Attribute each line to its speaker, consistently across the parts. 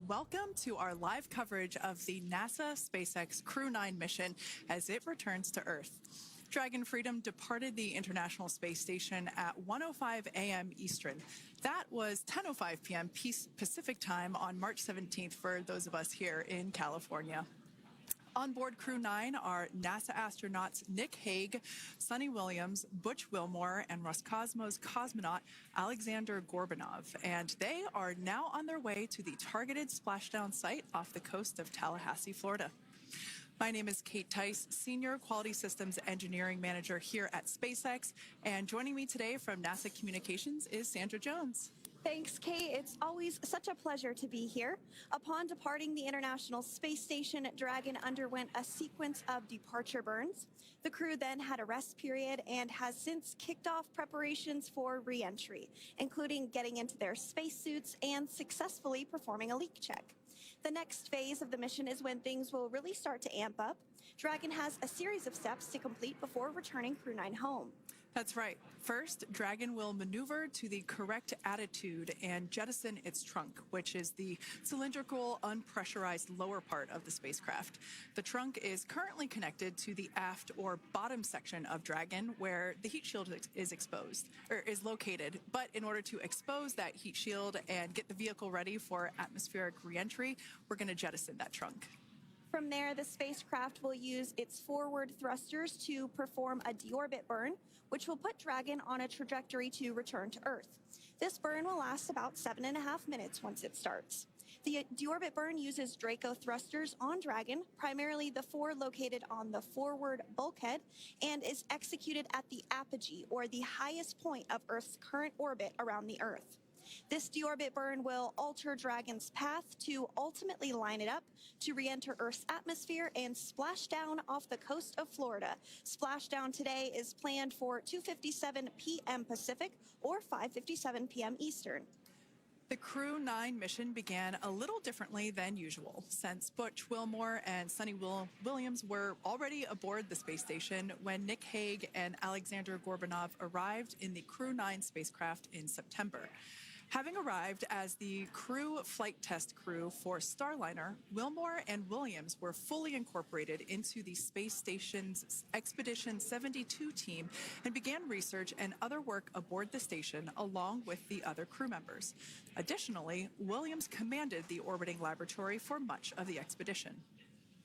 Speaker 1: Welcome to our live coverage of the NASA SpaceX Crew 9 mission as it returns to Earth. Dragon Freedom departed the International Space Station at 1:05 a.m. Eastern. That was 10:05 p.m. Pacific time on March 17th for those of us here in California. On board Crew 9 are NASA astronauts Nick Hague, Suni Williams, Butch Wilmore, and Roscosmos cosmonaut Alexander Gorbanov. And they are now on their way to the targeted splashdown site off the coast of Tallahassee, Florida. My name is Kate Tice, Senior Quality Systems Engineering Manager here at SpaceX. And joining me today from NASA Communications is Sandra Jones.
Speaker 2: Thanks, Kate. It's always such a pleasure to be here. Upon departing the International Space Station, Dragon underwent a sequence of departure burns. The crew then had a rest period and has since kicked off preparations for re-entry, including getting into their spacesuits and successfully performing a leak check. The next phase of the mission is when things will really start to amp up. Dragon has a series of steps to complete before returning Crew 9 home.
Speaker 1: That's right. First, Dragon will maneuver to the correct attitude and jettison its trunk, which is the cylindrical, unpressurized lower part of the spacecraft. The trunk is currently connected to the aft or bottom section of Dragon, where the heat shield is located. But in order to expose that heat shield and get the vehicle ready for atmospheric reentry, we're going to jettison that trunk.
Speaker 2: From there, the spacecraft will use its forward thrusters to perform a deorbit burn, which will put Dragon on a trajectory to return to Earth. This burn will last about 7.5 minutes once it starts. The deorbit burn uses Draco thrusters on Dragon, primarily the four located on the forward bulkhead, and is executed at the apogee, or the highest point of Earth's current orbit around the Earth. This deorbit burn will alter Dragon's path to ultimately line it up to re-enter Earth's atmosphere and splash down off the coast of Florida. Splashdown today is planned for 2:57 p.m. Pacific or 5:57 p.m. Eastern.
Speaker 1: The Crew 9 mission began a little differently than usual, since Butch Wilmore and Suni Williams were already aboard the space station when Nick Hague and Alexander Gorbanov arrived in the Crew 9 spacecraft in September. Having arrived as the crew flight test crew for Starliner, Wilmore and Williams were fully incorporated into the space station's Expedition 72 team and began research and other work aboard the station along with the other crew members. Additionally, Williams commanded the orbiting laboratory for much of the expedition.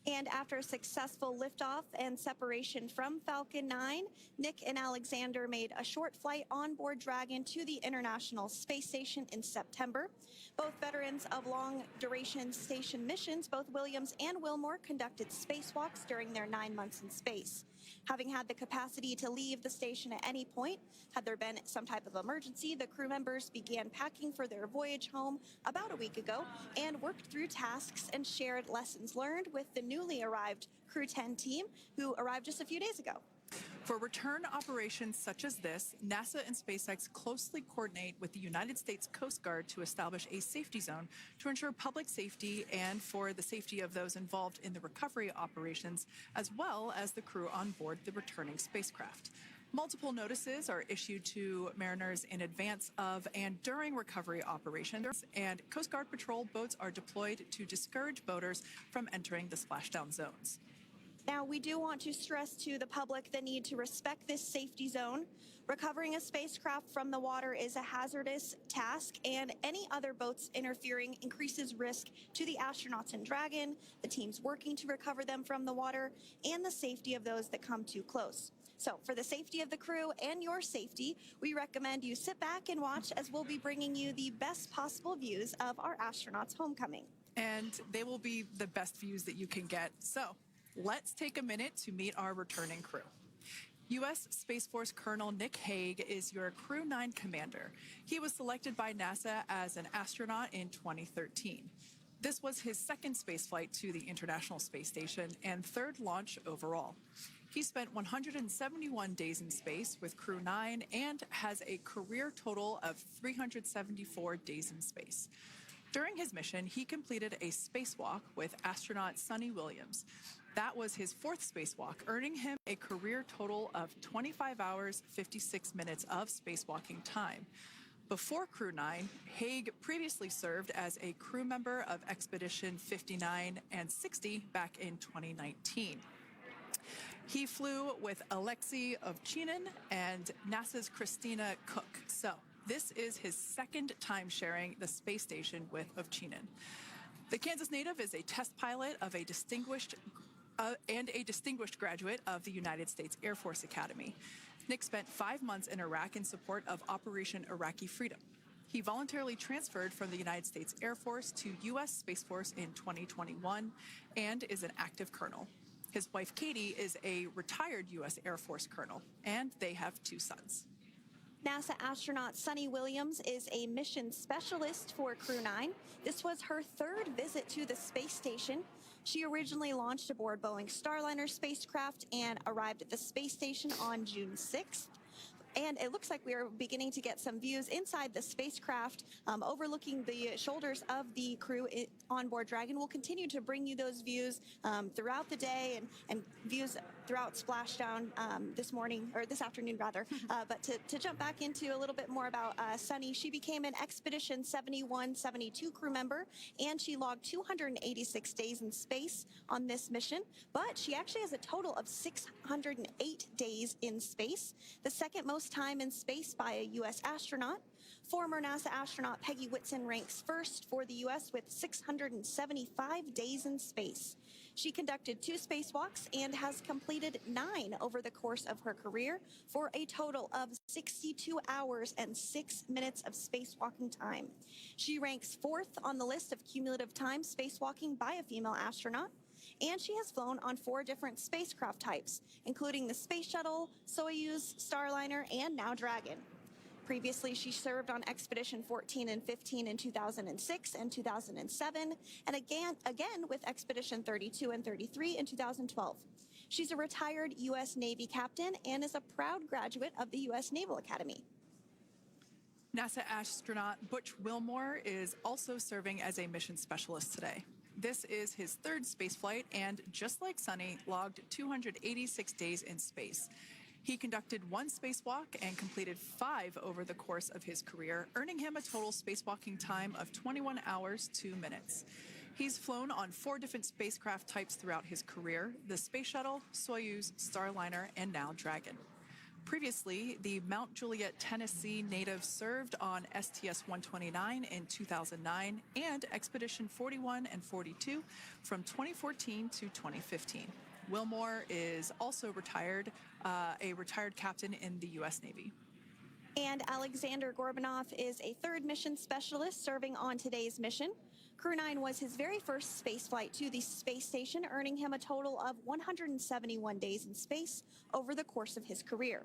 Speaker 2: And after a successful liftoff and separation from Falcon 9, Nick and Alexander made a short flight on board Dragon to the International Space Station in September. Both veterans of long-duration station missions, both Williams and Wilmore conducted spacewalks during their 9 months in space. Having had the capacity to leave the station at any point, had there been some type of emergency, the crew members began packing for their voyage home about a week ago and worked through tasks and shared lessons learned with the newly arrived Crew 10 team, who arrived just a few days ago.
Speaker 1: For return operations such as this, NASA and SpaceX closely coordinate with the United States Coast Guard to establish a safety zone to ensure public safety and for the safety of those involved in the recovery operations, as well as the crew on board the returning spacecraft. Multiple notices are issued to mariners in advance of and during recovery operations, and Coast Guard patrol boats are deployed to discourage boaters from entering the splashdown zones.
Speaker 2: Now, we do want to stress to the public the need to respect this safety zone. Recovering a spacecraft from the water is a hazardous task, and any other boats interfering increases risk to the astronauts in Dragon, the teams working to recover them from the water, and the safety of those that come too close. So for the safety of the crew and your safety, we recommend you sit back and watch as we'll be bringing you the best possible views of our astronauts' homecoming.
Speaker 1: And they will be the best views that you can get. So let's take a minute to meet our returning crew. U.S. Space Force Colonel Nick Hague is your Crew 9 commander. He was selected by NASA as an astronaut in 2013. This was his second spaceflight to the International Space Station and third launch overall. He spent 171 days in space with Crew 9 and has a career total of 374 days in space. During his mission, he completed a spacewalk with astronaut Suni Williams. That was his fourth spacewalk, earning him a career total of 25 hours, 56 minutes of spacewalking time. Before Crew 9, Haig previously served as a crew member of Expedition 59 and 60 back in 2019. He flew with Alexei Ovchinin and NASA's Christina Koch. So this is his second time sharing the space station with Ovchinin. The Kansas native is a test pilot of a distinguished graduate of the United States Air Force Academy. Nick spent 5 months in Iraq in support of Operation Iraqi Freedom. He voluntarily transferred from the United States Air Force to U.S. Space Force in 2021 and is an active colonel. His wife, Katie, is a retired U.S. Air Force colonel, and they have 2 sons.
Speaker 2: NASA astronaut Sunny Williams is a mission specialist for Crew 9. This was her 3rd visit to the space station. She originally launched aboard Boeing Starliner spacecraft and arrived at the space station on June 6th. And it looks like we are beginning to get some views inside the spacecraft, overlooking the shoulders of the crew on board Dragon. We'll continue to bring you those views throughout the day and views throughout splashdown this afternoon rather. But to jump back into a little bit more about Sunny, she became an Expedition 71-72 crew member, and she logged 286 days in space on this mission. But she actually has a total of 608 days in space, the second most time in space by a U.S. astronaut. Former NASA astronaut Peggy Whitson ranks first for the U.S. with 675 days in space. She conducted 2 spacewalks and has completed 9 over the course of her career for a total of 62 hours and 6 minutes of spacewalking time. She ranks 4th on the list of cumulative time spacewalking by a female astronaut. And she has flown on 4 different spacecraft types, including the Space Shuttle, Soyuz, Starliner, and now Dragon. Previously, she served on Expedition 14 and 15 in 2006 and 2007, and again with Expedition 32 and 33 in 2012. She's a retired U.S. Navy captain and is a proud graduate of the U.S. Naval Academy.
Speaker 1: NASA astronaut Butch Wilmore is also serving as a mission specialist today. This is his 3rd spaceflight and, just like Sunny, logged 286 days in space. He conducted 1 spacewalk and completed 5 over the course of his career, earning him a total spacewalking time of 21 hours, 2 minutes. He's flown on 4 different spacecraft types throughout his career: the Space Shuttle, Soyuz, Starliner, and now Dragon. Previously, the Mount Juliet, Tennessee native served on STS-129 in 2009 and Expedition 41 and 42 from 2014 to 2015. Wilmore is also a retired captain in the U.S. Navy.
Speaker 2: And Alexander Gorbanov is a 3rd mission specialist serving on today's mission. Crew 9 was his very first spaceflight to the space station, earning him a total of 171 days in space over the course of his career.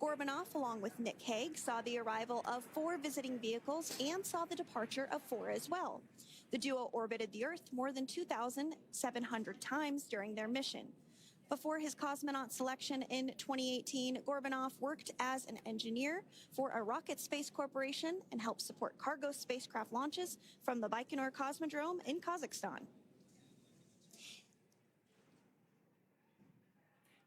Speaker 2: Gorbanov, along with Nick Haig, saw the arrival of 4 visiting vehicles and saw the departure of 4 as well. The duo orbited the Earth more than 2,700 times during their mission. Before his cosmonaut selection in 2018, Gorbanov worked as an engineer for a rocket space corporation and helped support cargo spacecraft launches from the Baikonur Cosmodrome in Kazakhstan.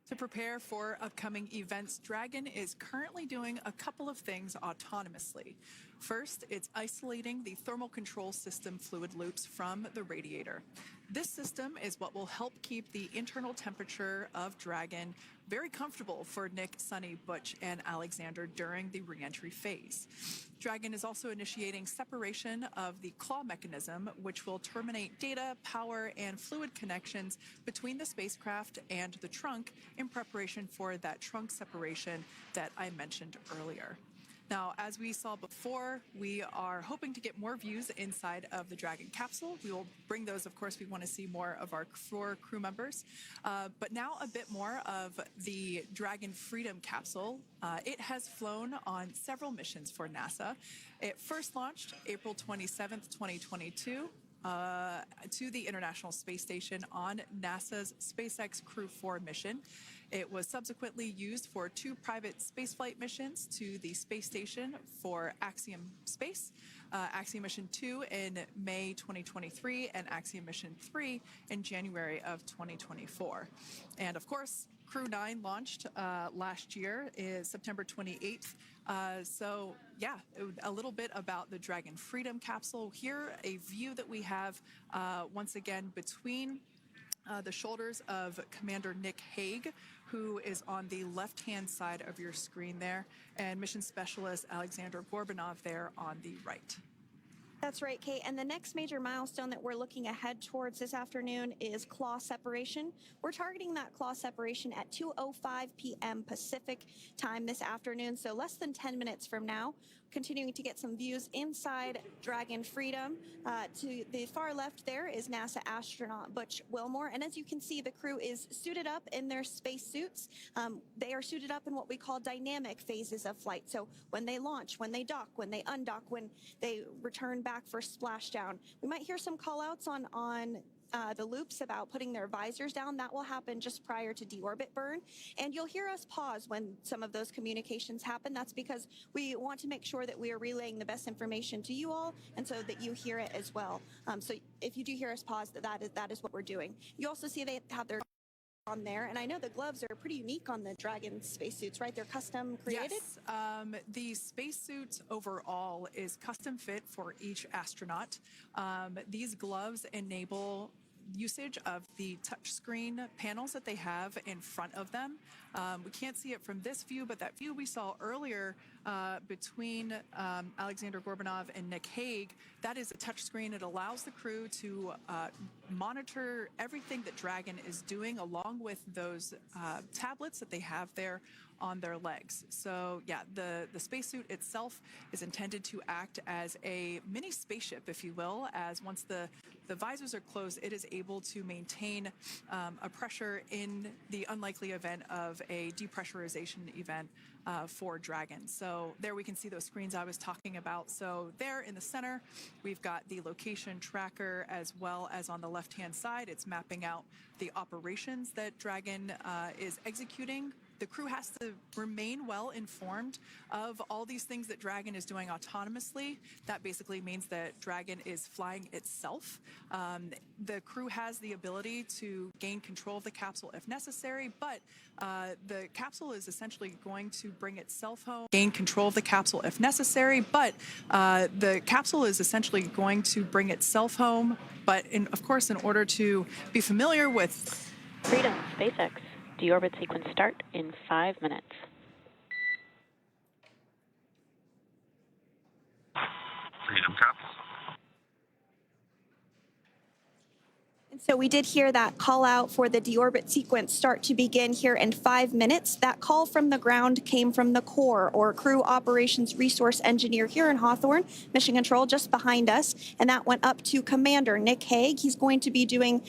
Speaker 1: To prepare for upcoming events, Dragon is currently doing a couple of things autonomously. First, it's isolating the thermal control system fluid loops from the radiator. This system is what will help keep the internal temperature of Dragon very comfortable for Nick, Sunny, Butch, and Alexander during the reentry phase. Dragon is also initiating separation of the claw mechanism, which will terminate data, power, and fluid connections between the spacecraft and the trunk in preparation for that trunk separation that I mentioned earlier. Now, as we saw before, we are hoping to get more views inside of the Dragon capsule. We will bring those, of course. We want to see more of our 4 crew members. But now a bit more of the Dragon Freedom capsule. It has flown on several missions for NASA. It first launched April 27th, 2022. To the International Space Station on NASA's SpaceX Crew 4 mission. It was subsequently used for 2 private spaceflight missions to the space station for Axiom Space, Axiom Mission 2 in May 2023 and Axiom Mission 3 in January of 2024. And of course, Crew 9 launched last year, is September 28th. So yeah, a little bit about the Dragon Freedom capsule. Here, a view that we have once again between the shoulders of Commander Nick Hague, who is on the left-hand side of your screen there, and Mission Specialist Alexander Gorbanov there on the right.
Speaker 2: That's right, Kate. And the next major milestone that we're looking ahead towards this afternoon is claw separation. We're targeting that claw separation at 2:05 p.m. Pacific time this afternoon, so less than 10 minutes from now. Continuing to get some views inside Dragon Freedom. To the far left there is NASA astronaut Butch Wilmore. And as you can see, the crew is suited up in their spacesuits. They are suited up in what we call dynamic phases of flight. So when they launch, when they dock, when they undock, when they return back for splashdown. We might hear some call outs on the loops about putting their visors down. That will happen just prior to deorbit burn. And you'll hear us pause when some of those communications happen. That's because we want to make sure that we are relaying the best information to you all, and so that you hear it as well. So if you do hear us pause, that is what we're doing. You also see they have their on there, and I know the gloves are pretty unique on the Dragon spacesuits, right? They're custom created?
Speaker 1: Yes, the spacesuit overall is custom fit for each astronaut. These gloves enable usage of the touchscreen panels that they have in front of them. We can't see it from this view, but that view we saw earlier between Alexander Gorbanov and Nick Hague, that is a touchscreen. It allows the crew to monitor everything that Dragon is doing, along with those tablets that they have there on their legs. So yeah, the spacesuit itself is intended to act as a mini spaceship, if you will, as once the visors are closed, it is able to maintain a pressure in the unlikely event of a depressurization event for Dragon. So there we can see those screens I was talking about. So there in the center, we've got the location tracker, as well as on the left-hand side, it's mapping out the operations that Dragon is executing. The crew has to remain well informed of all these things that Dragon is doing autonomously. That basically means that Dragon is flying itself. The crew has the ability to gain control of the capsule if necessary, but the capsule is essentially going to bring itself home. Gain control of the capsule if necessary, but the capsule is essentially going to bring itself home. But of course, in order to be familiar with
Speaker 3: Freedom, SpaceX. Deorbit sequence start in 5 minutes.
Speaker 4: Freedom Cup.
Speaker 2: And so we did hear that call out for the deorbit sequence start to begin here in 5 minutes. That call from the ground came from the core, or Crew Operations Resource Engineer here in Hawthorne, Mission Control just behind us. And that went up to Commander Nick Hague. He's going to be doing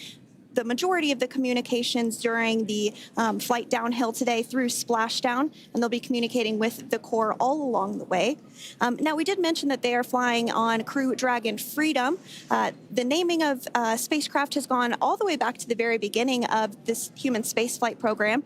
Speaker 2: the majority of the communications during the flight downhill today through splashdown, and they'll be communicating with the core all along the way. Now, we did mention that they are flying on Crew Dragon Freedom. The naming of spacecraft has gone all the way back to the very beginning of this human spaceflight program.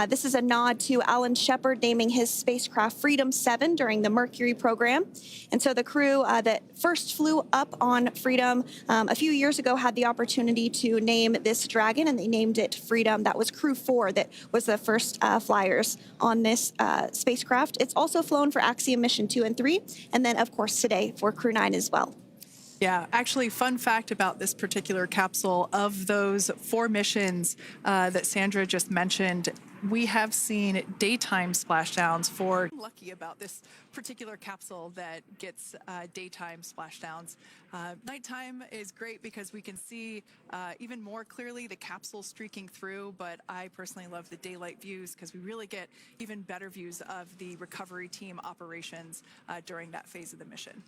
Speaker 2: This is a nod to Alan Shepard naming his spacecraft Freedom 7 during the Mercury program. And so the crew that first flew up on Freedom a few years ago had the opportunity to name this Dragon, and they named it Freedom. That was Crew 4 that was the first flyers on this spacecraft. It's also flown for Axiom Mission 2 and 3, and then, of course, today for Crew 9 as well.
Speaker 1: Yeah, actually, fun fact about this particular capsule, of those 4 missions that Sandra just mentioned, we have seen daytime splashdowns for. I'm lucky about this particular capsule that gets daytime splashdowns. Nighttime is great because we can see even more clearly the capsule streaking through, but I personally love the daylight views because we really get even better views of the recovery team operations during that phase of the mission.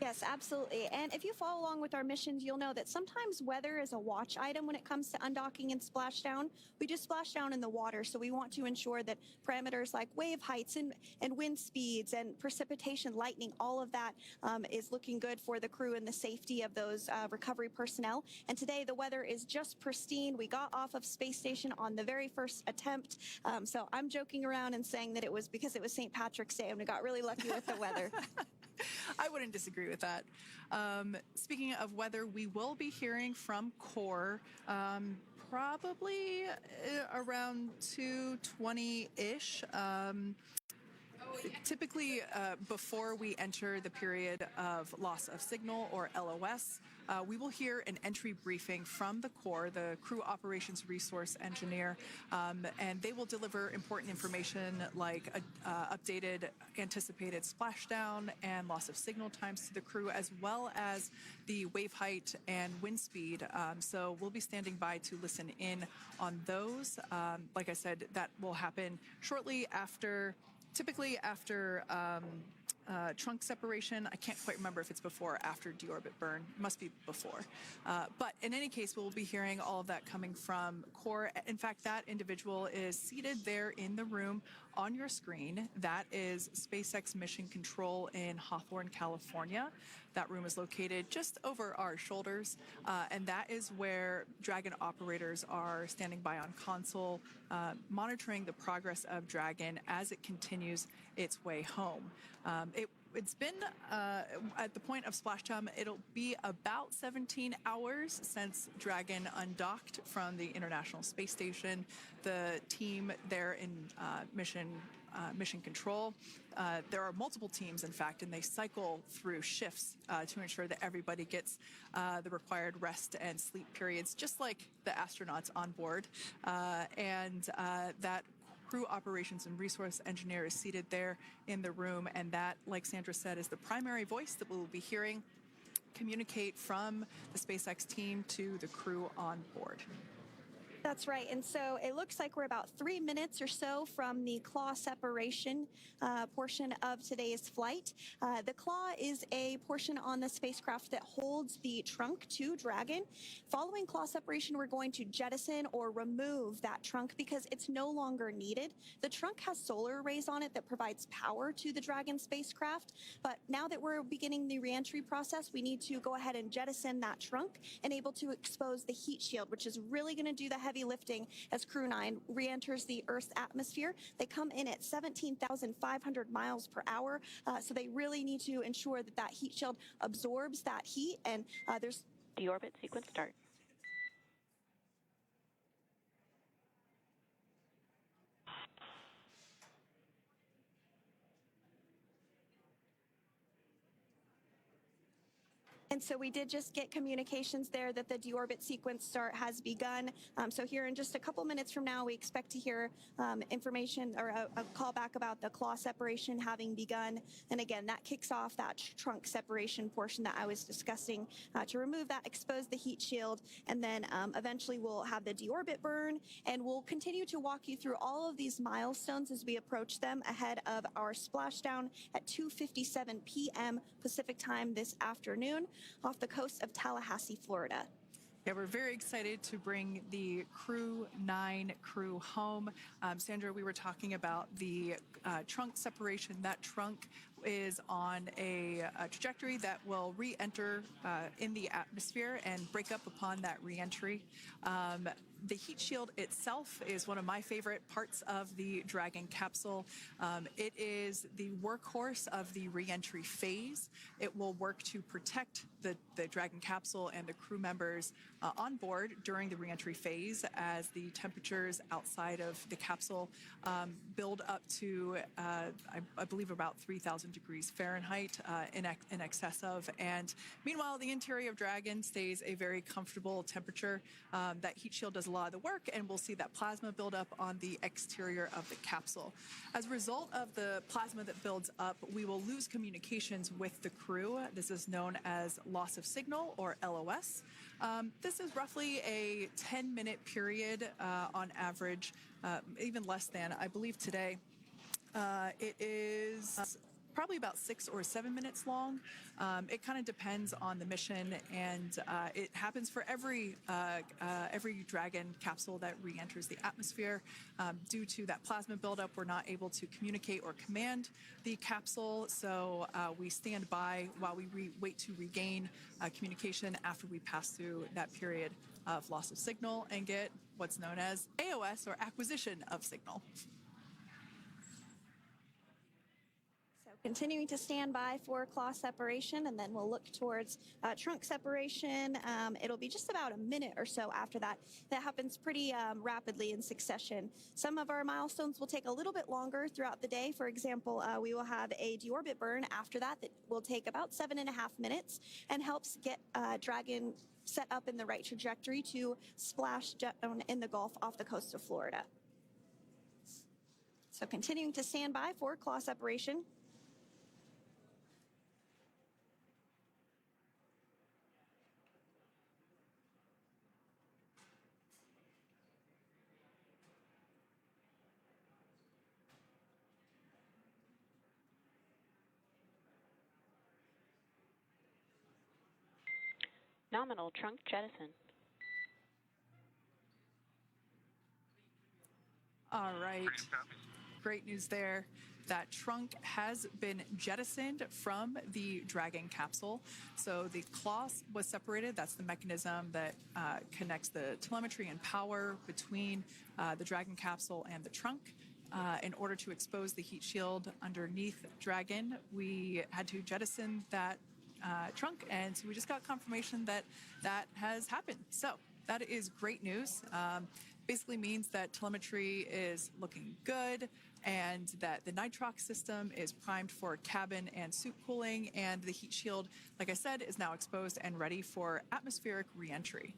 Speaker 2: Yes, absolutely. And if you follow along with our missions, you'll know that sometimes weather is a watch item when it comes to undocking and splashdown. We do splashdown in the water, so we want to ensure that parameters like wave heights and wind speeds and precipitation, lightning, all of that is looking good for the crew and the safety of those recovery personnel. And today the weather is just pristine. We got off of space station on the very first attempt. So I'm joking around and saying that it was because it was St. Patrick's Day and we got really lucky with the weather.
Speaker 1: I wouldn't disagree with that. Speaking of weather, we will be hearing from core probably around 2:20-ish. Typically, before we enter the period of loss of signal, or LOS, we will hear an entry briefing from the Corps, the Crew Operations Resource Engineer, and they will deliver important information like updated anticipated splashdown and loss of signal times to the crew, as well as the wave height and wind speed. So we'll be standing by to listen in on those. Like I said, that will happen shortly after. Typically after trunk separation. I can't quite remember if it's before or after deorbit burn. It must be before. But in any case, we'll be hearing all of that coming from core. In fact, that individual is seated there in the room on your screen. That is SpaceX Mission Control in Hawthorne, California. That room is located just over our shoulders, and that is where Dragon operators are standing by on console, monitoring the progress of Dragon as it continues its way home. It's been, at the point of splashdown, it'll be about 17 hours since Dragon undocked from the International Space Station. The team there in Mission Control, there are multiple teams, in fact, and they cycle through shifts to ensure that everybody gets the required rest and sleep periods, just like the astronauts on board. That Crew Operations and Resource Engineer is seated there in the room, and that, like Sandra said, is the primary voice that we will be hearing communicate from the SpaceX team to the crew on board.
Speaker 2: That's right. And so it looks like we're about 3 minutes or so from the claw separation portion of today's flight. The claw is a portion on the spacecraft that holds the trunk to Dragon. Following claw separation, we're going to jettison or remove that trunk because it's no longer needed. The trunk has solar arrays on it that provides power to the Dragon spacecraft. But now that we're beginning the reentry process, we need to go ahead and jettison that trunk and able to expose the heat shield, which is really going to do the heavy lifting as Crew 9 re-enters the Earth's atmosphere. They come in at 17,500 miles per hour, so they really need to ensure that that heat shield absorbs that heat, and there's...
Speaker 3: Deorbit sequence start.
Speaker 2: And so we did just get communications there that the deorbit sequence start has begun. So here in just a couple minutes from now, we expect to hear information or a call back about the claw separation having begun. And again, that kicks off that trunk separation portion that I was discussing to remove that, expose the heat shield, and then eventually we'll have the deorbit burn. And we'll continue to walk you through all of these milestones as we approach them ahead of our splashdown at 2:57 p.m. Pacific time this afternoon off the coast of Tallahassee, Florida.
Speaker 1: Yeah, we're very excited to bring the Crew 9 crew home. Sandra, we were talking about the trunk separation. That trunk is on a trajectory that will re-enter in the atmosphere and break up upon that re-entry. The heat shield itself is one of my favorite parts of the Dragon capsule. It is the workhorse of the re-entry phase. It will work to protect the Dragon capsule and the crew members on board during the re-entry phase as the temperatures outside of the capsule build up to, I believe, about 3,000 degrees Fahrenheit in excess of. And meanwhile, the interior of Dragon stays a very comfortable temperature. That heat shield does a lot of the work, and we'll see that plasma build up on the exterior of the capsule. As a result of the plasma that builds up, we will lose communications with the crew. This is known as loss of signal, or LOS. This is roughly a 10-minute period on average, even less than. I believe today it is probably about 6 or 7 minutes long. It kind of depends on the mission, and it happens for every Dragon capsule that re-enters the atmosphere. Due to that plasma buildup, we're not able to communicate or command the capsule, so we stand by while we wait to regain communication after we pass through that period of loss of signal and get what's known as AOS, or acquisition of signal.
Speaker 2: Continuing to stand by for claw separation, and then we'll look towards trunk separation. It'll be just about a minute or so after that. That happens pretty rapidly in succession. Some of our milestones will take a little bit longer throughout the day. For example, we will have a deorbit burn after that will take about 7.5 minutes and helps get Dragon set up in the right trajectory to splash down in the Gulf off the coast of Florida. So continuing to stand by for claw separation.
Speaker 3: Nominal trunk jettison.
Speaker 1: All right.
Speaker 4: Freedom copy.
Speaker 1: Great news there. That trunk has been jettisoned from the Dragon capsule. So the claw was separated. That's the mechanism that connects the telemetry and power between the Dragon capsule and the trunk. In order to expose the heat shield underneath Dragon, we had to jettison that trunk, and so we just got confirmation that that has happened. So that is great news. Basically means that telemetry is looking good and that the nitrox system is primed for cabin and suit cooling, and the heat shield, like I said, is now exposed and ready for atmospheric reentry.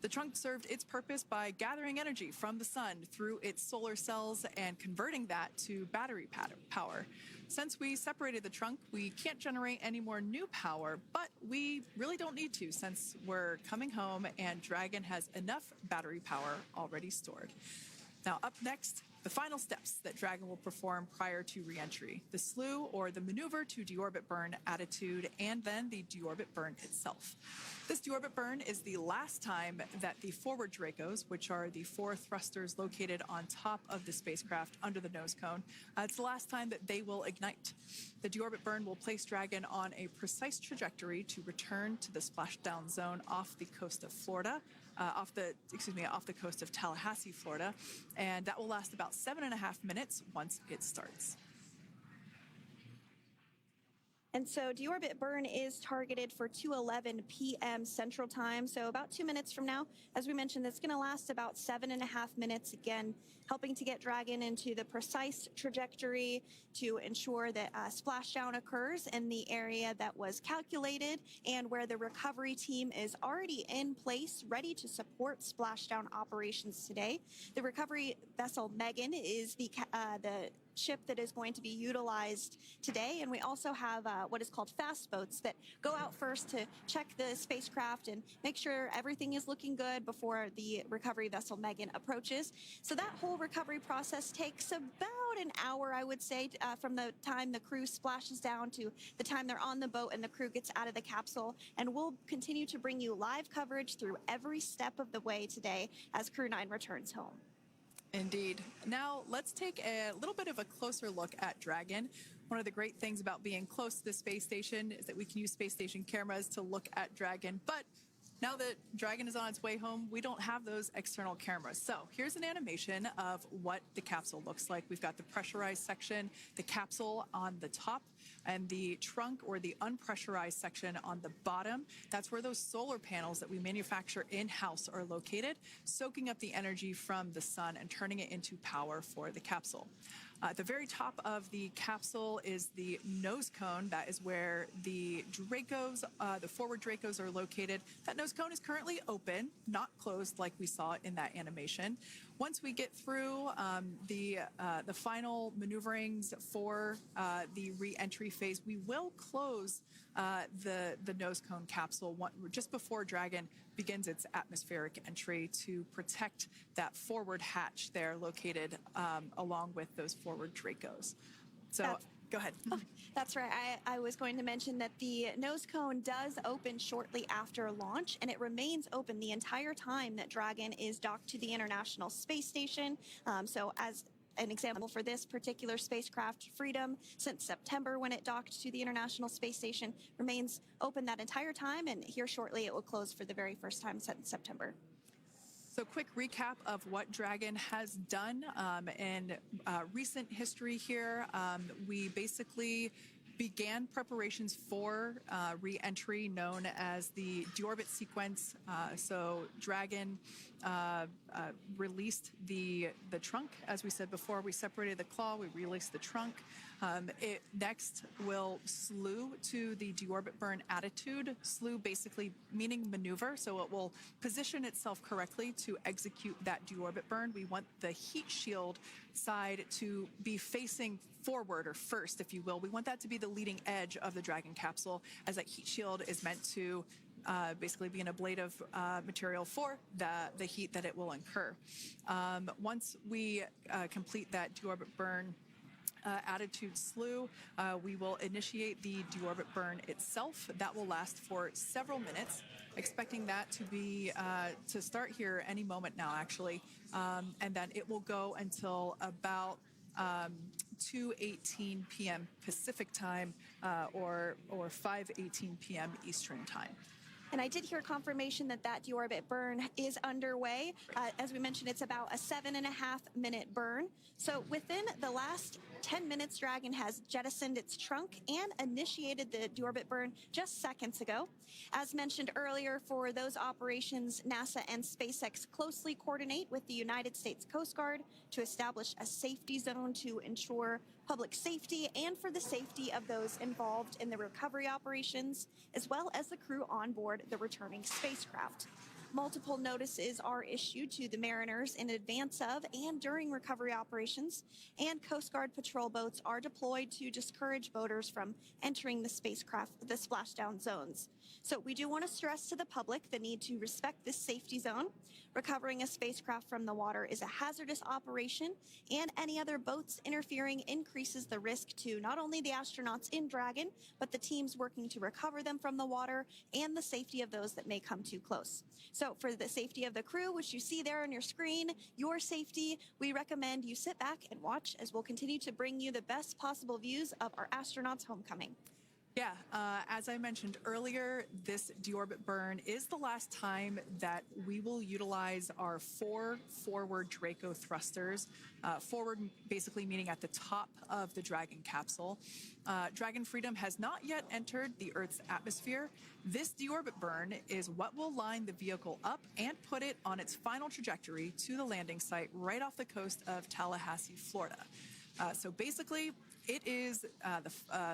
Speaker 1: The trunk served its purpose by gathering energy from the sun through its solar cells and converting that to battery power. Since we separated the trunk, we can't generate any more new power, but we really don't need to since we're coming home and Dragon has enough battery power already stored. Now, up next, the final steps that Dragon will perform prior to reentry: the slew, or the maneuver to deorbit burn attitude, and then the deorbit burn itself. This deorbit burn is the last time that the forward Dracos, which are the 4 thrusters located on top of the spacecraft under the nose cone, it's the last time that they will ignite. The deorbit burn will place Dragon on a precise trajectory to return to the splashdown zone off the coast of Florida, off the coast of Tallahassee, Florida, and that will last about 7.5 minutes once it starts.
Speaker 2: And so deorbit burn is targeted for 2:11 p.m. Central Time, so about 2 minutes from now. As we mentioned, it's going to last about 7.5 minutes, again, helping to get Dragon into the precise trajectory to ensure that splashdown occurs in the area that was calculated and where the recovery team is already in place, ready to support splashdown operations today. The recovery vessel Megan is the ship that is going to be utilized today, and we also have what is called fast boats that go out first to check the spacecraft and make sure everything is looking good before the recovery vessel Megan approaches. So that whole recovery process takes about an hour, I would say, from the time the crew splashes down to the time they're on the boat and the crew gets out of the capsule. And we'll continue to bring you live coverage through every step of the way today as Crew 9 returns home.
Speaker 1: Indeed. Now, let's take a little bit of a closer look at Dragon. One of the great things about being close to the space station is that we can use space station cameras to look at Dragon. But now that Dragon is on its way home, we don't have those external cameras. So here's an animation of what the capsule looks like. We've got the pressurized section, the capsule on the top, and the trunk, or the unpressurized section, on the bottom. That's where those solar panels that we manufacture in-house are located, soaking up the energy from the sun and turning it into power for the capsule. At the very top of the capsule is the nose cone. That is where the Dracos, the forward Dracos, are located. That nose cone is currently open, not closed like we saw in that animation. Once we get through the final maneuverings for the re-entry phase, we will close the nose cone capsule just before Dragon begins its atmospheric entry to protect that forward hatch there located along with those forward Dracos. So go ahead.
Speaker 2: Oh, that's right. I was going to mention that the nose cone does open shortly after launch, and it remains open the entire time that Dragon is docked to the International Space Station. So as an example for this particular spacecraft, Freedom, since September when it docked to the International Space Station, remains open that entire time, and here shortly it will close for the very first time since September.
Speaker 1: So quick recap of what Dragon has done in recent history here. We basically began preparations for re-entry known as the deorbit sequence. So Dragon released the trunk. As we said before, we separated the claw, we released the trunk. It next will slew to the deorbit burn attitude. Slew basically meaning maneuver, so it will position itself correctly to execute that deorbit burn. We want the heat shield side to be facing forward, or first, if you will. We want that to be the leading edge of the Dragon capsule, as that heat shield is meant to basically be an ablative material for the heat that it will incur. Once we complete that deorbit burn attitude slew, we will initiate the deorbit burn itself. That will last for several minutes, expecting that to be to start here any moment now, actually, and then it will go until about 2:18 p.m. Pacific time, or 5:18 p.m. Eastern time.
Speaker 2: And I did hear confirmation that that deorbit burn is underway. As we mentioned, it's about a 7.5-minute burn. So within the last 10 minutes, Dragon has jettisoned its trunk and initiated the deorbit burn just seconds ago. As mentioned earlier, for those operations, NASA and SpaceX closely coordinate with the United States Coast Guard to establish a safety zone to ensure public safety and for the safety of those involved in the recovery operations, as well as the crew on board the returning spacecraft. Multiple notices are issued to the mariners in advance of and during recovery operations, and Coast Guard patrol boats are deployed to discourage boaters from entering the splashdown zones. So we do want to stress to the public the need to respect this safety zone. Recovering a spacecraft from the water is a hazardous operation, and any other boats interfering increases the risk to not only the astronauts in Dragon, but the teams working to recover them from the water and the safety of those that may come too close. So for the safety of the crew, which you see there on your screen, your safety, we recommend you sit back and watch as we'll continue to bring you the best possible views of our astronauts' homecoming.
Speaker 1: Yeah, as I mentioned earlier, this deorbit burn is the last time that we will utilize our 4 forward Draco thrusters. Forward basically meaning at the top of the Dragon capsule. Dragon Freedom has not yet entered the Earth's atmosphere. This deorbit burn is what will line the vehicle up and put it on its final trajectory to the landing site right off the coast of Tallahassee, Florida. So basically, it is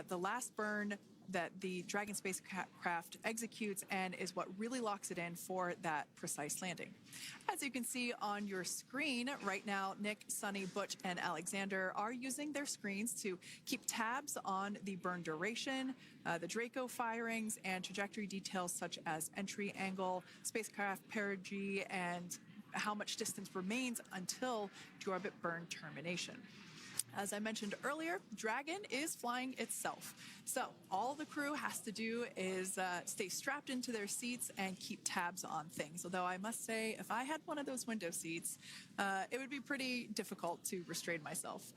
Speaker 1: the last burn that the Dragon spacecraft executes and is what really locks it in for that precise landing. As you can see on your screen right now, Nick, Sunny, Butch, and Alexander are using their screens to keep tabs on the burn duration, the Draco firings, and trajectory details such as entry angle, spacecraft perigee, and how much distance remains until deorbit burn termination. As I mentioned earlier, Dragon is flying itself. So all the crew has to do is stay strapped into their seats and keep tabs on things. Although I must say, if I had one of those window seats, it would be pretty difficult to restrain myself.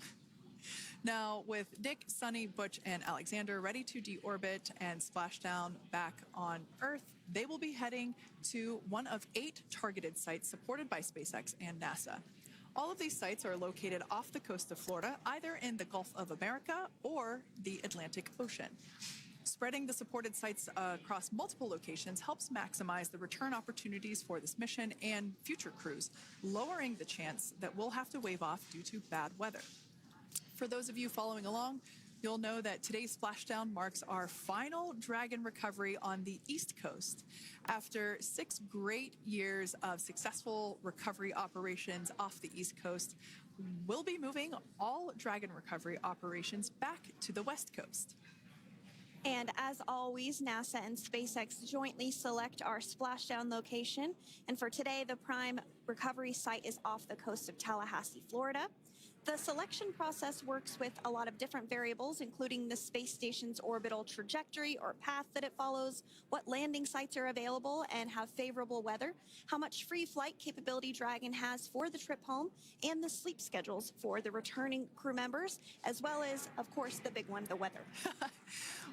Speaker 1: Now, with Nick, Sunny, Butch, and Alexander ready to deorbit and splash down back on Earth, they will be heading to one of 8 targeted sites supported by SpaceX and NASA. All of these sites are located off the coast of Florida, either in the Gulf of America or the Atlantic Ocean. Spreading the supported sites across multiple locations helps maximize the return opportunities for this mission and future crews, lowering the chance that we'll have to wave off due to bad weather. For those of you following along, you'll know that today's splashdown marks our final Dragon recovery on the East Coast. After 6 great years of successful recovery operations off the East Coast, we'll be moving all Dragon recovery operations back to the West Coast.
Speaker 2: And as always, NASA and SpaceX jointly select our splashdown location. And for today, the prime recovery site is off the coast of Tallahassee, Florida. The selection process works with a lot of different variables, including the space station's orbital trajectory or path that it follows, what landing sites are available and have favorable weather, how much free flight capability Dragon has for the trip home, and the sleep schedules for the returning crew members, as well as, of course, the big one, the weather.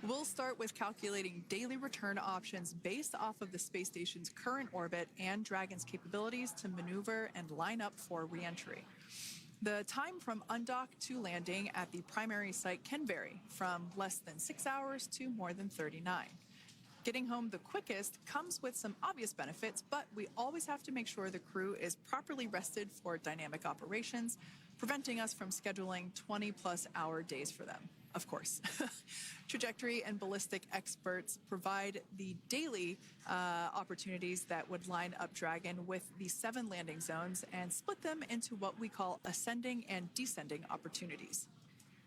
Speaker 1: We'll start with calculating daily return options based off of the space station's current orbit and Dragon's capabilities to maneuver and line up for re-entry. The time from undock to landing at the primary site can vary from less than 6 hours to more than 39. Getting home the quickest comes with some obvious benefits, but we always have to make sure the crew is properly rested for dynamic operations, preventing us from scheduling 20-plus hour days for them, of course. Trajectory and ballistic experts provide the daily opportunities that would line up Dragon with the 7 landing zones and split them into what we call ascending and descending opportunities.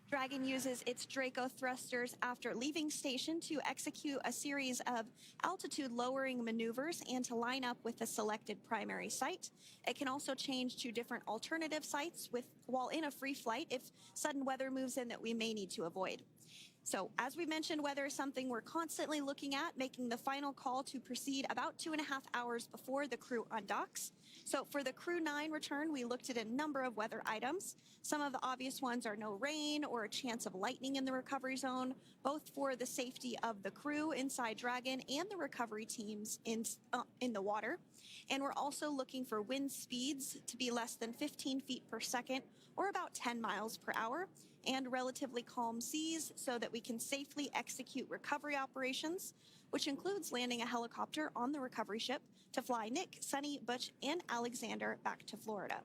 Speaker 2: Dragon uses its Draco thrusters after leaving station to execute a series of altitude-lowering maneuvers and to line up with the selected primary site. It can also change to different alternative sites while in a free flight if sudden weather moves in that we may need to avoid. So, as we mentioned, weather is something we're constantly looking at, making the final call to proceed about 2.5 hours before the crew undocks. So, for the Crew 9 return, we looked at a number of weather items. Some of the obvious ones are no rain or a chance of lightning in the recovery zone, both for the safety of the crew inside Dragon and the recovery teams in the water. And we're also looking for wind speeds to be less than 15 feet per second or about 10 miles per hour, and relatively calm seas so that we can safely execute recovery operations, which includes landing a helicopter on the recovery ship to fly Nick, Sunny, Butch, and Alexander back to Florida.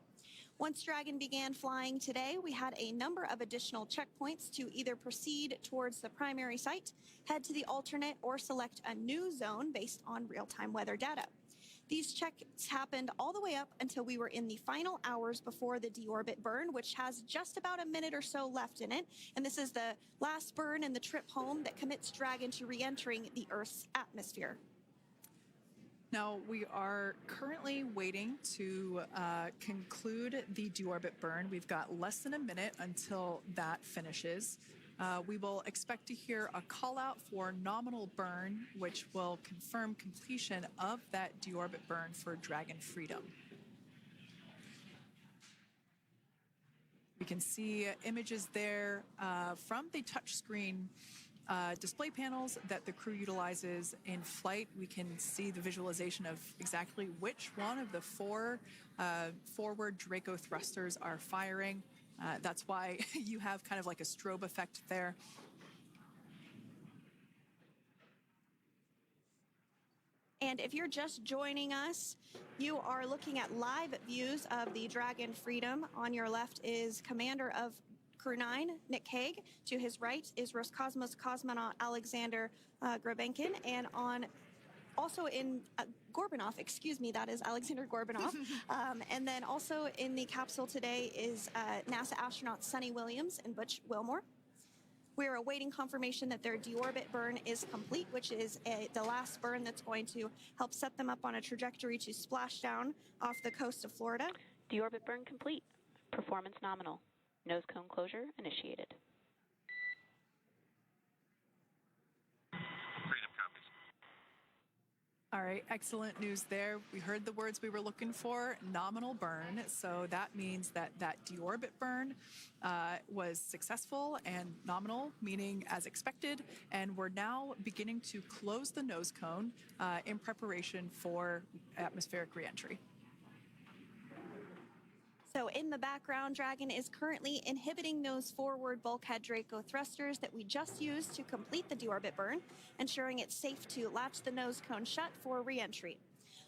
Speaker 2: Once Dragon began flying today, we had a number of additional checkpoints to either proceed towards the primary site, head to the alternate, or select a new zone based on real-time weather data. These checks happened all the way up until we were in the final hours before the deorbit burn, which has just about a minute or so left in it. And this is the last burn in the trip home that commits Dragon to re-entering the Earth's atmosphere.
Speaker 1: Now, we are currently waiting to conclude the deorbit burn. We've got less than a minute until that finishes. We will expect to hear a call out for nominal burn, which will confirm completion of that deorbit burn for Dragon Freedom. We can see images there from the touchscreen display panels that the crew utilizes in flight. We can see the visualization of exactly which one of the 4 forward Draco thrusters are firing. That's why you have kind of like a strobe effect there.
Speaker 2: And if you're just joining us, you are looking at live views of the Dragon Freedom. On your left is Commander of Crew 9, Nick Hague. To his right is Roscosmos cosmonaut Alexander Grabenkin. And also in Gorbunov, that is Alexander Gorbunov. And then also in the capsule today is NASA astronauts Sunny Williams and Butch Wilmore. We are awaiting confirmation that their deorbit burn is complete, which is the last burn that's going to help set them up on a trajectory to splash down off the coast of Florida.
Speaker 3: Deorbit burn complete. Performance nominal. Nose cone closure initiated.
Speaker 4: Freedom copies.
Speaker 1: All right, excellent news there. We heard the words we were looking for, nominal burn. So that means that that deorbit burn was successful and nominal, meaning as expected. And we're now beginning to close the nose cone in preparation for atmospheric reentry.
Speaker 2: So in the background, Dragon is currently inhibiting those forward bulkhead Draco thrusters that we just used to complete the deorbit burn, ensuring it's safe to latch the nose cone shut for reentry.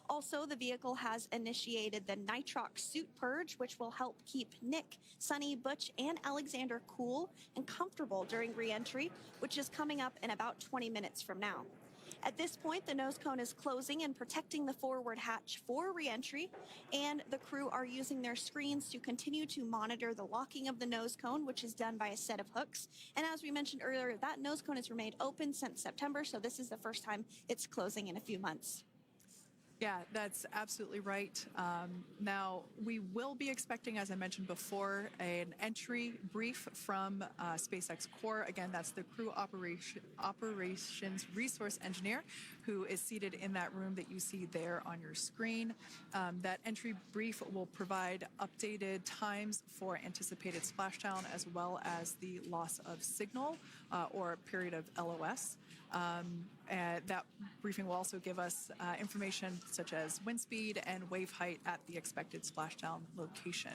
Speaker 2: Also, the vehicle has initiated the nitrox suit purge, which will help keep Nick, Sunny, Butch, and Alexander cool and comfortable during reentry, which is coming up in about 20 minutes from now. At this point, the nose cone is closing and protecting the forward hatch for reentry, and the crew are using their screens to continue to monitor the locking of the nose cone, which is done by a set of hooks. And as we mentioned earlier, that nose cone has remained open since September, so this is the first time it's closing in a few months.
Speaker 1: Yeah, that's absolutely right. Now, we will be expecting, as I mentioned before, an entry brief from SpaceX Core. Again, that's the crew operations resource engineer who is seated in that room that you see there on your screen. That entry brief will provide updated times for anticipated splashdown as well as the loss of signal or period of LOS. That briefing will also give us information such as wind speed and wave height at the expected splashdown location.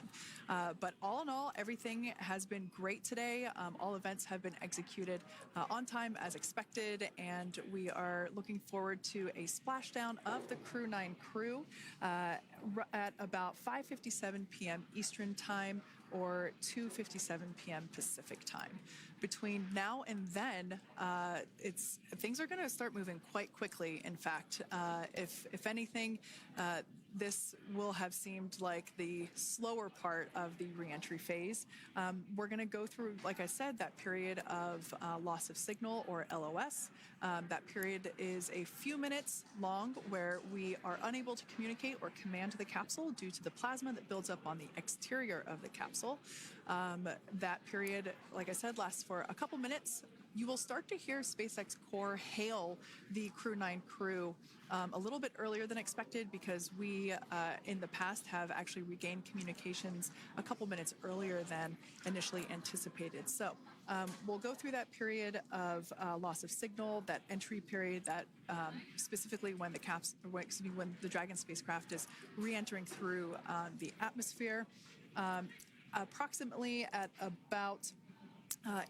Speaker 1: But all in all, everything has been great today. All events have been executed on time as expected, and we are looking forward to a splashdown of the Crew 9 crew at about 5:57 p.m. Eastern Time or 2:57 p.m. Pacific Time. Between now and then, things are going to start moving quite quickly. In fact, if anything, this will have seemed like the slower part of the reentry phase. We're going to go through, like I said, that period of loss of signal, or LOS. That period is a few minutes long where we are unable to communicate or command the capsule due to the plasma that builds up on the exterior of the capsule. That period, like I said, lasts for a couple minutes. You will start to hear SpaceX Core hail the Crew 9 crew a little bit earlier than expected, because we, in the past, have actually regained communications a couple minutes earlier than initially anticipated. So we'll go through that period of loss of signal, that entry period, that specifically when the Dragon spacecraft is re-entering through the atmosphere. Approximately at about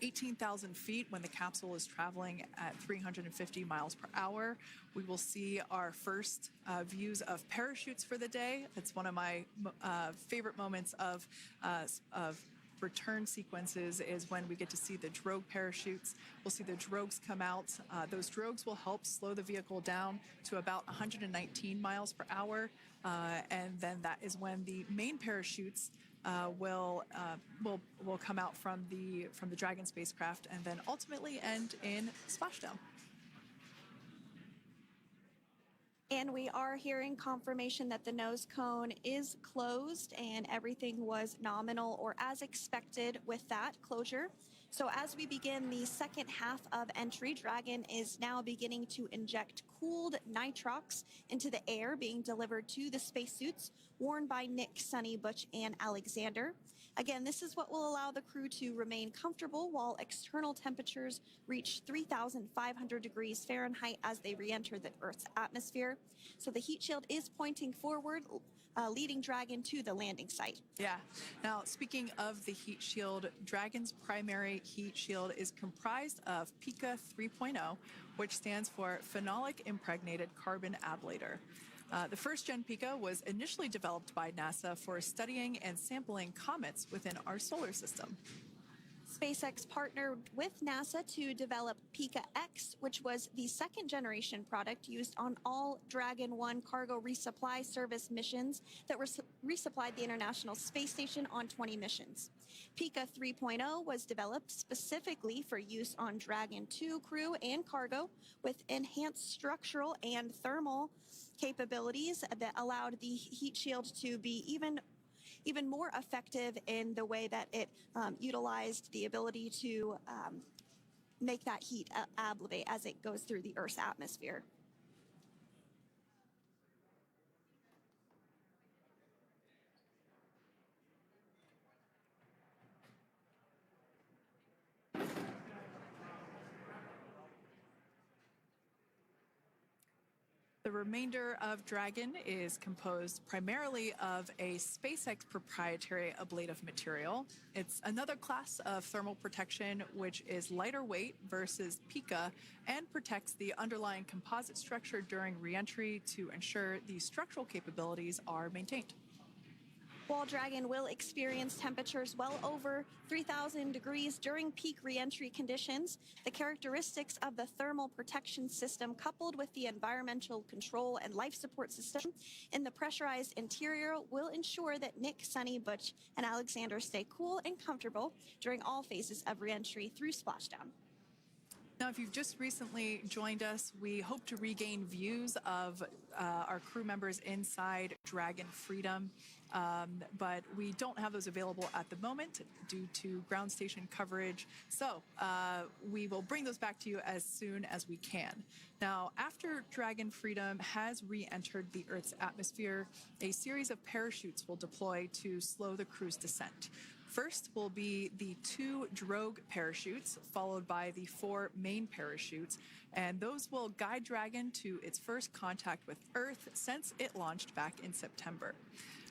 Speaker 1: 18,000 feet, when the capsule is traveling at 350 miles per hour, we will see our first views of parachutes for the day. It's one of my favorite moments of return sequences, is when we get to see the drogue parachutes. We'll see the drogues come out. Those drogues will help slow the vehicle down to about 119 miles per hour. And then that is when the main parachutes will come out from the Dragon spacecraft, and then ultimately end in splashdown.
Speaker 2: And we are hearing confirmation that the nose cone is closed and everything was nominal or as expected with that closure. So as we begin the second half of entry, Dragon is now beginning to inject cooled nitrox into the air being delivered to the spacesuits worn by Nick, Sunny, Butch, and Alexander. Again, this is what will allow the crew to remain comfortable while external temperatures reach 3,500 degrees Fahrenheit as they re-enter the Earth's atmosphere. So the heat shield is pointing forward, leading Dragon to the landing site.
Speaker 1: Yeah. Now, speaking of the heat shield, Dragon's primary heat shield is comprised of PICA 3.0, which stands for Phenolic Impregnated Carbon Ablator. The first-gen PICA was initially developed by NASA for studying and sampling comets within our solar system.
Speaker 2: SpaceX partnered with NASA to develop PICA X, which was the second-generation product used on all Dragon 1 cargo resupply service missions that resupplied the International Space Station on 20 missions. PICA 3.0 was developed specifically for use on Dragon 2 crew and cargo, with enhanced structural and thermal capabilities that allowed the heat shield to be even more effective in the way that it utilized the ability to make that heat ablevate as it goes through the Earth's atmosphere.
Speaker 1: The remainder of Dragon is composed primarily of a SpaceX proprietary ablative material. It's another class of thermal protection which is lighter weight versus PICA and protects the underlying composite structure during reentry to ensure the structural capabilities are maintained.
Speaker 2: While Dragon will experience temperatures well over 3,000 degrees during peak reentry conditions, the characteristics of the thermal protection system, coupled with the environmental control and life support system in the pressurized interior, will ensure that Nick, Sunny, Butch, and Alexander stay cool and comfortable during all phases of reentry through splashdown.
Speaker 1: Now, if you've just recently joined us, we hope to regain views of our crew members inside Dragon Freedom, but we don't have those available at the moment due to ground station coverage. So we will bring those back to you as soon as we can. Now, after Dragon Freedom has re-entered the Earth's atmosphere, a series of parachutes will deploy to slow the crew's descent. First will be the 2 drogue parachutes, followed by the 4 main parachutes, and those will guide Dragon to its first contact with Earth since it launched back in September.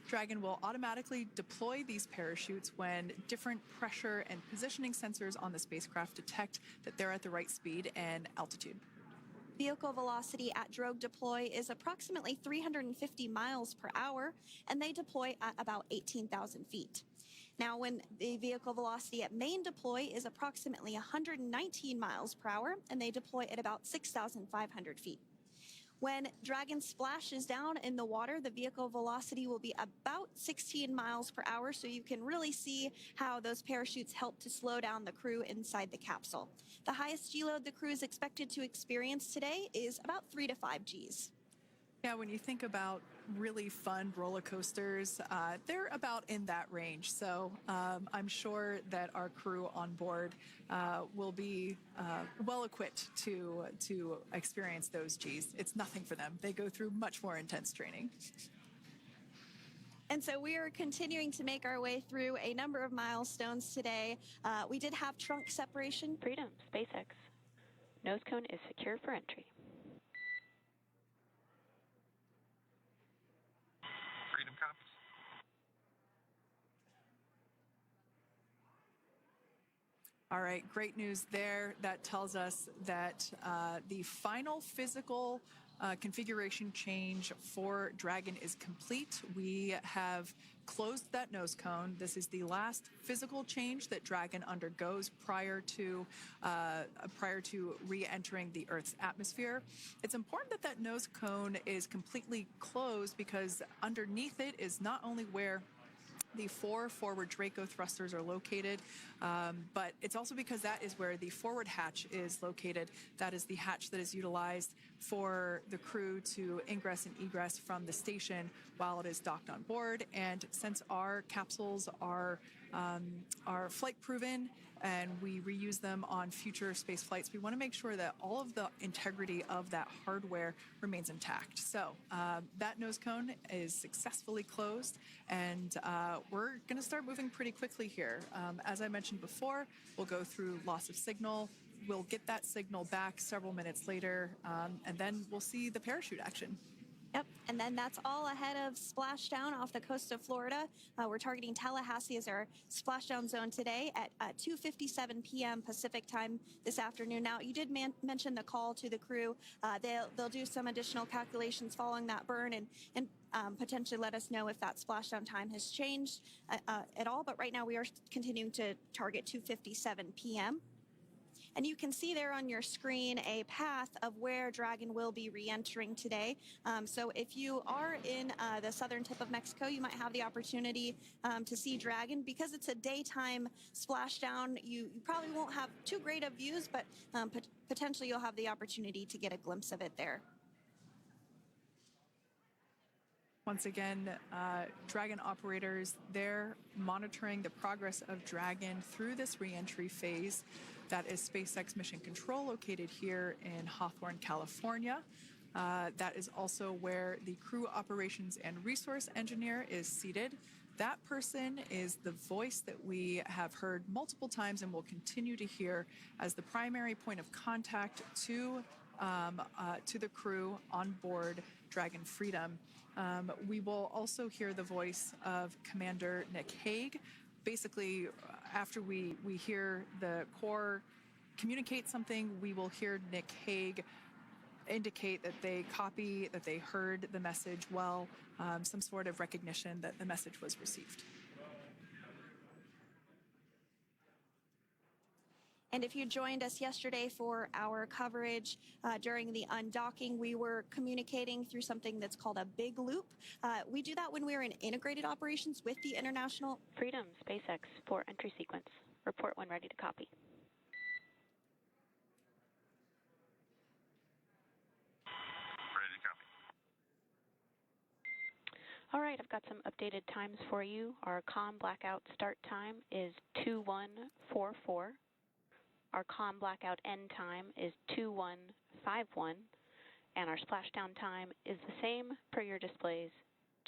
Speaker 1: Dragon will automatically deploy these parachutes when different pressure and positioning sensors on the spacecraft detect that they're at the right speed and altitude.
Speaker 2: Vehicle velocity at drogue deploy is approximately 350 miles per hour, and they deploy at about 18,000 feet. Now, when the vehicle velocity at main deploy is approximately 119 miles per hour, and they deploy at about 6,500 feet. When Dragon splashes down in the water, the vehicle velocity will be about 16 miles per hour, so you can really see how those parachutes help to slow down the crew inside the capsule. The highest G-load the crew is expected to experience today is about 3 to 5 Gs.
Speaker 1: Yeah, when you think about really fun roller coasters, they're about in that range. So I'm sure that our crew on board will be well equipped to experience those Gs. It's nothing for them. They go through much more intense training.
Speaker 2: And so we are continuing to make our way through a number of milestones today. We did have trunk separation.
Speaker 3: Freedom, SpaceX. Nose cone is secure for entry.
Speaker 4: Freedom copies.
Speaker 1: All right, great news there. That tells us that the final physical configuration change for Dragon is complete. We have closed that nose cone. This is the last physical change that Dragon undergoes prior to re-entering the Earth's atmosphere. It's important that that nose cone is completely closed because underneath it is not only where the 4 forward Draco thrusters are located, but it's also because that is where the forward hatch is located. That is the hatch that is utilized for the crew to ingress and egress from the station while it is docked on board. And since our capsules are flight proven and we reuse them on future space flights, we want to make sure that all of the integrity of that hardware remains intact. So that nose cone is successfully closed, and we're going to start moving pretty quickly here. As I mentioned before, we'll go through loss of signal. We'll get that signal back several minutes later, and then we'll see the parachute action.
Speaker 2: Yep, and then that's all ahead of splashdown off the coast of Florida. We're targeting Tallahassee as our splashdown zone today at 2:57 p.m. Pacific time this afternoon. Now, you did mention the call to the crew. They'll do some additional calculations following that burn and potentially let us know if that splashdown time has changed at all. But right now, we are continuing to target 2:57 p.m. And you can see there on your screen a path of where Dragon will be re-entering today. So if you are in the southern tip of Mexico, you might have the opportunity to see Dragon. Because it's a daytime splashdown, you probably won't have too great of views, but potentially you'll have the opportunity to get a glimpse of it there.
Speaker 1: Once again, Dragon operators, they're monitoring the progress of Dragon through this re-entry phase. That is SpaceX Mission Control, located here in Hawthorne, California. That is also where the crew operations and resource engineer is seated. That person is the voice that we have heard multiple times and will continue to hear as the primary point of contact to the crew on board Dragon Freedom. We will also hear the voice of Commander Nick Hague. Basically, after we hear the Corps communicate something, we will hear Nick Hague indicate that they copy, that they heard the message well, some sort of recognition that the message was received.
Speaker 2: And if you joined us yesterday for our coverage during the undocking, we were communicating through something that's called a big loop. We do that when we're in integrated operations with the International
Speaker 3: Freedom, SpaceX, for entry sequence. Report when ready to copy.
Speaker 4: Ready to copy.
Speaker 3: All right, I've got some updated times for you. Our comm blackout start time is 2144. Our comm blackout end time is 2151, and our splashdown time is the same per your displays,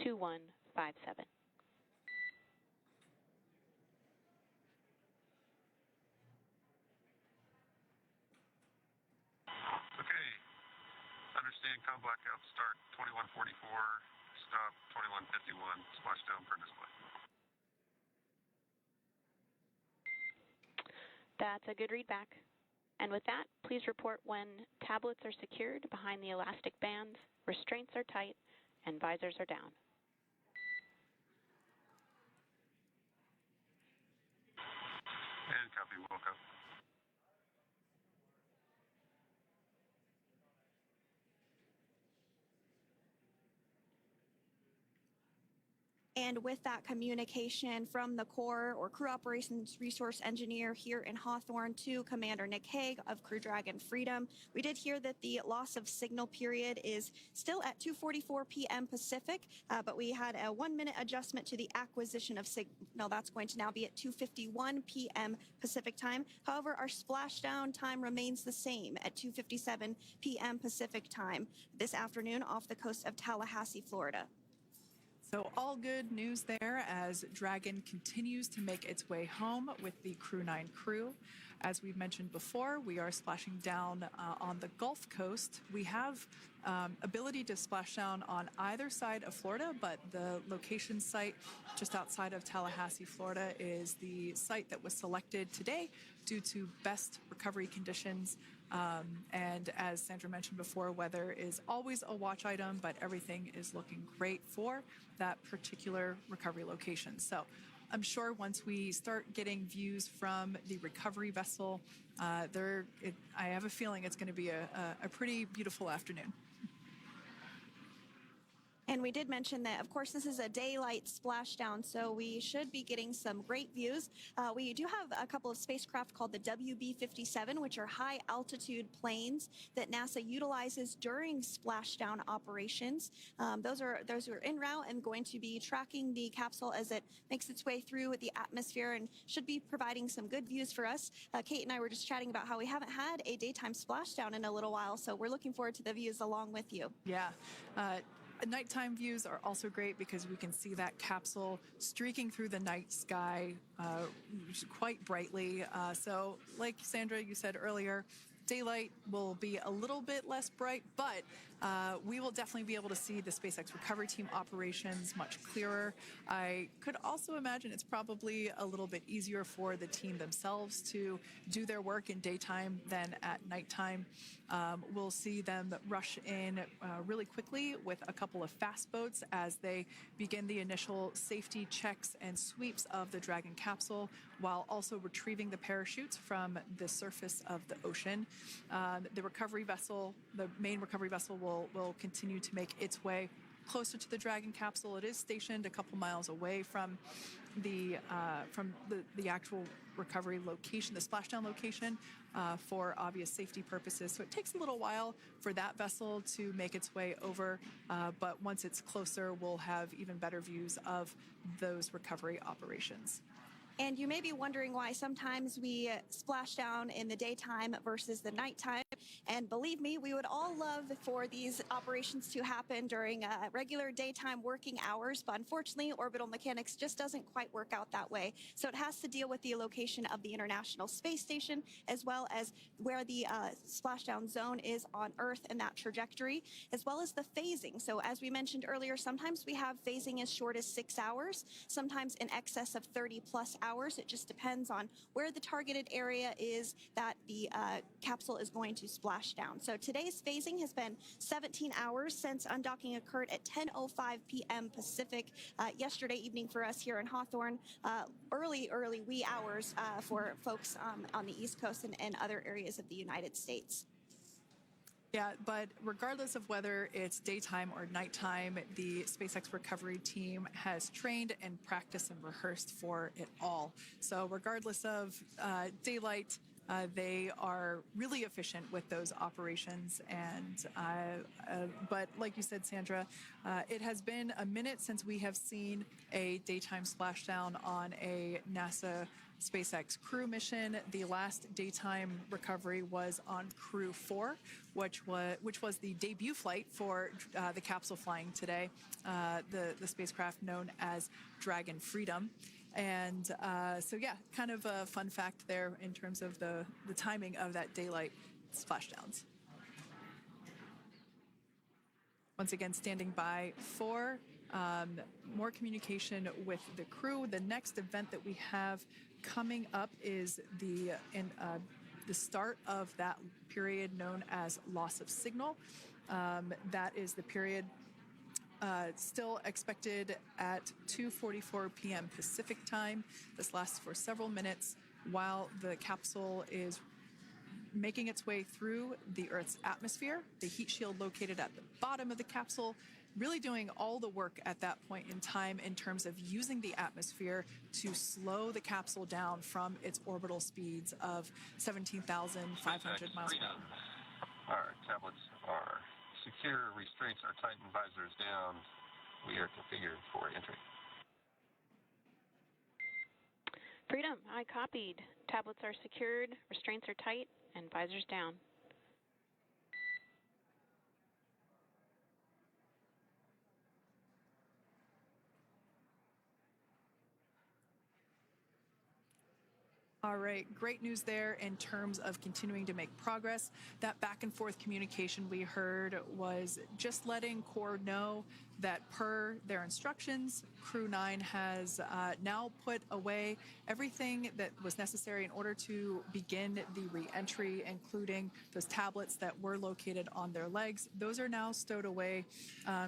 Speaker 3: 2157.
Speaker 4: Com blackout start 2144, stop 2151, splashdown per display.
Speaker 3: That's a good readback. And with that, please report when tablets are secured behind the elastic bands, restraints are tight, and visors are down.
Speaker 4: And copy, Wilco.
Speaker 2: And with that communication from the Corps or Crew Operations Resource Engineer here in Hawthorne to Commander Nick Hague of Crew Dragon Freedom, we did hear that the loss of signal period is still at 2:44 p.m. Pacific, but we had a 1-minute adjustment to the acquisition of signal. That's going to now be at 2:51 p.m. Pacific time. However, our splashdown time remains the same at 2:57 p.m. Pacific time this afternoon off the coast of Tallahassee, Florida.
Speaker 1: So all good news there as Dragon continues to make its way home with the Crew 9 crew. As we've mentioned before, we are splashing down on the Gulf Coast. We have ability to splash down on either side of Florida, but the location site just outside of Tallahassee, Florida is the site that was selected today due to best recovery conditions. And as Sandra mentioned before, weather is always a watch item, but everything is looking great for that particular recovery location. So I'm sure once we start getting views from the recovery vessel, I have a feeling it's going to be a pretty beautiful afternoon.
Speaker 2: And we did mention that, of course, this is a daylight splashdown, so we should be getting some great views. We do have a couple of spacecraft called the WB-57, which are high-altitude planes that NASA utilizes during splashdown operations. Those are en route and going to be tracking the capsule as it makes its way through the atmosphere and should be providing some good views for us. Kate and I were just chatting about how we haven't had a daytime splashdown in a little while, so we're looking forward to the views along with you.
Speaker 1: Yeah. Nighttime views are also great because we can see that capsule streaking through the night sky quite brightly. So like Sandra, you said earlier, daylight will be a little bit less bright, but we will definitely be able to see the SpaceX recovery team operations much clearer. I could also imagine it's probably a little bit easier for the team themselves to do their work in daytime than at nighttime. We'll see them rush in really quickly with a couple of fast boats as they begin the initial safety checks and sweeps of the Dragon capsule while also retrieving the parachutes from the surface of the ocean. The recovery vessel, the main recovery vessel, will continue to make its way closer to the Dragon capsule. It is stationed a couple miles away from the actual recovery location, the splashdown location, for obvious safety purposes. So it takes a little while for that vessel to make its way over, but once it's closer, we'll have even better views of those recovery operations.
Speaker 2: And you may be wondering why sometimes we splash down in the daytime versus the nighttime. And believe me, we would all love for these operations to happen during regular daytime working hours. But unfortunately, orbital mechanics just doesn't quite work out that way. So it has to deal with the location of the International Space Station, as well as where the splashdown zone is on Earth and that trajectory, as well as the phasing. So as we mentioned earlier, sometimes we have phasing as short as 6 hours, sometimes in excess of 30 plus hours. It just depends on where the targeted area is that the capsule is going to splash down. So today's phasing has been 17 hours since undocking occurred at 10:05 p.m. Pacific yesterday evening for us here in Hawthorne. Early wee hours for folks on the East Coast and other areas of the United States.
Speaker 1: Yeah, but regardless of whether it's daytime or nighttime, the SpaceX recovery team has trained and practiced and rehearsed for it all. So regardless of daylight, they are really efficient with those operations. And but like you said, Sandra, it has been a minute since we have seen a daytime splashdown on a NASA SpaceX crew mission. The last daytime recovery was on Crew 4, which was the debut flight for the capsule flying today, the spacecraft known as Dragon Freedom. And so, yeah, kind of a fun fact there in terms of the timing of that daylight splashdowns. Once again, standing by for more communication with the crew. The next event that we have coming up is the start of that period known as loss of signal. That is the period still expected at 2:44 p.m. Pacific time. This lasts for several minutes while the capsule is making its way through the Earth's atmosphere. The heat shield located at the bottom of the capsule really doing all the work at that point in time in terms of using the atmosphere to slow the capsule down from its orbital speeds of 17,500 miles per hour.
Speaker 4: Our tablets are secure, restraints are tightened, visors down. We are configured for entry.
Speaker 3: Freedom, I copied. Tablets are secured, restraints are tight, and visors down.
Speaker 1: All right, great news there in terms of continuing to make progress. That back and forth communication we heard was just letting Core know that per their instructions, Crew 9 has now put away everything that was necessary in order to begin the re-entry, including those tablets that were located on their legs. Those are now stowed away.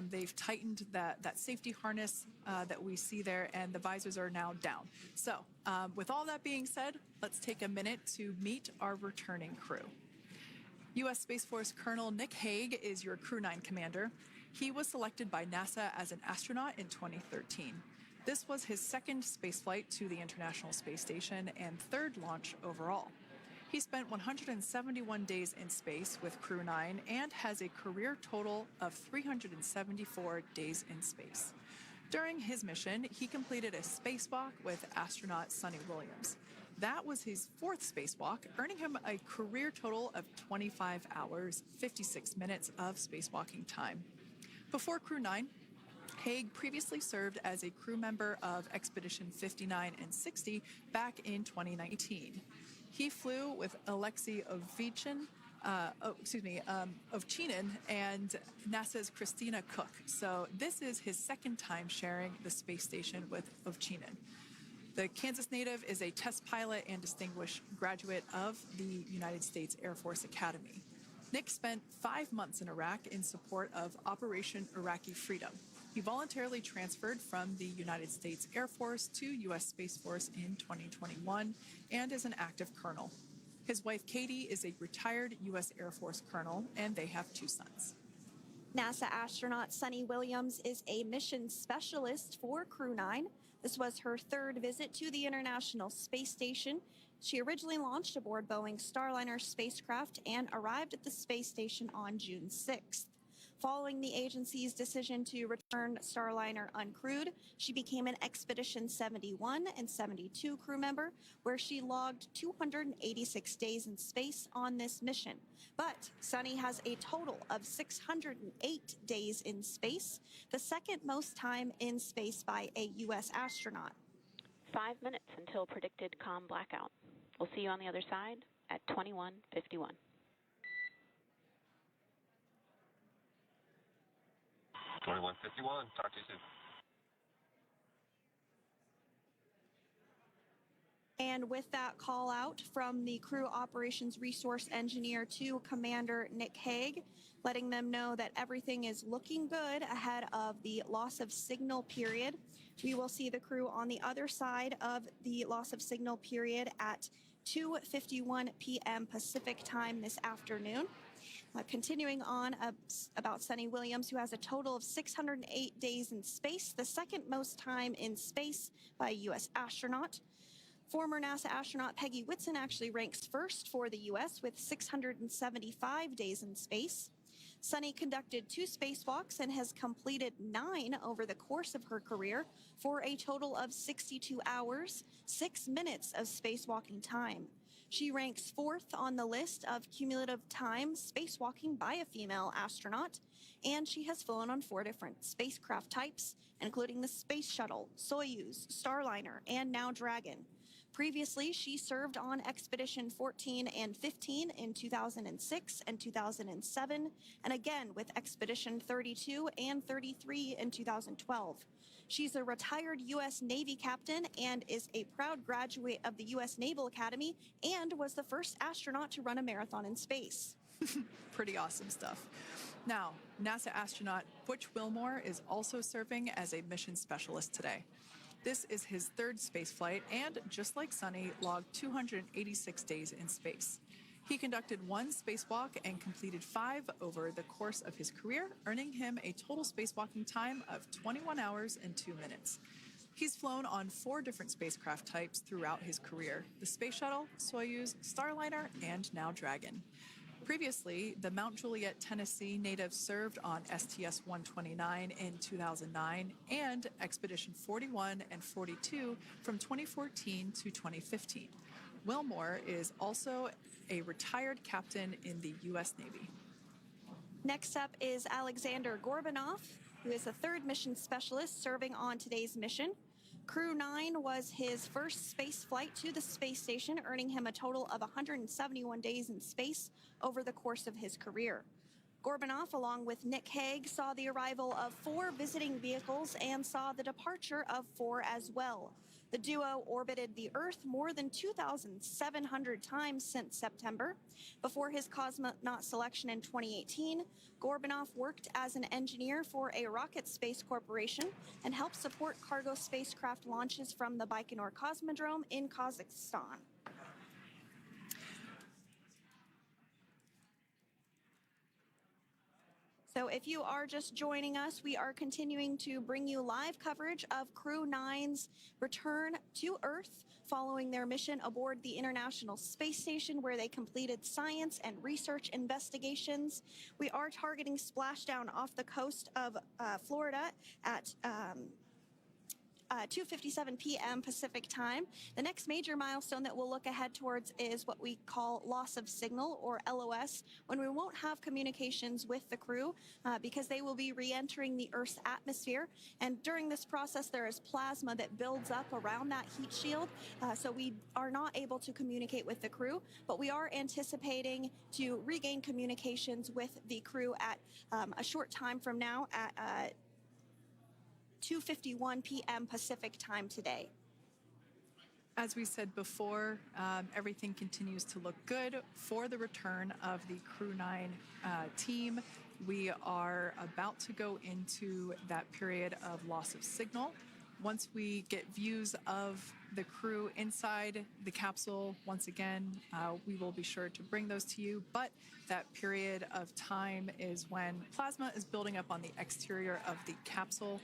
Speaker 1: They've tightened that safety harness that we see there, and the visors are now down. So with all that being said, let's take a minute to meet our returning crew. U.S. Space Force Colonel Nick Hague is your Crew 9 commander. He was selected by NASA as an astronaut in 2013. This was his second spaceflight to the International Space Station and third launch overall. He spent 171 days in space with Crew 9 and has a career total of 374 days in space. During his mission, he completed a spacewalk with astronaut Suni Williams. That was his fourth spacewalk, earning him a career total of 25 hours, 56 minutes of spacewalking time. Before Crew 9, Hague previously served as a crew member of Expedition 59 and 60 back in 2019. He flew with Alexei Ovchinin and NASA's Christina Cook. So this is his second time sharing the space station with Ovchinin. The Kansas native is a test pilot and distinguished graduate of the United States Air Force Academy. Nick spent 5 months in Iraq in support of Operation Iraqi Freedom. He voluntarily transferred from the United States Air Force to U.S. Space Force in 2021 and is an active colonel. His wife, Katie, is a retired U.S. Air Force colonel, and they have 2 sons.
Speaker 2: NASA astronaut Suni Williams is a mission specialist for Crew 9. This was her third visit to the International Space Station. She originally launched aboard Boeing Starliner spacecraft and arrived at the space station on June 6th. Following the agency's decision to return Starliner uncrewed, she became an Expedition 71 and 72 crew member, where she logged 286 days in space on this mission. But Suni has a total of 608 days in space, the second most time in space by a U.S. astronaut.
Speaker 3: 5 minutes until predicted comm blackout. We'll see you on the other side at 21:51.
Speaker 4: Talk to you soon.
Speaker 2: And with that call out from the Crew Operations Resource Engineer to Commander Nick Hague, letting them know that everything is looking good ahead of the loss of signal period. We will see the crew on the other side of the loss of signal period at 2:51 p.m. Pacific time this afternoon. Continuing on about Suni Williams, who has a total of 608 days in space, the second most time in space by a U.S. astronaut. Former NASA astronaut Peggy Whitson actually ranks first for the U.S. with 675 days in space. Suni conducted 2 spacewalks and has completed 9 over the course of her career for a total of 62 hours, 6 minutes of spacewalking time. She ranks 4th on the list of cumulative time spacewalking by a female astronaut, and she has flown on 4 different spacecraft types, including the Space Shuttle, Soyuz, Starliner, and now Dragon. Previously, she served on Expedition 14 and 15 in 2006 and 2007, and again with Expedition 32 and 33 in 2012. She's a retired U.S. Navy captain and is a proud graduate of the U.S. Naval Academy and was the first astronaut to run a marathon in space.
Speaker 1: Pretty awesome stuff. Now, NASA astronaut Butch Wilmore is also serving as a mission specialist today. This is his third space flight and, just like Sunny, logged 286 days in space. He conducted one spacewalk and completed 5 over the course of his career, earning him a total spacewalking time of 21 hours and 2 minutes. He's flown on 4 different spacecraft types throughout his career: the Space Shuttle, Soyuz, Starliner, and now Dragon. Previously, the Mount Juliet, Tennessee native served on STS-129 in 2009 and Expedition 41 and 42 from 2014 to 2015. Wilmore is also a retired captain in the U.S. Navy.
Speaker 2: Next up is Alexander Gorbanov, who is the third mission specialist serving on today's mission. Crew 9 was his first space flight to the space station, earning him a total of 171 days in space over the course of his career. Gorbanov, along with Nick Hague, saw the arrival of 4 visiting vehicles and saw the departure of 4 as well. The duo orbited the Earth more than 2,700 times since September. Before his cosmonaut selection in 2018, Gorbanov worked as an engineer for a rocket space corporation and helped support cargo spacecraft launches from the Baikonur Cosmodrome in Kazakhstan. So if you are just joining us, we are continuing to bring you live coverage of Crew 9's return to Earth following their mission aboard the International Space Station, where they completed science and research investigations. We are targeting splashdown off the coast of Florida at 2:57 p.m. Pacific time. The next major milestone that we'll look ahead towards is what we call loss of signal, or LOS, when we won't have communications with the crew because they will be re-entering the Earth's atmosphere. And during this process, there is plasma that builds up around that heat shield, so we are not able to communicate with the crew, but we are anticipating to regain communications with the crew at a short time from now at 2:51 p.m. Pacific time today.
Speaker 1: As we said before, everything continues to look good for the return of the Crew 9 team. We are about to go into that period of loss of signal. Once we get views of the crew inside the capsule, once again, we will be sure to bring those to you. But that period of time is when plasma is building up on the exterior of the capsule,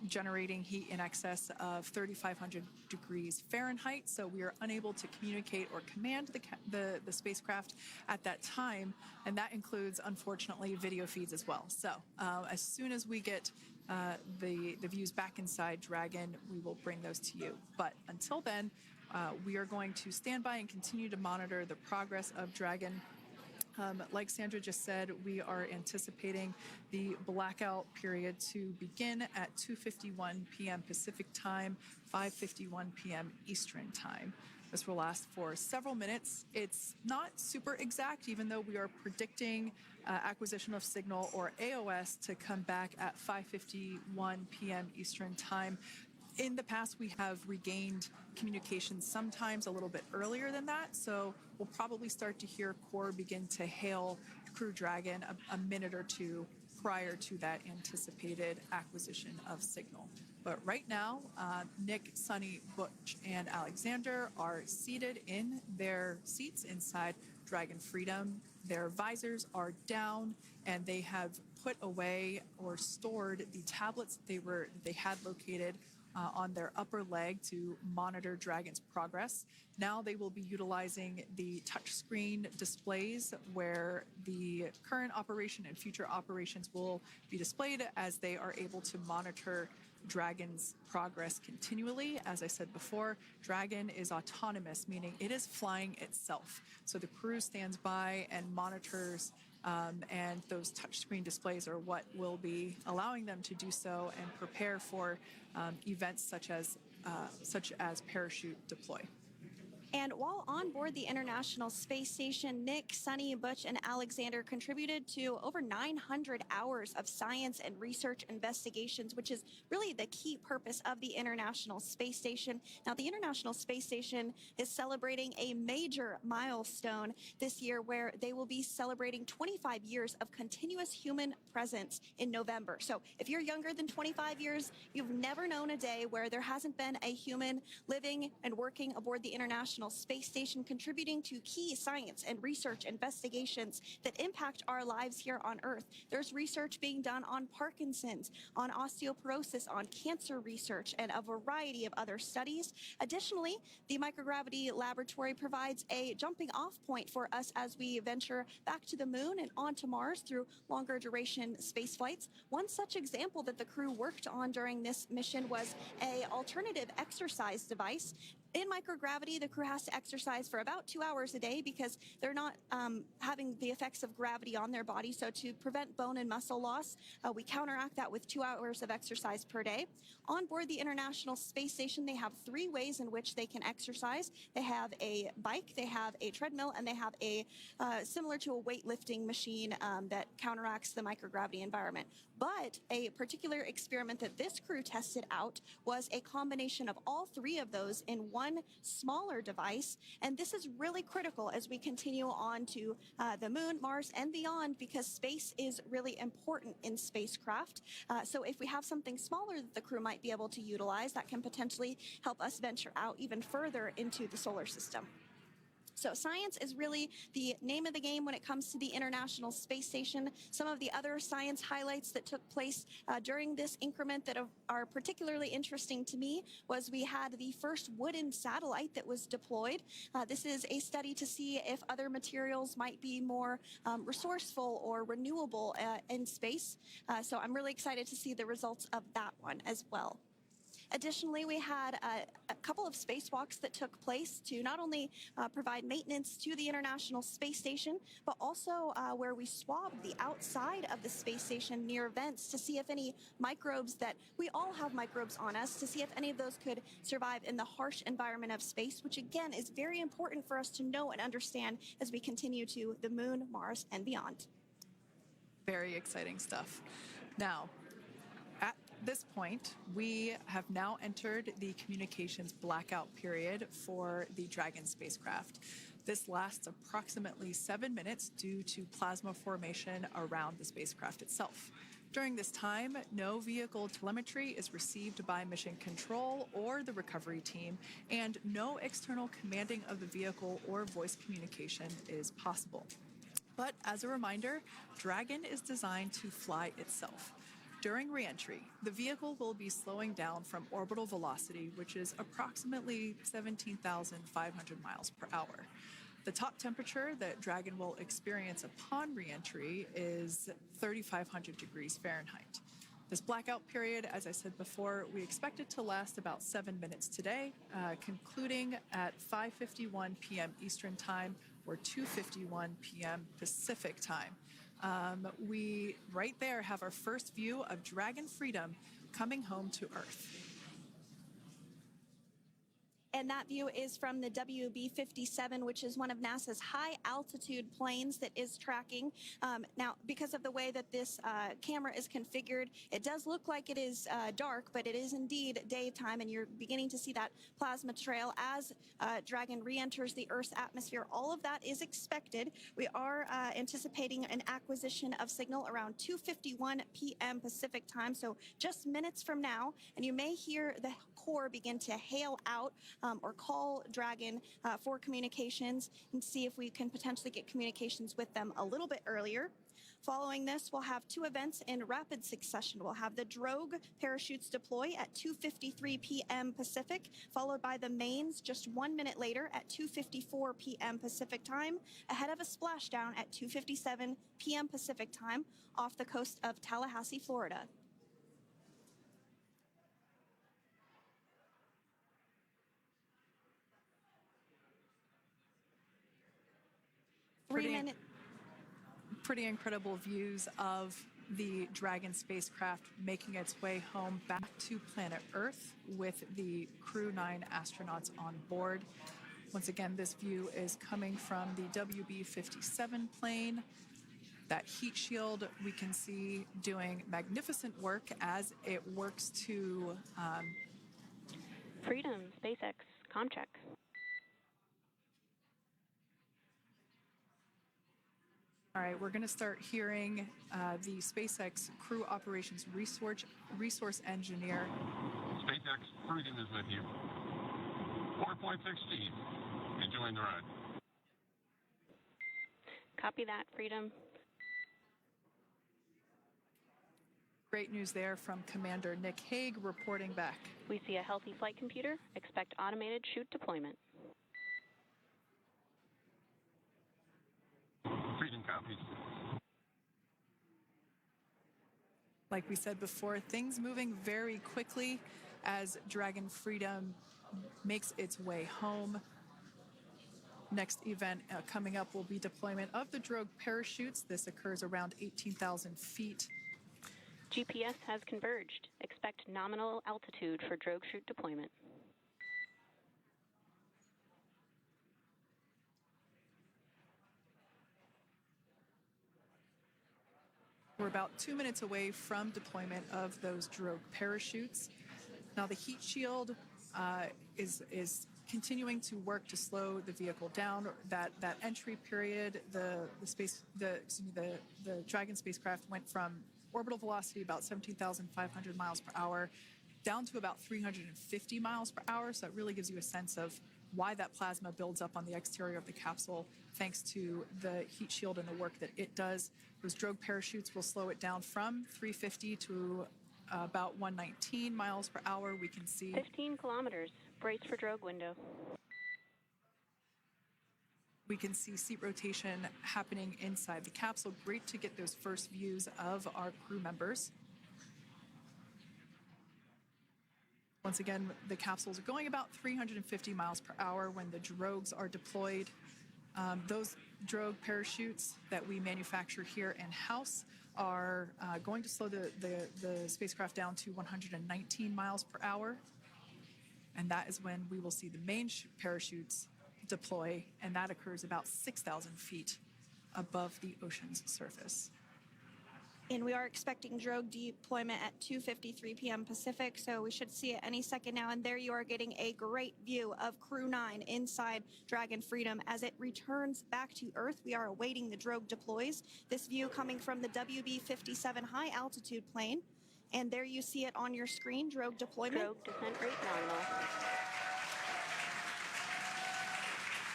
Speaker 1: generating heat in excess of 3,500 degrees Fahrenheit. So we are unable to communicate or command the spacecraft at that time. And that includes, unfortunately, video feeds as well. So as soon as we get the views back inside Dragon, we will bring those to you. But until then, we are going to stand by and continue to monitor the progress of Dragon. Like Sandra just said, we are anticipating the blackout period to begin at 2:51 p.m. Pacific time, 5:51 p.m. Eastern time. This will last for several minutes. It's not super exact, even though we are predicting acquisition of signal, or AOS, to come back at 5:51 p.m. Eastern time. In the past, we have regained communication sometimes a little bit earlier than that, so we'll probably start to hear Core begin to hail Crew Dragon a minute or two prior to that anticipated acquisition of signal. But right now, Nick, Sunny, Butch, and Alexander are seated in their seats inside Dragon Freedom. Their visors are down, and they have put away or stored the tablets they had located on their upper leg to monitor Dragon's progress. Now they will be utilizing the touchscreen displays, where the current operation and future operations will be displayed as they are able to monitor Dragon's progress continually. As I said before, Dragon is autonomous, meaning it is flying itself. So the crew stands by and monitors and those touchscreen displays are what will be allowing them to do so and prepare for events such as parachute deploy.
Speaker 2: And while on board the International Space Station, Nick, Sunny, Butch, and Alexander contributed to over 900 hours of science and research investigations, which is really the key purpose of the International Space Station. Now, the International Space Station is celebrating a major milestone this year where they will be celebrating 25 years of continuous human presence in November. So if you're younger than 25 years, you've never known a day where there hasn't been a human living and working aboard the International Space Station, contributing to key science and research investigations that impact our lives here on Earth. There's research being done on Parkinson's, on osteoporosis, on cancer research, and a variety of other studies. Additionally, the microgravity laboratory provides a jumping off point for us as we venture back to the moon and onto Mars through longer duration space flights. One such example that the crew worked on during this mission was an alternative exercise device. In microgravity, the crew has to exercise for about 2 hours a day because they're not having the effects of gravity on their body. So to prevent bone and muscle loss, we counteract that with 2 hours of exercise per day. On board the International Space Station, they have 3 ways in which they can exercise. They have a bike, they have a treadmill, and they have a similar to a weightlifting machine that counteracts the microgravity environment. But a particular experiment that this crew tested out was a combination of all 3 of those in one smaller device. And this is really critical as we continue on to the moon, Mars, and beyond, because space is really important in spacecraft. So if we have something smaller that the crew might be able to utilize, that can potentially help us venture out even further into the solar system. So science is really the name of the game when it comes to the International Space Station. Some of the other science highlights that took place during this increment that are particularly interesting to me was we had the first wooden satellite that was deployed. This is a study to see if other materials might be more resourceful or renewable in space. So I'm really excited to see the results of that one as well. Additionally, we had a couple of spacewalks that took place to not only provide maintenance to the International Space Station, but also where we swabbed the outside of the space station near vents to see if any microbes that we all have microbes on us, to see if any of those could survive in the harsh environment of space, which again is very important for us to know and understand as we continue to the moon, Mars, and beyond.
Speaker 1: Very exciting stuff. Now, at this point, we have now entered the communications blackout period for the Dragon spacecraft. This lasts approximately 7 minutes due to plasma formation around the spacecraft itself. During this time, no vehicle telemetry is received by mission control or the recovery team, and no external commanding of the vehicle or voice communication is possible. But as a reminder, Dragon is designed to fly itself. During re-entry, the vehicle will be slowing down from orbital velocity, which is approximately 17,500 miles per hour. The top temperature that Dragon will experience upon re-entry is 3,500 degrees Fahrenheit. This blackout period, as I said before, we expect it to last about 7 minutes today, concluding at 5:51 p.m. Eastern Time or 2:51 p.m. Pacific Time. We right there have our first view of Dragon Freedom coming home to Earth.
Speaker 2: And that view is from the WB-57, which is one of NASA's high-altitude planes that is tracking. Now, because of the way that this camera is configured, it does look like it is dark, but it is indeed daytime, and you're beginning to see that plasma trail as Dragon re-enters the Earth's atmosphere. All of that is expected. We are anticipating an acquisition of signal around 2:51 p.m. Pacific Time, so just minutes from now, and you may hear the core begin to hail out or call Dragon for communications and see if we can potentially get communications with them a little bit earlier. Following this, we'll have 2 events in rapid succession. We'll have the drogue parachutes deploy at 2:53 p.m. Pacific, followed by the mains just 1 minute later at 2:54 p.m. Pacific Time, ahead of a splashdown at 2:57 p.m. Pacific Time off the coast of Tallahassee, Florida.
Speaker 1: Pretty incredible views of the Dragon spacecraft making its way home back to planet Earth with the Crew 9 astronauts on board. Once again, this view is coming from the WB-57 plane. That heat shield we can see doing magnificent work as it works to
Speaker 3: Freedom, SpaceX, Comcheck.
Speaker 1: all right, we're going to start hearing the SpaceX Crew Operations Resource Engineer.
Speaker 4: SpaceX Freedom is with you. 4.6 feet. Enjoying the ride.
Speaker 3: Copy that, Freedom.
Speaker 1: Great news there from Commander Nick Hague reporting back.
Speaker 3: We see a healthy flight computer. Expect automated chute deployment.
Speaker 4: Freedom copies.
Speaker 1: Like we said before, things moving very quickly as Dragon Freedom makes its way home. Next event coming up will be deployment of the drogue parachutes. This occurs around 18,000 feet.
Speaker 3: GPS has converged. Expect nominal altitude for drogue chute deployment.
Speaker 1: We're about 2 minutes away from deployment of those drogue parachutes. Now the heat shield is continuing to work to slow the vehicle down. That entry period, the Dragon spacecraft went from orbital velocity about 17,500 miles per hour down to about 350 miles per hour. So it really gives you a sense of why that plasma builds up on the exterior of the capsule, thanks to the heat shield and the work that it does. Those drogue parachutes will slow it down from 350 to about 119 miles per hour. We can see
Speaker 3: 15 kilometers. Brace for drogue window.
Speaker 1: We can see seat rotation happening inside the capsule. Great to get those first views of our crew members. Once again, the capsules are going about 350 miles per hour when the drogues are deployed. Those drogue parachutes that we manufacture here in-house are going to slow the spacecraft down to 119 miles per hour. And that is when we will see the main parachutes deploy, and that occurs about 6,000 feet above the ocean's surface.
Speaker 2: And we are expecting drogue deployment at 2:53 p.m. Pacific, so we should see it any second now. And there you are getting a great view of Crew 9 inside Dragon Freedom as it returns back to Earth. We are awaiting the drogue deploys. This view coming from the WB-57 high-altitude plane. And there you see it on your screen, drogue deployment.
Speaker 3: Drogue descent rate nominal.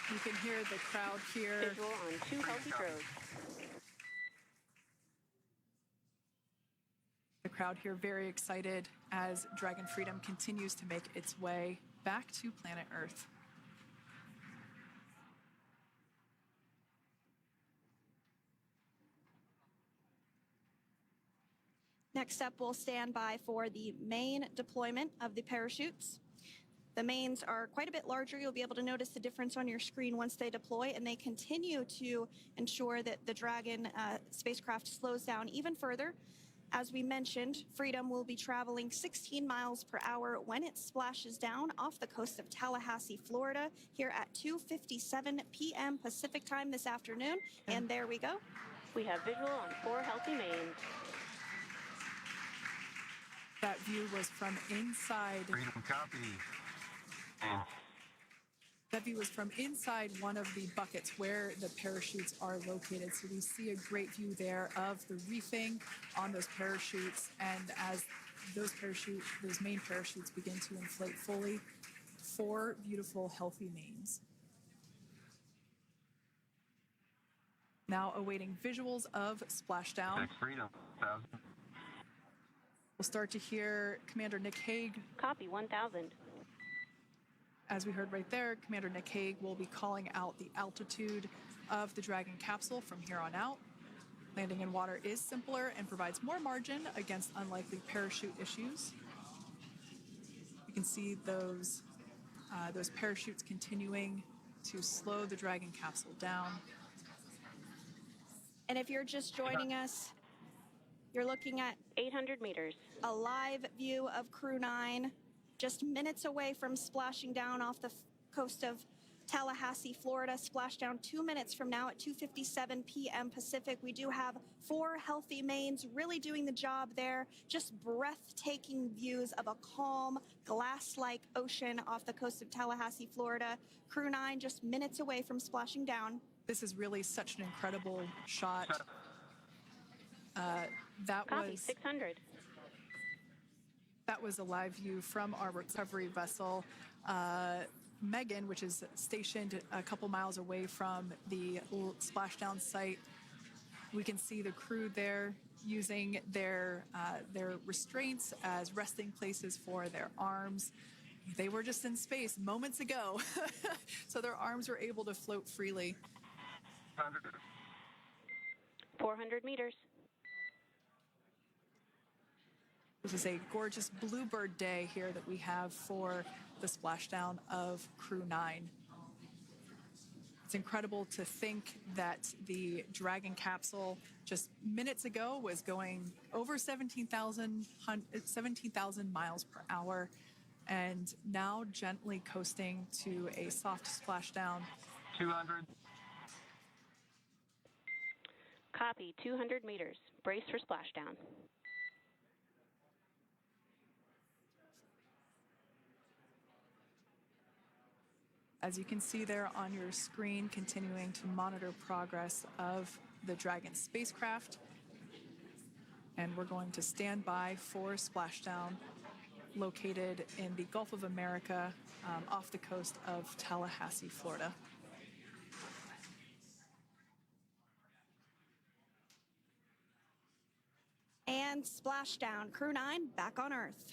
Speaker 1: You can hear the crowd here.
Speaker 3: Visual on 2 healthy drogues.
Speaker 1: The crowd here very excited as Dragon Freedom continues to make its way back to planet Earth.
Speaker 2: Next up, we'll stand by for the main deployment of the parachutes. The mains are quite a bit larger. You'll be able to notice the difference on your screen once they deploy, and they continue to ensure that the Dragon spacecraft slows down even further. As we mentioned, Freedom will be traveling 16 miles per hour when it splashes down off the coast of Tallahassee, Florida, here at 2:57 p.m. Pacific time this afternoon. And there we go.
Speaker 3: We have visual on 4 healthy mains.
Speaker 1: That view was from inside.
Speaker 4: Freedom copy.
Speaker 1: That view was from inside one of the buckets where the parachutes are located. So we see a great view there of the reefing on those parachutes. And as those main parachutes begin to inflate fully, 4 beautiful, healthy mains. Now awaiting visuals of splashdown.
Speaker 4: Freedom, 1,000.
Speaker 1: We'll start to hear Commander Nick Hague.
Speaker 3: Copy, 1,000.
Speaker 1: As we heard right there, Commander Nick Hague will be calling out the altitude of the Dragon capsule from here on out. Landing in water is simpler and provides more margin against unlikely parachute issues. You can see those parachutes continuing to slow the Dragon capsule down.
Speaker 2: And if you're just joining us, you're looking at
Speaker 3: 800 meters.
Speaker 2: a live view of Crew 9, just minutes away from splashing down off the coast of Tallahassee, Florida. Splashdown 2 minutes from now at 2:57 p.m. Pacific. We do have 4 healthy mains really doing the job there. Just breathtaking views of a calm, glass-like ocean off the coast of Tallahassee, Florida. Crew 9 just minutes away from splashing down.
Speaker 1: This is really such an incredible shot.
Speaker 3: Copy, 600.
Speaker 1: That was a live view from our recovery vessel, Megan, which is stationed a couple miles away from the splashdown site. We can see the crew there using their restraints as resting places for their arms. They were just in space moments ago, so their arms were able to float freely.
Speaker 3: 400 meters.
Speaker 1: This is a gorgeous bluebird day here that we have for the splashdown of Crew 9. It's incredible to think that the Dragon capsule just minutes ago was going over 17,000 miles per hour and now gently coasting to a soft splashdown.
Speaker 4: 200.
Speaker 3: Copy, 200 meters. Brace for splashdown.
Speaker 1: As you can see there on your screen, continuing to monitor progress of the Dragon spacecraft. And we're going to stand by for splashdown located in the Gulf of America off the coast of Tallahassee, Florida.
Speaker 2: And splashdown. Crew 9 back on Earth.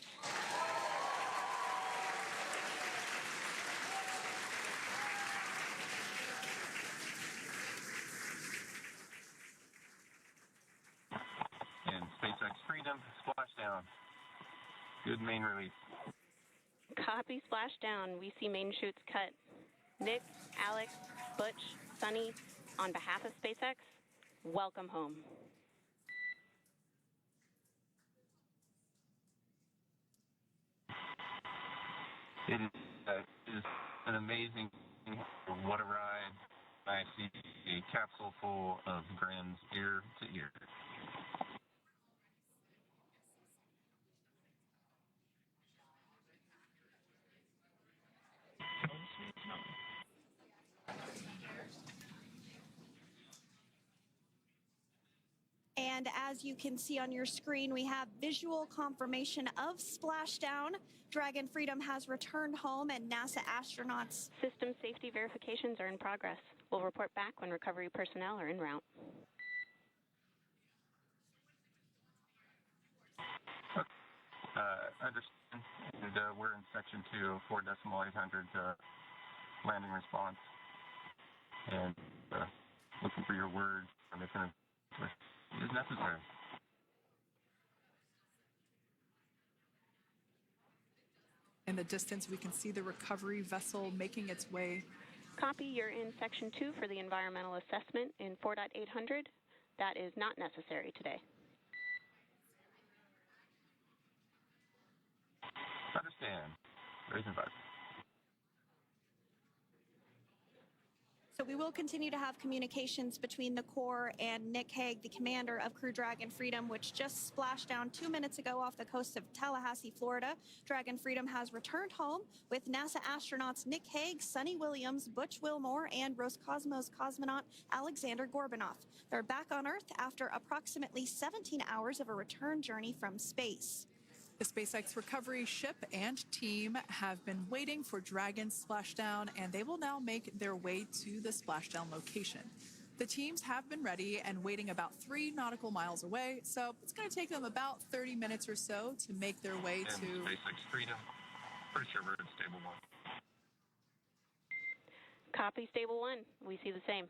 Speaker 4: And SpaceX Freedom, splashdown. Good main release.
Speaker 3: Copy, splashdown. We see main chutes cut. Nick, Alex, Butch, Sunny, on behalf of SpaceX, welcome home.
Speaker 4: It is an amazing thing. What a ride. I see a capsule full of grins ear to ear.
Speaker 2: And as you can see on your screen, we have visual confirmation of splashdown. Dragon Freedom has returned home and NASA astronauts.
Speaker 3: System safety verifications are in progress. We'll report back when recovery personnel are en route.
Speaker 4: Understand. And we're in section 2 of 4.800 landing response. And looking for your word on if it is necessary.
Speaker 1: In the distance, we can see the recovery vessel making its way.
Speaker 3: Copy, you're in section 2 for the environmental assessment in 4.800. That is not necessary today.
Speaker 4: Understand. Raise and advise.
Speaker 2: So we will continue to have communications between the Corps and Nick Hague, the commander of Crew Dragon Freedom, which just splashed down 2 minutes ago off the coast of Tallahassee, Florida. Dragon Freedom has returned home with NASA astronauts Nick Hague, Sunny Williams, Butch Wilmore, and Roscosmos cosmonaut Alexander Gorbunoff. They're back on Earth after approximately 17 hours of a return journey from space.
Speaker 1: The SpaceX recovery ship and team have been waiting for Dragon's splashdown, and they will now make their way to the splashdown location. The teams have been ready and waiting about 3 nautical miles away, so it's going to take them about 30 minutes or so to make their way
Speaker 4: And
Speaker 1: to
Speaker 4: SpaceX Freedom. Pretty sure we're in stable 1.
Speaker 3: Copy, stable 1. We see the same.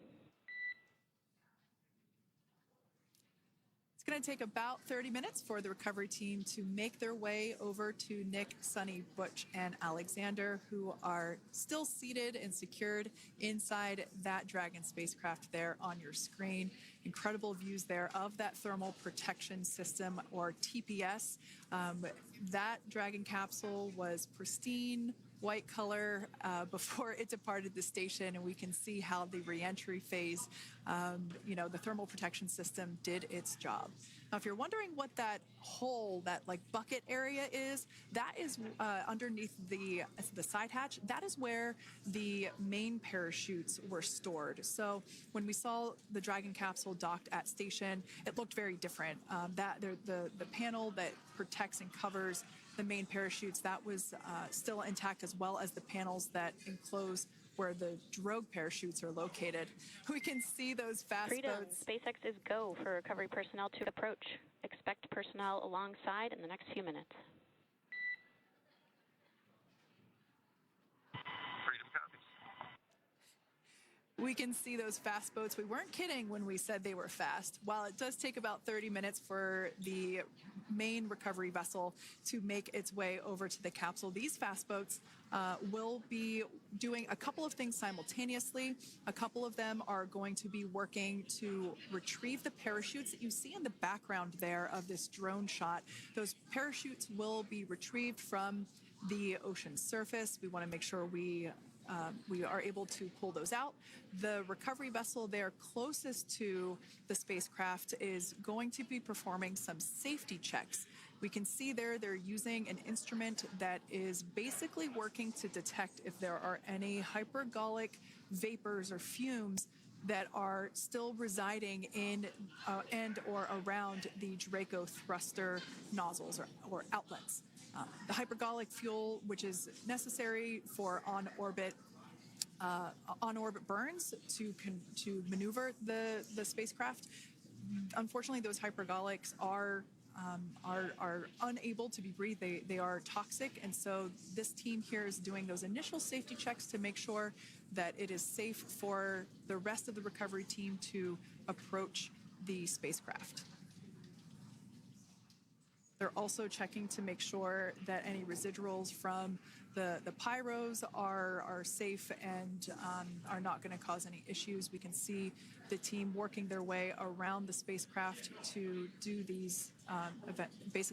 Speaker 1: It's going to take about 30 minutes for the recovery team to make their way over to Nick, Sunny, Butch, and Alexander, who are still seated and secured inside that Dragon spacecraft there on your screen. incredible views there of that thermal protection system, or TPS. That Dragon capsule was pristine, white color before it departed the station, and we can see how the reentry phase, the thermal protection system did its job. Now, if you're wondering what that hole, that like bucket area is, that is underneath the side hatch. That is where the main parachutes were stored. So when we saw the Dragon capsule docked at station, it looked very different. The panel that protects and covers the main parachutes, that was still intact, as well as the panels that enclose where the drogue parachutes are located. We can see those fast
Speaker 3: Freedom,
Speaker 1: boats.
Speaker 3: SpaceX is go for recovery personnel to approach. Expect personnel alongside in the next few minutes.
Speaker 4: Freedom copies.
Speaker 1: We can see those fast boats. We weren't kidding when we said they were fast. While it does take about 30 minutes for the main recovery vessel to make its way over to the capsule, these fast boats will be doing a couple of things simultaneously. A couple of them are going to be working to retrieve the parachutes that you see in the background there of this drone shot. Those parachutes will be retrieved from the ocean surface. We want to make sure we are able to pull those out. The recovery vessel there closest to the spacecraft is going to be performing some safety checks. We can see there they're using an instrument that is basically working to detect if there are any hypergolic vapors or fumes that are still residing in and or around the Draco thruster nozzles or outlets. The hypergolic fuel, which is necessary for on-orbit burns to maneuver the spacecraft. Unfortunately, those hypergolics are unable to be breathed. They are toxic, and so this team here is doing those initial safety checks to make sure that it is safe for the rest of the recovery team to approach the spacecraft. They're also checking to make sure that any residuals from the pyros are safe and are not going to cause any issues. We can see the team working their way around the spacecraft to do these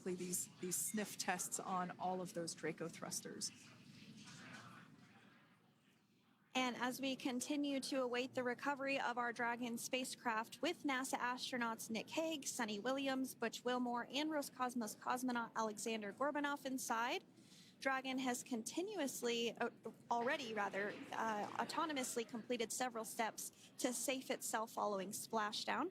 Speaker 1: these sniff tests on all of those Draco thrusters.
Speaker 2: And as we continue to await the recovery of our Dragon spacecraft with NASA astronauts Nick Hague, Sunny Williams, Butch Wilmore, and Roscosmos cosmonaut Alexander Gorbanov inside, Dragon has autonomously completed several steps to safe itself following splashdown.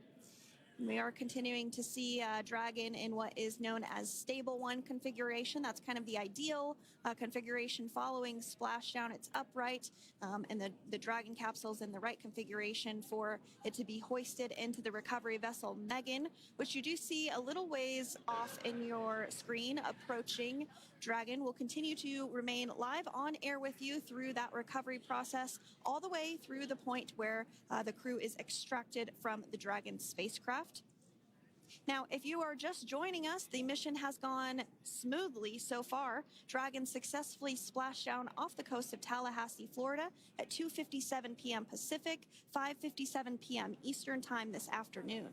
Speaker 2: We are continuing to see Dragon in what is known as stable 1 configuration. That's kind of the ideal configuration following splashdown. It's upright, and the Dragon capsule is in the right configuration for it to be hoisted into the recovery vessel Megan, which you do see a little ways off in your screen approaching. Dragon will continue to remain live on air with you through that recovery process, all the way through the point where the crew is extracted from the Dragon spacecraft. Now, if you are just joining us, the mission has gone smoothly so far. Dragon successfully splashed down off the coast of Tallahassee, Florida at 2:57 p.m. Pacific, 5:57 p.m. Eastern Time this afternoon.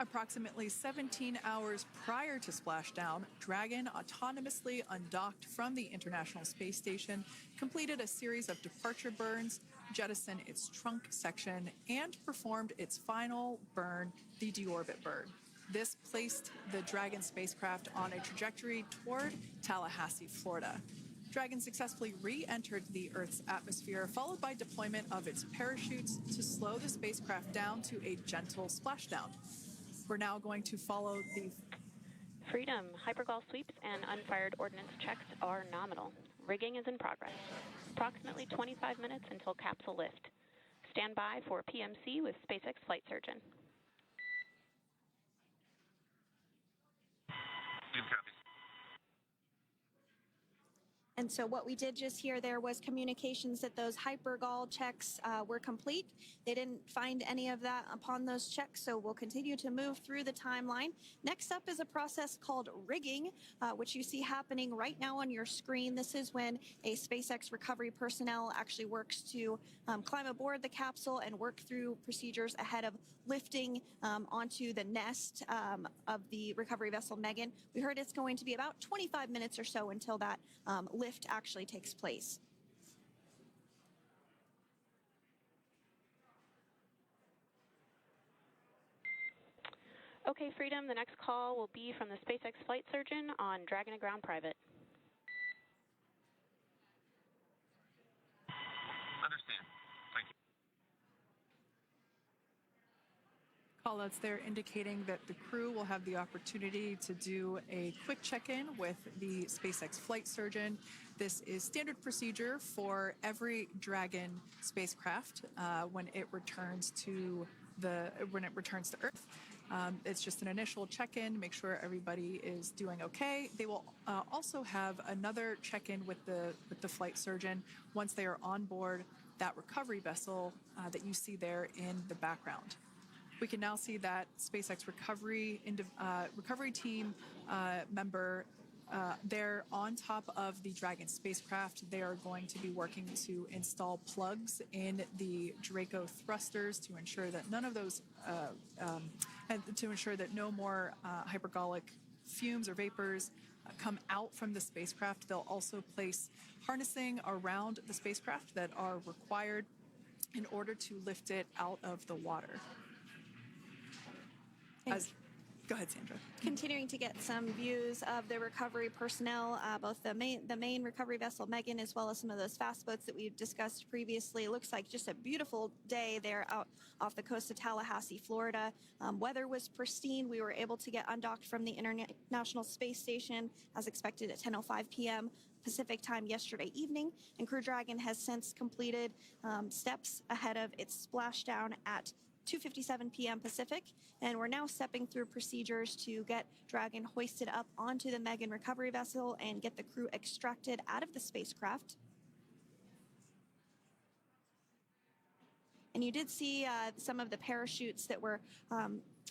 Speaker 1: Approximately 17 hours prior to splashdown, Dragon autonomously undocked from the International Space Station, completed a series of departure burns, jettisoned its trunk section, and performed its final burn, the deorbit burn. This placed the Dragon spacecraft on a trajectory toward Tallahassee, Florida. Dragon successfully re-entered the Earth's atmosphere, followed by deployment of its parachutes to slow the spacecraft down to a gentle splashdown. We're now going to follow the
Speaker 3: Freedom, hypergol sweeps and unfired ordnance checks are nominal. Rigging is in progress. Approximately 25 minutes until capsule lift. Stand by for PMC with SpaceX flight surgeon.
Speaker 2: And so what we did just hear there was communications that those hypergol checks were complete. They didn't find any of that upon those checks, so we'll continue to move through the timeline. Next up is a process called rigging, which you see happening right now on your screen. This is when a SpaceX recovery personnel actually works to climb aboard the capsule and work through procedures ahead of lifting onto the nest of the recovery vessel Megan. We heard it's going to be about 25 minutes or so until that lift actually takes place.
Speaker 3: Okay, Freedom, the next call will be from the SpaceX flight surgeon on Dragon to Ground Private.
Speaker 4: Understand. Thank you.
Speaker 1: Callouts there indicating that the crew will have the opportunity to do a quick check-in with the SpaceX flight surgeon. This is standard procedure for every Dragon spacecraft when it returns to Earth. It's just an initial check-in, make sure everybody is doing okay. They will also have another check-in with the flight surgeon once they are on board that recovery vessel that you see there in the background. We can now see that SpaceX recovery team member they're on top of the Dragon spacecraft. They are going to be working to install plugs in the Draco thrusters to ensure that none of those and to ensure that no more hypergolic fumes or vapors come out from the spacecraft. They'll also place harnessing around the spacecraft that are required in order to lift it out of the water. Go ahead, Sandra.
Speaker 2: Continuing to get some views of the recovery personnel, both the main recovery vessel Megan, as well as some of those fast boats that we've discussed previously. It looks like just a beautiful day there out off the coast of Tallahassee, Florida. Weather was pristine. We were able to get undocked from the International Space Station as expected at 10:05 p.m. Pacific time yesterday evening, and Crew Dragon has since completed steps ahead of its splashdown at 2:57 p.m. Pacific, and we're now stepping through procedures to get Dragon hoisted up onto the Megan recovery vessel and get the crew extracted out of the spacecraft. And you did see some of the parachutes that were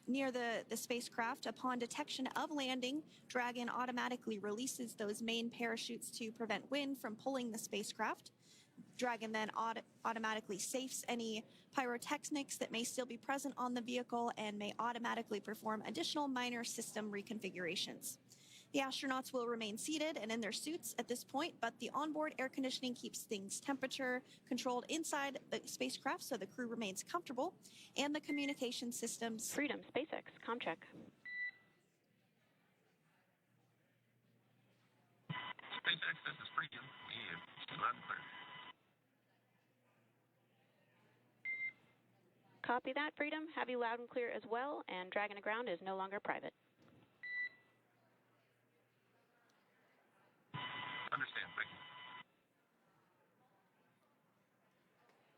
Speaker 2: near the spacecraft. Upon detection of landing, Dragon automatically releases those main parachutes to prevent wind from pulling the spacecraft. Dragon then automatically safes any pyrotechnics that may still be present on the vehicle and may automatically perform additional minor system reconfigurations. The astronauts will remain seated and in their suits at this point, but the onboard air conditioning keeps things temperature controlled inside the spacecraft so the crew remains comfortable, and the communication systems.
Speaker 3: Freedom, SpaceX, ComCheck.
Speaker 4: SpaceX, this is Freedom. Yeah, loud and clear.
Speaker 3: Copy that, Freedom. Have you loud and clear as well, and Dragon to Ground is no longer private.
Speaker 4: Understand, thank you.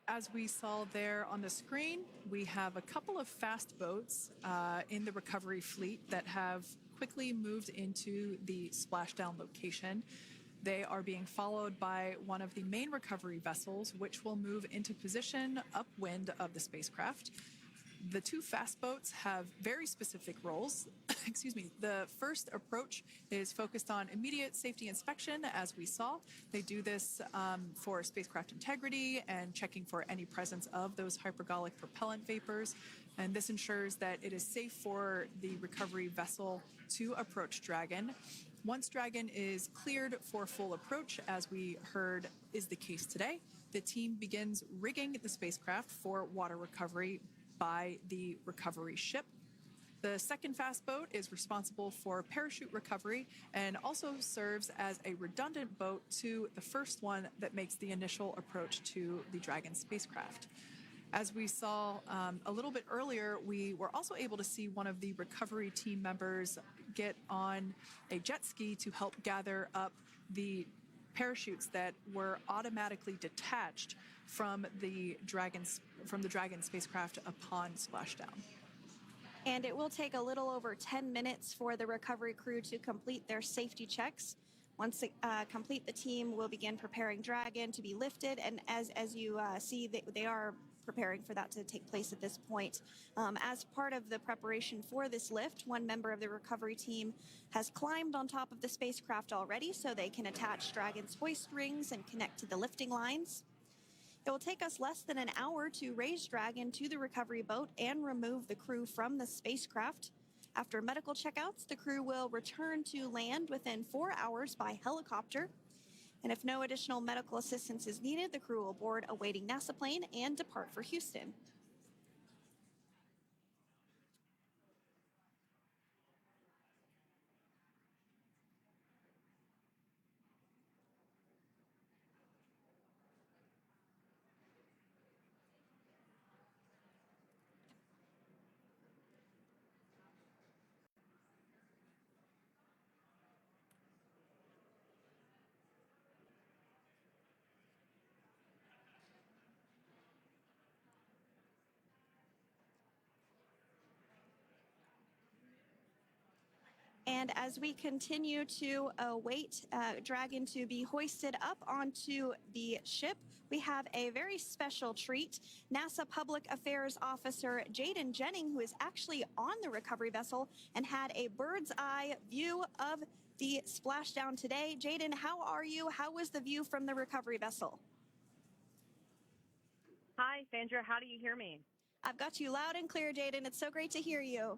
Speaker 1: As we saw there on the screen, we have a couple of fast boats in the recovery fleet that have quickly moved into the splashdown location. They are being followed by one of the main recovery vessels, which will move into position upwind of the spacecraft. The two fast boats have very specific roles. Excuse me. The first approach is focused on immediate safety inspection, as we saw. They do this for spacecraft integrity and checking for any presence of those hypergolic propellant vapors. And this ensures that it is safe for the recovery vessel to approach Dragon. Once Dragon is cleared for full approach, as we heard is the case today, the team begins rigging the spacecraft for water recovery by the recovery ship. The second fast boat is responsible for parachute recovery and also serves as a redundant boat to the first one that makes the initial approach to the Dragon spacecraft. As we saw a little bit earlier, we were also able to see one of the recovery team members get on a jet ski to help gather up the parachutes that were automatically detached from the Dragon spacecraft upon splashdown.
Speaker 2: And it will take a little over 10 minutes for the recovery crew to complete their safety checks. Once complete, the team will begin preparing Dragon to be lifted, and as you see, they are preparing for that to take place at this point. As part of the preparation for this lift, one member of the recovery team has climbed on top of the spacecraft already so they can attach Dragon's hoist rings and connect to the lifting lines. It will take us less than an hour to raise Dragon to the recovery boat and remove the crew from the spacecraft. After medical checkouts, the crew will return to land within 4 hours by helicopter. And if no additional medical assistance is needed, the crew will board a waiting NASA plane and depart for Houston. And as we continue to await Dragon to be hoisted up onto the ship, we have a very special treat. NASA Public Affairs Officer Jaden Jennings, who is actually on the recovery vessel and had a bird's eye view of the splashdown today. Jaden, how are you? How was the view from the recovery vessel?
Speaker 5: Hi, Sandra. How do you hear me?
Speaker 2: I've got you loud and clear, Jaden. It's so great to hear you.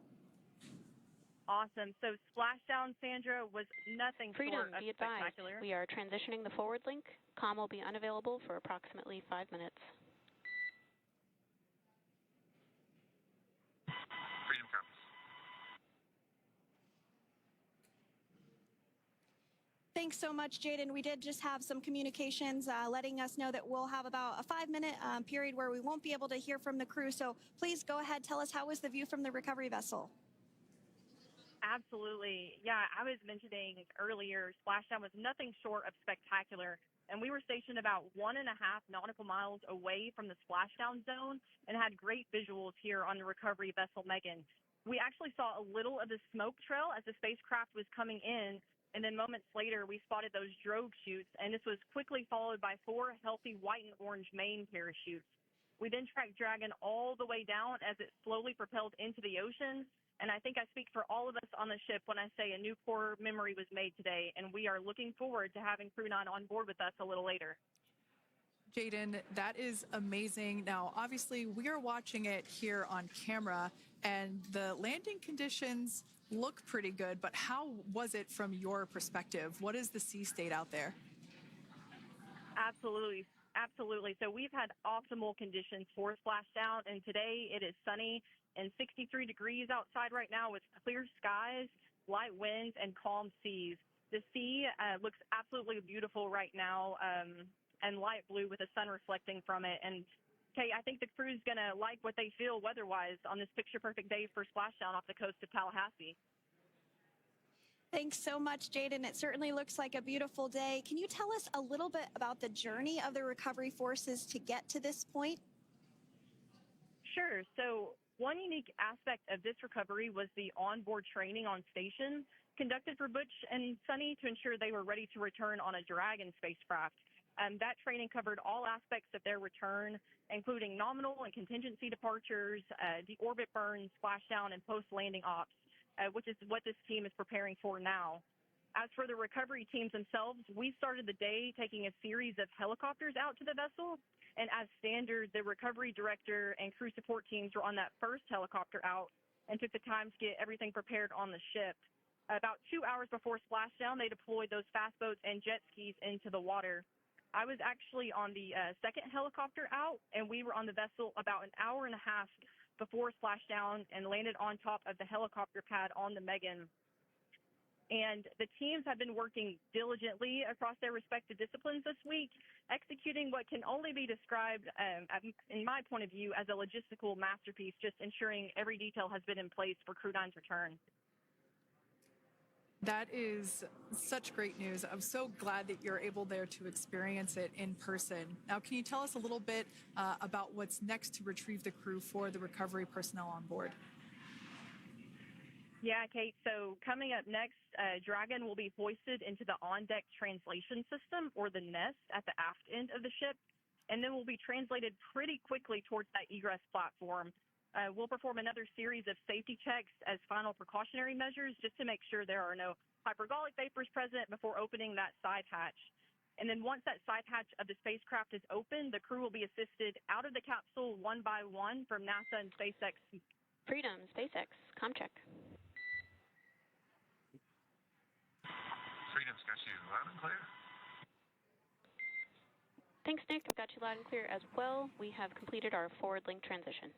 Speaker 5: Awesome. So splashdown, Sandra, was nothing
Speaker 3: Freedom,
Speaker 5: short of
Speaker 3: be advised.
Speaker 5: spectacular.
Speaker 3: We are transitioning the forward link. Comm will be unavailable for approximately 5 minutes.
Speaker 4: Freedom comes.
Speaker 2: Thanks so much, Jaden. We did just have some communications letting us know that we'll have about a 5-minute period where we won't be able to hear from the crew. So please go ahead, tell us, how was the view from the recovery vessel?
Speaker 5: Absolutely. Yeah, I was mentioning earlier, splashdown was nothing short of spectacular. And we were stationed about 1.5 nautical miles away from the splashdown zone and had great visuals here on the recovery vessel Megan. We actually saw a little of the smoke trail as the spacecraft was coming in. And then moments later, we spotted those drogue chutes, and this was quickly followed by 4 healthy white and orange main parachutes. We then tracked Dragon all the way down as it slowly propelled into the ocean. And I think I speak for all of us on the ship when I say a new core memory was made today, and we are looking forward to having Crew 9 on board with us a little later.
Speaker 1: Jaden, that is amazing. Now, obviously, we are watching it here on camera, and the landing conditions look pretty good, but how was it from your perspective? What is the sea state out there?
Speaker 5: Absolutely. Absolutely. So we've had optimal conditions for splashdown, and today it is sunny and 63 degrees outside right now with clear skies, light winds, and calm seas. The sea looks absolutely beautiful right now, and light blue with the sun reflecting from it. And Kay, I think the crew's going to like what they feel weather-wise on this picture-perfect day for splashdown off the coast of Tallahassee.
Speaker 2: Thanks so much, Jaden. It certainly looks like a beautiful day. Can you tell us a little bit about the journey of the recovery forces to get to this point?
Speaker 5: Sure. So one unique aspect of this recovery was the onboard training on station conducted for Butch and Sunny to ensure they were ready to return on a Dragon spacecraft. That training covered all aspects of their return, including nominal and contingency departures, deorbit burns, splashdown, and post-landing ops, which is what this team is preparing for now. As for the recovery teams themselves, we started the day taking a series of helicopters out to the vessel. And as standard, the recovery director and crew support teams were on that first helicopter out and took the time to get everything prepared on the ship. About 2 hours before splashdown, they deployed those fast boats and jet skis into the water. I was actually on the second helicopter out, and we were on the vessel about an hour and a half before splashdown and landed on top of the helicopter pad on the Megan. And the teams have been working diligently across their respective disciplines this week, executing what can only be described, in my point of view, as a logistical masterpiece, just ensuring every detail has been in place for Crew 9's return.
Speaker 1: That is such great news. I'm so glad that you're able there to experience it in person. Now, can you tell us a little bit about what's next to retrieve the crew for the recovery personnel on board?
Speaker 5: Yeah, Kate. So coming up next, Dragon will be hoisted into the on-deck translation system, or the nest, at the aft end of the ship, and then will be translated pretty quickly towards that egress platform. We'll perform another series of safety checks as final precautionary measures just to make sure there are no hypergolic vapors present before opening that side hatch. And then once that side hatch of the spacecraft is open, the crew will be assisted out of the capsule one by one from NASA and SpaceX.
Speaker 3: Freedom, SpaceX, ComCheck.
Speaker 4: Freedom's got you loud and clear.
Speaker 3: Thanks, Nick. I've got you loud and clear as well. We have completed our forward link transition.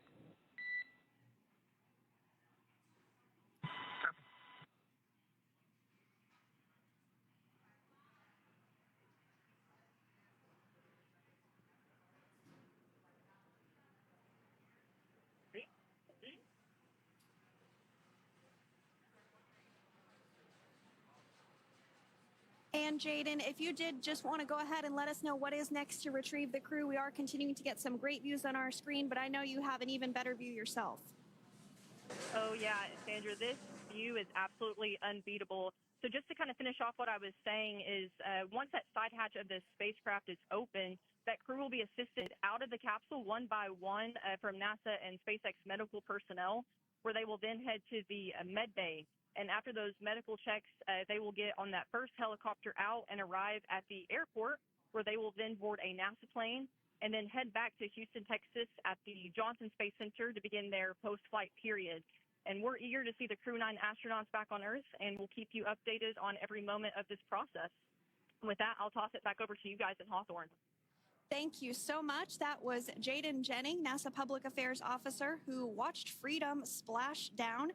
Speaker 2: And Jaden, if you did just want to go ahead and let us know what is next to retrieve the crew, we are continuing to get some great views on our screen, but I know you have an even better view yourself.
Speaker 5: Oh, yeah, Sandra, this view is absolutely unbeatable. So just to kind of finish off what I was saying is once that side hatch of the spacecraft is open, that crew will be assisted out of the capsule one by one from NASA and SpaceX medical personnel, where they will then head to the med bay. And after those medical checks, they will get on that first helicopter out and arrive at the airport, where they will then board a NASA plane and then head back to Houston, Texas at the Johnson Space Center to begin their post-flight period. And we're eager to see the Crew 9 astronauts back on Earth, and we'll keep you updated on every moment of this process. With that, I'll toss it back over to you guys in Hawthorne.
Speaker 2: Thank you so much. That was Jaden Jennings, NASA Public Affairs Officer, who watched Freedom splash down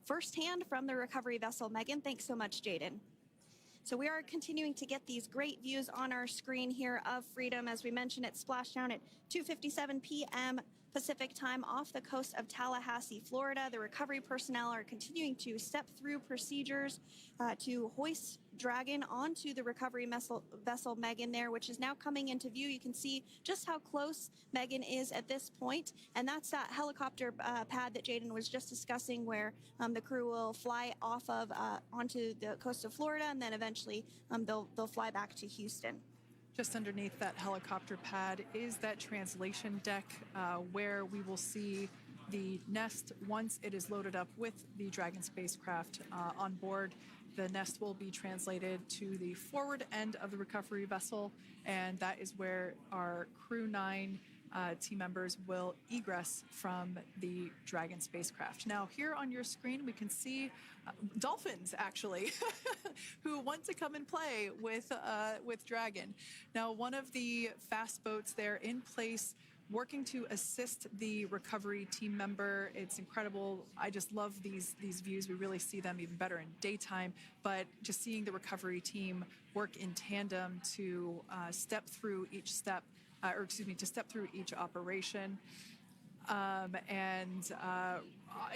Speaker 2: firsthand from the recovery vessel Megan. Thanks so much, Jaden. So we are continuing to get these great views on our screen here of Freedom. As we mentioned, it splashed down at 2:57 p.m. Pacific time off the coast of Tallahassee, Florida. The recovery personnel are continuing to step through procedures to hoist Dragon onto the recovery vessel Megan there, which is now coming into view. You can see just how close Megan is at this point, and that's that helicopter pad that Jaden was just discussing, where the crew will fly off of onto the coast of Florida, and then eventually they'll fly back to Houston.
Speaker 1: Just underneath that helicopter pad is that translation deck where we will see the nest once it is loaded up with the Dragon spacecraft on board. The nest will be translated to the forward end of the recovery vessel, and that is where our Crew 9 team members will egress from the Dragon spacecraft. Now, here on your screen, we can see dolphins, actually, who want to come and play with Dragon. Now, one of the fast boats there in place, working to assist the recovery team member. It's incredible. I just love these views. We really see them even better in daytime, but just seeing the recovery team work in tandem to step through each step, to step through each operation.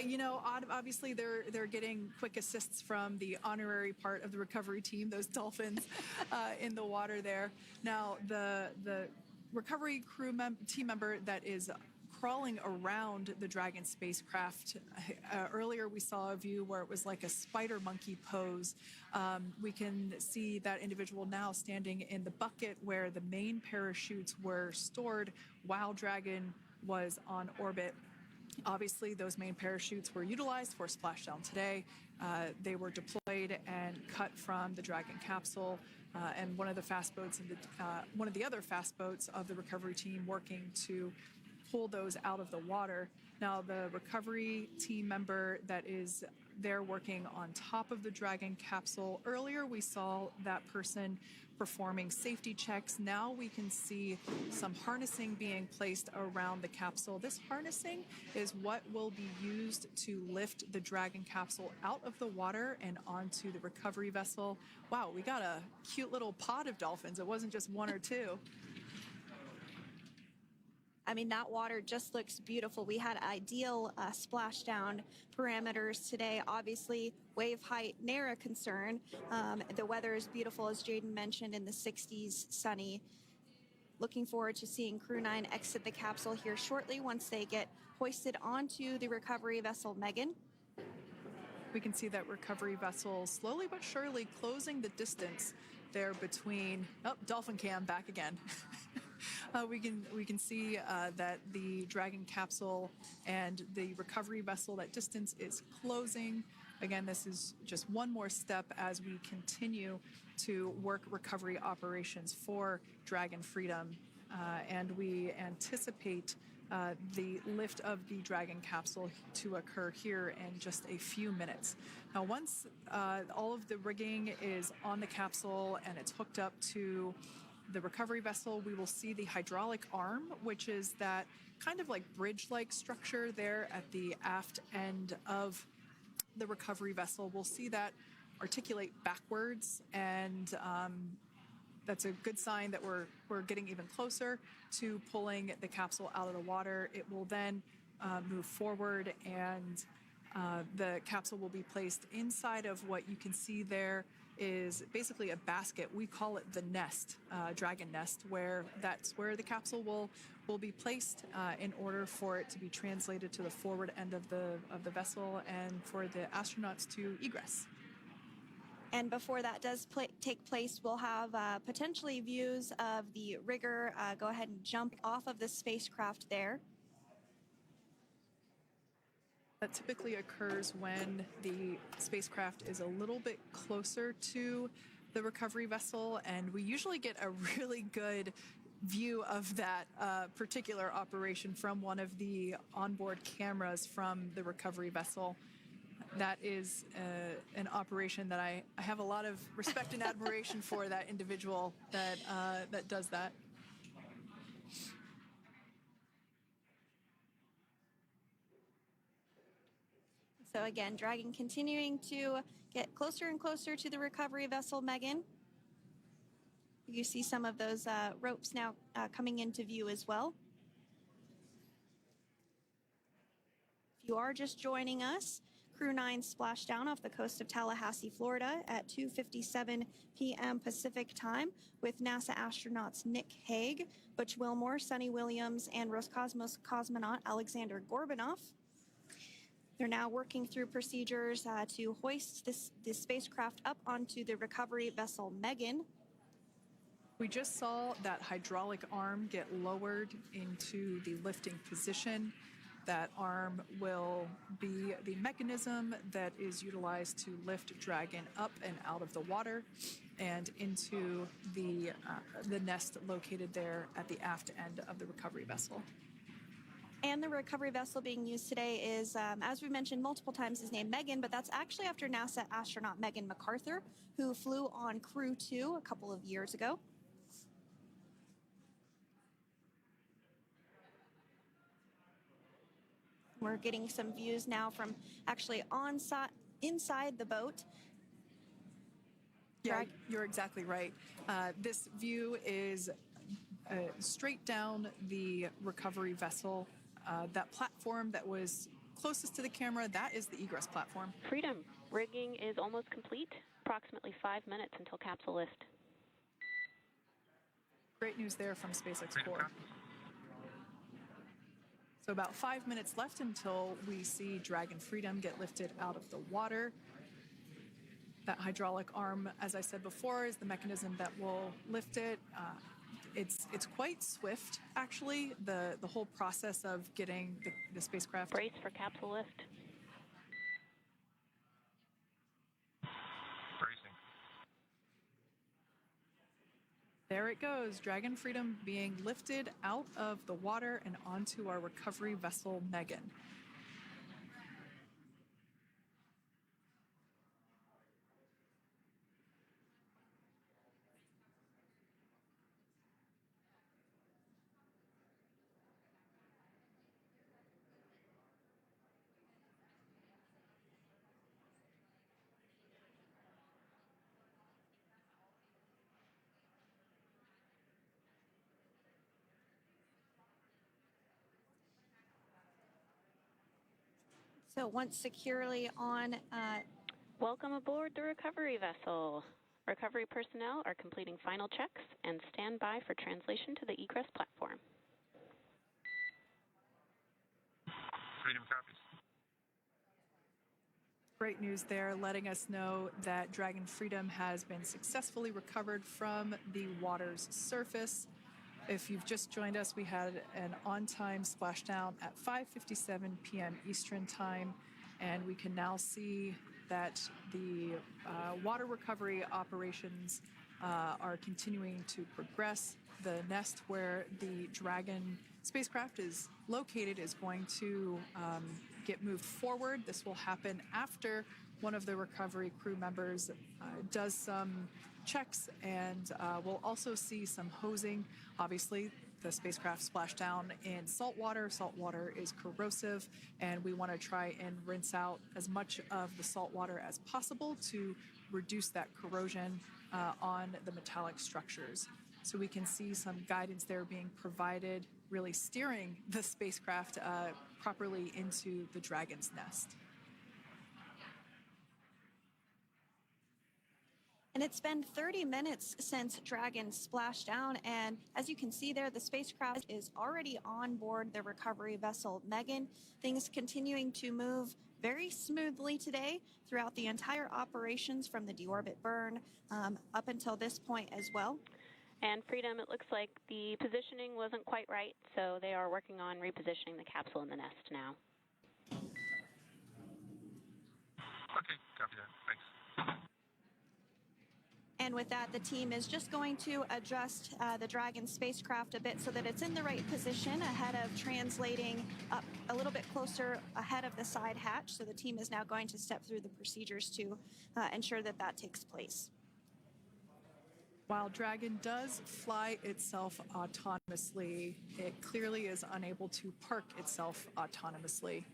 Speaker 1: You know, obviously they're getting quick assists from the honorary part of the recovery team, those dolphins in the water there. Now, the recovery team member that is crawling around the Dragon spacecraft. Earlier, we saw a view where it was like a spider monkey pose. We can see that individual now standing in the bucket where the main parachutes were stored while Dragon was on orbit. Obviously, those main parachutes were utilized for splashdown today. They were deployed and cut from the Dragon capsule. And one of the fast boats, one of the other fast boats of the recovery team, working to pull those out of the water. Now, the recovery team member that is there working on top of the Dragon capsule. Earlier, we saw that person performing safety checks. Now we can see some harnessing being placed around the capsule. This harnessing is what will be used to lift the Dragon capsule out of the water and onto the recovery vessel. Wow, we got a cute little pod of dolphins. It wasn't just one or two.
Speaker 2: I mean, that water just looks beautiful. We had ideal splashdown parameters today. Obviously, wave height, ne'er a concern. The weather is beautiful, as Jaden mentioned, in the 60s, sunny. Looking forward to seeing Crew 9 exit the capsule here shortly once they get hoisted onto the recovery vessel Megan.
Speaker 1: We can see that recovery vessel slowly but surely closing the distance there between, oh, dolphin cam back again. We can see that the Dragon capsule and the recovery vessel, that distance is closing. Again, this is just one more step as we continue to work recovery operations for Dragon Freedom, and we anticipate the lift of the Dragon capsule to occur here in just a few minutes. Now, once all of the rigging is on the capsule and it's hooked up to the recovery vessel, we will see the hydraulic arm, which is that kind of like bridge-like structure there at the aft end of the recovery vessel. We'll see that articulate backwards, and that's a good sign that we're getting even closer to pulling the capsule out of the water. It will then move forward, and the capsule will be placed inside of what you can see there is basically a basket. We call it the nest, Dragon nest, where that's where the capsule will be placed in order for it to be translated to the forward end of the vessel and for the astronauts to egress.
Speaker 2: And before that does take place, we'll have potentially views of the rigger go ahead and jump off of the spacecraft there.
Speaker 1: That typically occurs when the spacecraft is a little bit closer to the recovery vessel, and we usually get a really good view of that particular operation from one of the onboard cameras from the recovery vessel. That is an operation that I have a lot of respect and admiration for, that individual that does that.
Speaker 2: So again, Dragon continuing to get closer and closer to the recovery vessel, Megan. You see some of those ropes now coming into view as well. If you are just joining us, Crew 9 splashed down off the coast of Tallahassee, Florida at 2:57 p.m. Pacific time with NASA astronauts Nick Hague, Butch Wilmore, Sunny Williams, and Roscosmos cosmonaut Alexander Gorbanov. They're now working through procedures to hoist this spacecraft up onto the recovery vessel Megan.
Speaker 1: We just saw that hydraulic arm get lowered into the lifting position. That arm will be the mechanism that is utilized to lift Dragon up and out of the water and into the nest located there at the aft end of the recovery vessel.
Speaker 2: And the recovery vessel being used today is, as we mentioned multiple times, is named Megan, but that's actually after NASA astronaut Megan McArthur, who flew on Crew 2 a couple of years ago. We're getting some views now from actually inside the boat.
Speaker 1: Yeah, you're exactly right. This view is straight down the recovery vessel. That platform that was closest to the camera, that is the egress platform.
Speaker 3: Freedom, rigging is almost complete. Approximately 5 minutes until capsule lift.
Speaker 1: Great news there from SpaceX Core. So about 5 minutes left until we see Dragon Freedom get lifted out of the water. That hydraulic arm, as I said before, is the mechanism that will lift it. It's quite swift, actually, the whole process of getting the spacecraft.
Speaker 3: Brace for capsule lift.
Speaker 4: Bracing.
Speaker 1: There it goes, Dragon Freedom being lifted out of the water and onto our recovery vessel, Megan.
Speaker 2: So once securely on...
Speaker 3: Welcome aboard the recovery vessel. Recovery personnel are completing final checks and stand by for translation to the egress platform.
Speaker 4: Freedom copies.
Speaker 1: Great. great news there, letting us know that Dragon Freedom has been successfully recovered from the water's surface. If you've just joined us, we had an on-time splashdown at 5:57 p.m. Eastern Time, and we can now see that the water recovery operations are continuing to progress. The nest where the Dragon spacecraft is located is going to get moved forward. This will happen after one of the recovery crew members does some checks, and we'll also see some hosing. Obviously, the spacecraft splashed down in salt water. Salt water is corrosive, and we want to try and rinse out as much of the salt water as possible to reduce that corrosion on the metallic structures. So we can see some guidance there being provided, really steering the spacecraft properly into the Dragon's nest.
Speaker 2: And it's been 30 minutes since Dragon splashed down, and as you can see there, the spacecraft is already on board the recovery vessel Megan. Things continuing to move very smoothly today throughout the entire operations from the deorbit burn up until this point as well.
Speaker 3: And Freedom, it looks like the positioning wasn't quite right, so they are working on repositioning the capsule in the nest now.
Speaker 4: Okay, copy that. Thanks.
Speaker 2: And with that, the team is just going to adjust the Dragon spacecraft a bit so that it's in the right position ahead of translating up a little bit closer ahead of the side hatch. So the team is now going to step through the procedures to ensure that that takes place.
Speaker 1: While Dragon does fly itself autonomously, it clearly is unable to park itself autonomously.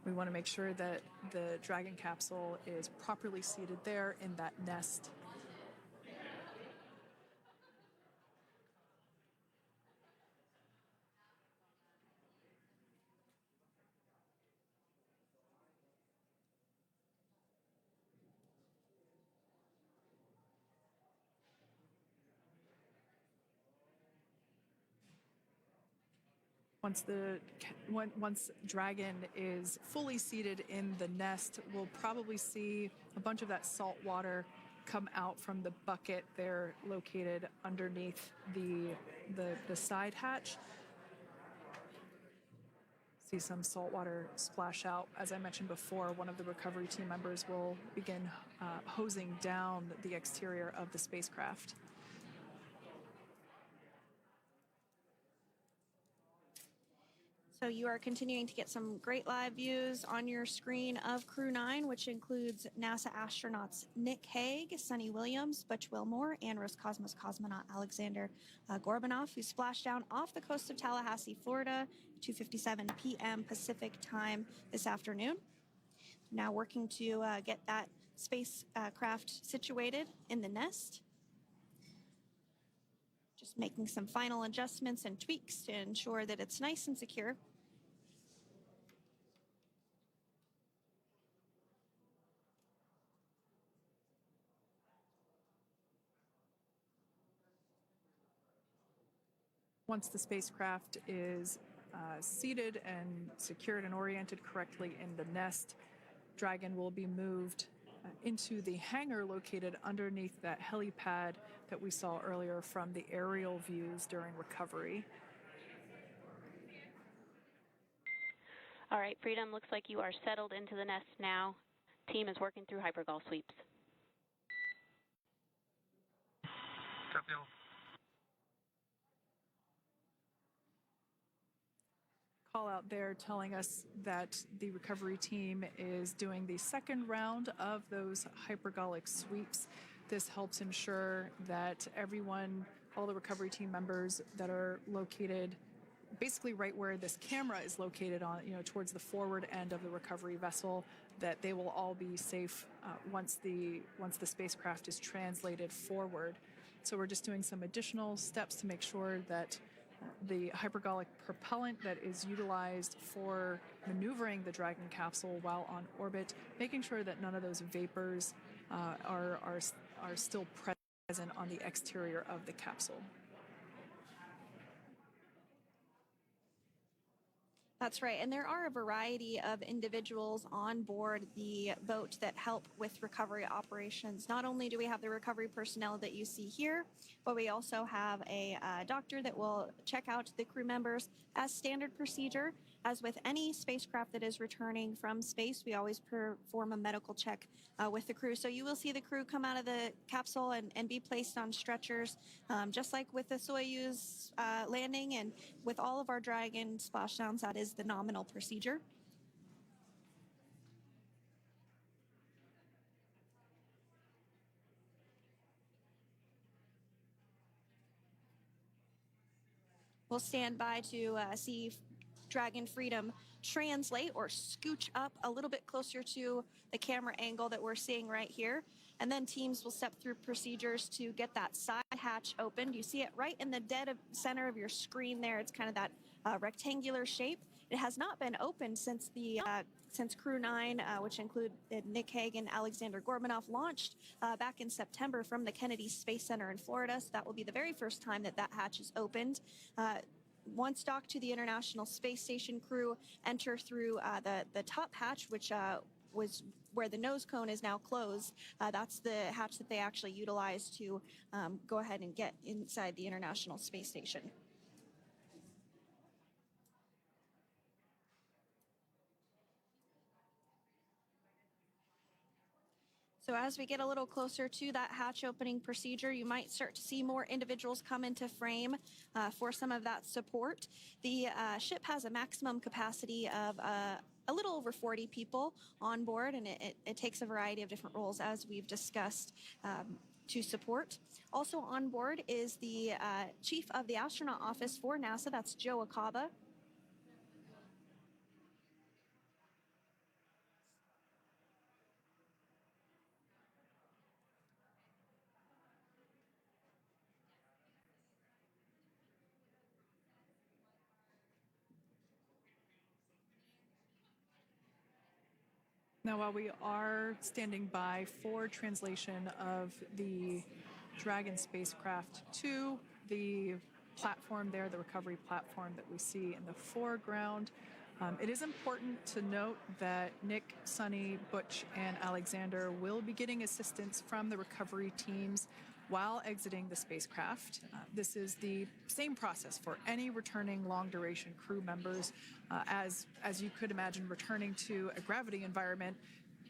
Speaker 1: We want to make sure that the Dragon capsule is properly seated there in that nest. Once Dragon is fully seated in the nest, we'll probably see a bunch of that salt water come out from the bucket there located underneath the side hatch. See some salt water splash out. As I mentioned before, one of the recovery team members will begin hosing down the exterior of the spacecraft.
Speaker 2: So you are continuing to get some great live views on your screen of Crew 9, which includes NASA astronauts Nick Hague, Sunny Williams, Butch Wilmore, and Roscosmos cosmonaut Alexander Gorbanov, who splashed down off the coast of Tallahassee, Florida, 2:57 p.m. Pacific time this afternoon. Now working to get that spacecraft situated in the nest. Just making some final adjustments and tweaks to ensure that it's nice and secure.
Speaker 1: Once the spacecraft is seated and secured and oriented correctly in the nest, Dragon will be moved into the hangar located underneath that helipad that we saw earlier from the aerial views during recovery.
Speaker 3: All right, Freedom, looks like you are settled into the nest now. Team is working through hypergol sweeps.
Speaker 4: Copy all.
Speaker 1: Call out there telling us that the recovery team is doing the second round of those hypergolic sweeps. This helps ensure that everyone, all the recovery team members that are located basically right where this camera is located on, towards the forward end of the recovery vessel, that they will all be safe once the spacecraft is translated forward. So we're just doing some additional steps to make sure that the hypergolic propellant that is utilized for maneuvering the Dragon capsule while on orbit, making sure that none of those vapors are still present on the exterior of the capsule.
Speaker 2: That's right. And there are a variety of individuals on board the boat that help with recovery operations. Not only do we have the recovery personnel that you see here, but we also have a doctor that will check out the crew members as standard procedure. As with any spacecraft that is returning from space, we always perform a medical check with the crew. So you will see the crew come out of the capsule and be placed on stretchers, just like with the Soyuz landing and with all of our Dragon splashdowns. That is the nominal procedure. We'll stand by to see Dragon Freedom translate or scooch up a little bit closer to the camera angle that we're seeing right here. And then teams will step through procedures to get that side hatch opened. You see it right in the dead center of your screen there. It's kind of that rectangular shape. It has not been opened since Crew 9, which include Nick Hague and Alexander Gorbanov, launched back in September from the Kennedy Space Center in Florida. So that will be the very first time that hatch is opened. Once docked to the International Space Station, crew enter through the top hatch, which was where the nose cone is now closed. That's the hatch that they actually utilize to go ahead and get inside the International Space Station. So as we get a little closer to that hatch opening procedure, you might start to see more individuals come into frame for some of that support. The ship has a maximum capacity of a little over 40 people on board, and it takes a variety of different roles, as we've discussed, to support. Also on board is the chief of the astronaut office for NASA, that's Joe Acaba.
Speaker 1: Now, while we are standing by for translation of the Dragon spacecraft to the platform there, the recovery platform that we see in the foreground, it is important to note that Nick, Sunny, Butch, and Alexander will be getting assistance from the recovery teams while exiting the spacecraft. This is the same process for any returning long-duration crew members. As you could imagine, returning to a gravity environment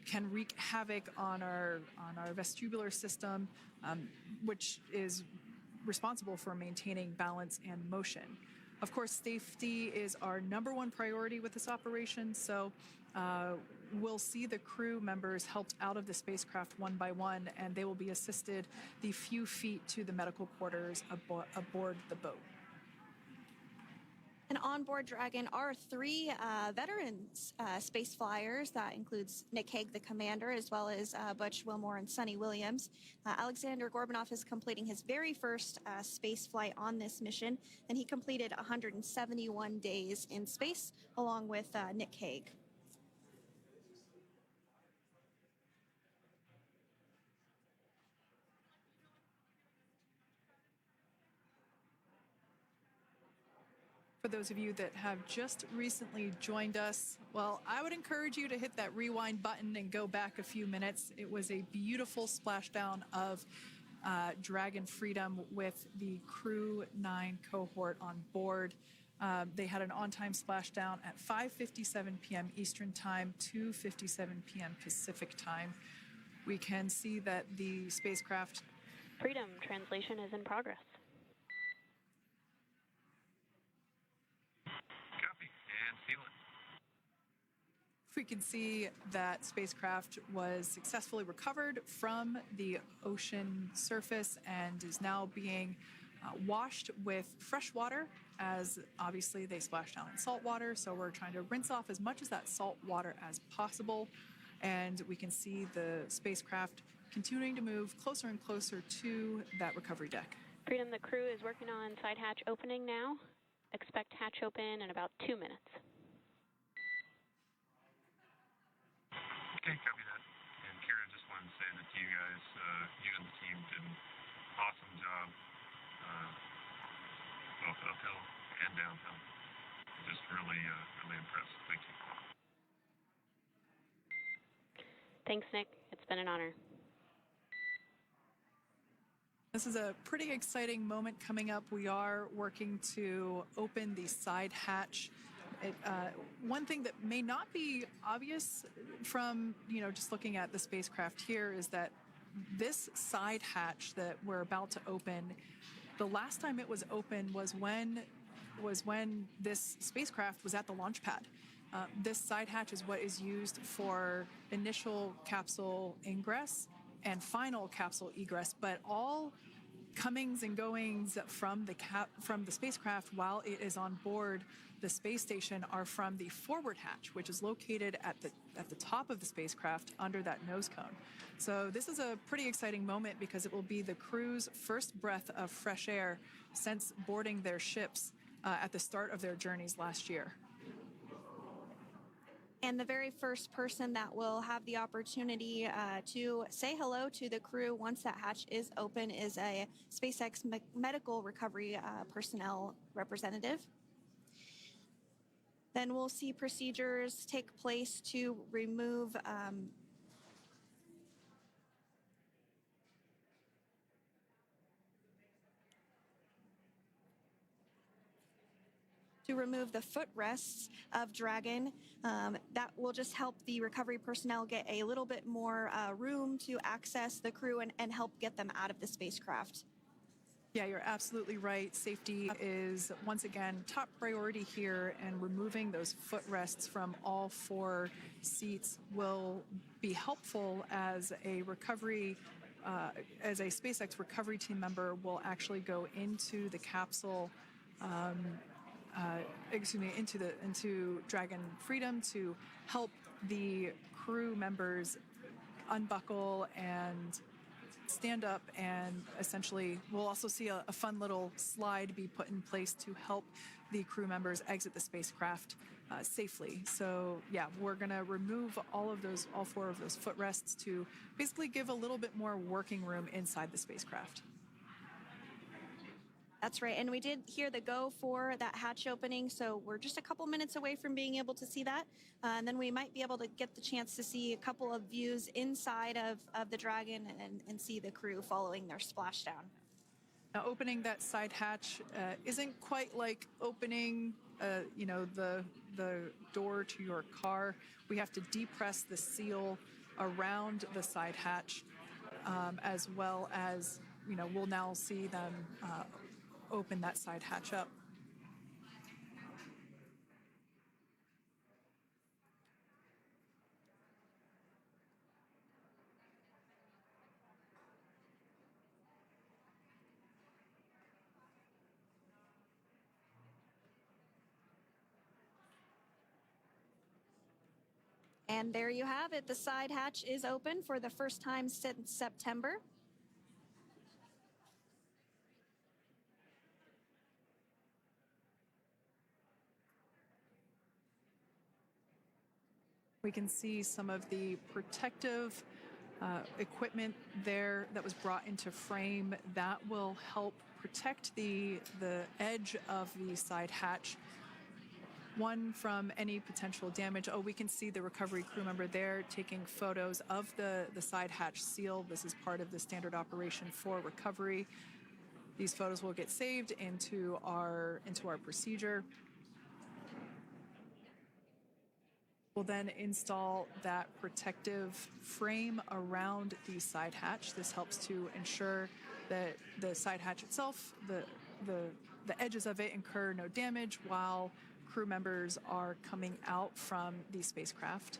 Speaker 1: can wreak havoc on our vestibular system, which is responsible for maintaining balance and motion. Of course, safety is our number one priority with this operation, so we'll see the crew members helped out of the spacecraft one by one, and they will be assisted the few feet to the medical quarters aboard the boat.
Speaker 2: And on board Dragon are three veteran space flyers. That includes Nick Hague, the commander, as well as Butch Wilmore and Sunny Williams. Alexander Gorbanov is completing his very first space flight on this mission, and he completed 171 days in space along with Nick Hague.
Speaker 1: For those of you that have just recently joined us, well, I would encourage you to hit that rewind button and go back a few minutes. It was a beautiful splashdown of Dragon Freedom with the Crew 9 cohort on board. They had an on-time splashdown at 5:57 p.m. Eastern Time, 2:57 p.m. Pacific Time. We can see that the spacecraft...
Speaker 3: Freedom translation is in progress.
Speaker 1: We can see that spacecraft was successfully recovered from the ocean surface and is now being washed with fresh water, as obviously they splashed down in salt water. So we're trying to rinse off as much of that salt water as possible. And we can see the spacecraft continuing to move closer and closer to that recovery deck.
Speaker 3: Freedom, the crew is working on side hatch opening now. Expect hatch open in about 2 minutes.
Speaker 4: Okay, copy that. And Kira, just wanted to say that you guys, you and the team did an awesome job, both uphill and downhill. Just
Speaker 6: really impressed. Thank you.
Speaker 3: Thanks, Nick. It's been an honor.
Speaker 1: This is a pretty exciting moment coming up. We are working to open the side hatch. One thing that may not be obvious from, just looking at the spacecraft here is that this side hatch that we're about to open, the last time it was open was when this spacecraft was at the launch pad. This side hatch is what is used for initial capsule ingress and final capsule egress, but all comings and goings from the spacecraft while it is on board the space station are from the forward hatch, which is located at the top of the spacecraft under that nose cone. So this is a pretty exciting moment because it will be the crew's first breath of fresh air since boarding their ships at the start of their journeys last year.
Speaker 2: And the very first person that will have the opportunity to say hello to the crew once that hatch is open is a SpaceX medical recovery personnel representative. Then we'll see procedures take place to remove the footrests of Dragon. That will just help the recovery personnel get a little bit more room to access the crew and help get them out of the spacecraft.
Speaker 1: Yeah, you're absolutely right. Safety is, once again, top priority here, and removing those footrests from all 4 seats will be helpful as a SpaceX recovery team member will actually go into the capsule into Dragon Freedom to help the crew members unbuckle and stand up, and essentially we'll also see a fun little slide be put in place to help the crew members exit the spacecraft safely. So yeah, we're going to remove all 4 of those footrests to basically give a little bit more working room inside the spacecraft.
Speaker 2: That's right. And we did hear the go for that hatch opening, so we're just a couple minutes away from being able to see that. And then we might be able to get the chance to see a couple of views inside of the Dragon and see the crew following their splashdown.
Speaker 1: Now, opening that side hatch isn't quite like opening, the door to your car. We have to depress the seal around the side hatch, as well as, we'll now see them open that side hatch up.
Speaker 2: And there you have it. The side hatch is open for the first time since September.
Speaker 1: We can see some of the protective equipment there that was brought into frame that will help protect the edge of the side hatch, one, from any potential damage. Oh, we can see the recovery crew member there taking photos of the side hatch seal. This is part of the standard operation for recovery. These photos will get saved into our procedure. We'll then install that protective frame around the side hatch. This helps to ensure that the side hatch itself, the edges of it, incur no damage while crew members are coming out from the spacecraft.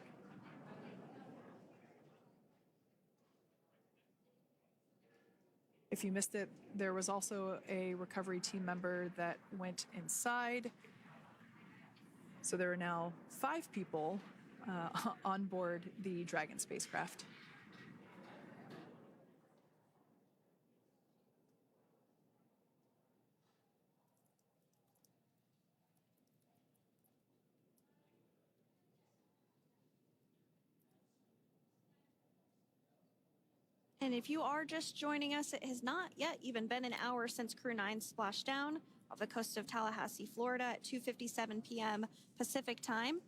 Speaker 1: If you missed it, there was also a recovery team member that went inside. So there are now 5 people on board the Dragon spacecraft.
Speaker 2: And if you are just joining us, it has not yet even been an hour since Crew 9 splashed down. off the coast of Tallahassee, Florida at 2:57 p.m. Pacific time.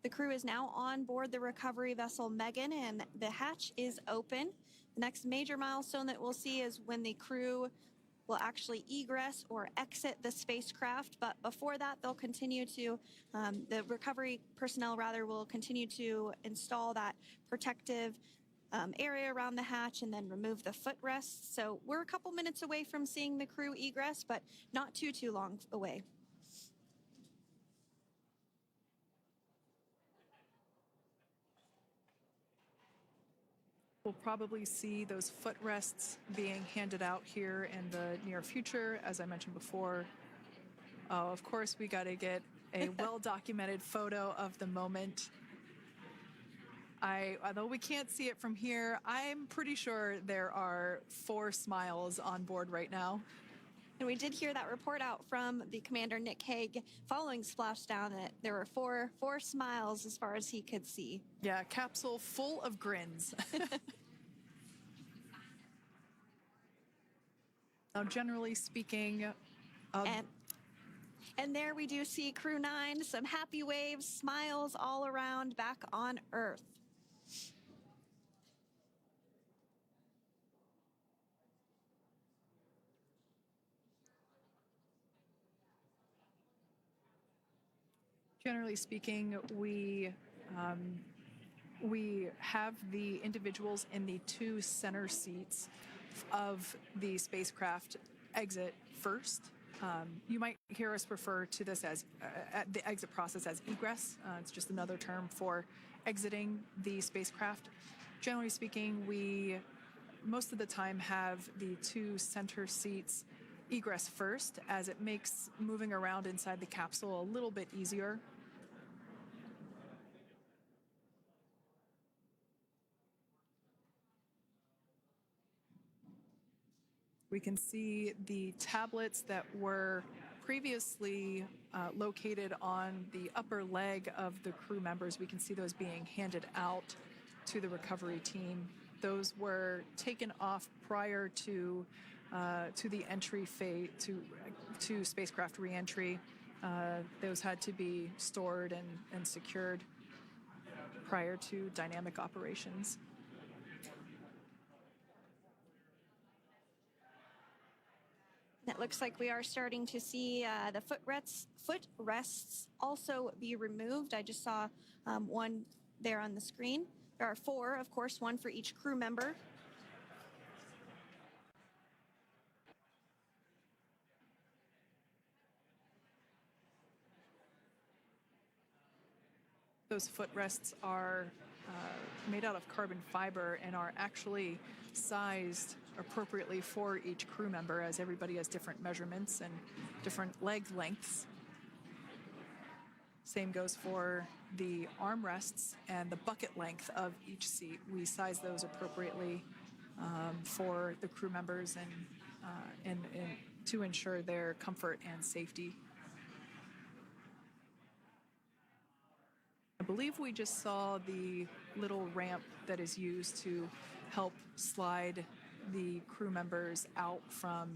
Speaker 2: The crew is now on board the recovery vessel Megan, and the hatch is open. The next major milestone that we'll see is when the crew will actually egress or exit the spacecraft. But before that, they'll continue to, the recovery personnel rather, will continue to install that protective area around the hatch and then remove the footrests. So we're a couple minutes away from seeing the crew egress, but not too long away.
Speaker 1: We'll probably see those footrests being handed out here in the near future, as I mentioned before. Oh, of course, we got to get a well-documented photo of the moment. Although we can't see it from here, I'm pretty sure there are 4 smiles on board right now.
Speaker 2: And we did hear that report out from the commander, Nick Hague, following splashdown, that there were four smiles as far as he could see.
Speaker 1: Yeah, capsule full of grins. Now, generally speaking,
Speaker 2: and there we do see Crew 9, some happy waves, smiles all around back on Earth.
Speaker 1: Generally speaking, we have the individuals in the 2 center seats of the spacecraft exit first. You might hear us refer to this as the exit process as egress. It's just another term for exiting the spacecraft. Generally speaking, we most of the time have the 2 center seats egress first, as it makes moving around inside the capsule a little bit easier. We can see the tablets that were previously located on the upper leg of the crew members. We can see those being handed out to the recovery team. Those were taken off prior to the entry phase, to spacecraft reentry. Those had to be stored and secured prior to dynamic operations.
Speaker 2: It looks like we are starting to see the footrests also be removed. I just saw one there on the screen. There are 4, of course, 1 for each crew member.
Speaker 1: Those footrests are made out of carbon fiber and are actually sized appropriately for each crew member, as everybody has different measurements and different leg lengths. Same goes for the armrests and the bucket length of each seat. We size those appropriately for the crew members and to ensure their comfort and safety. I believe we just saw the little ramp that is used to help slide the crew members out from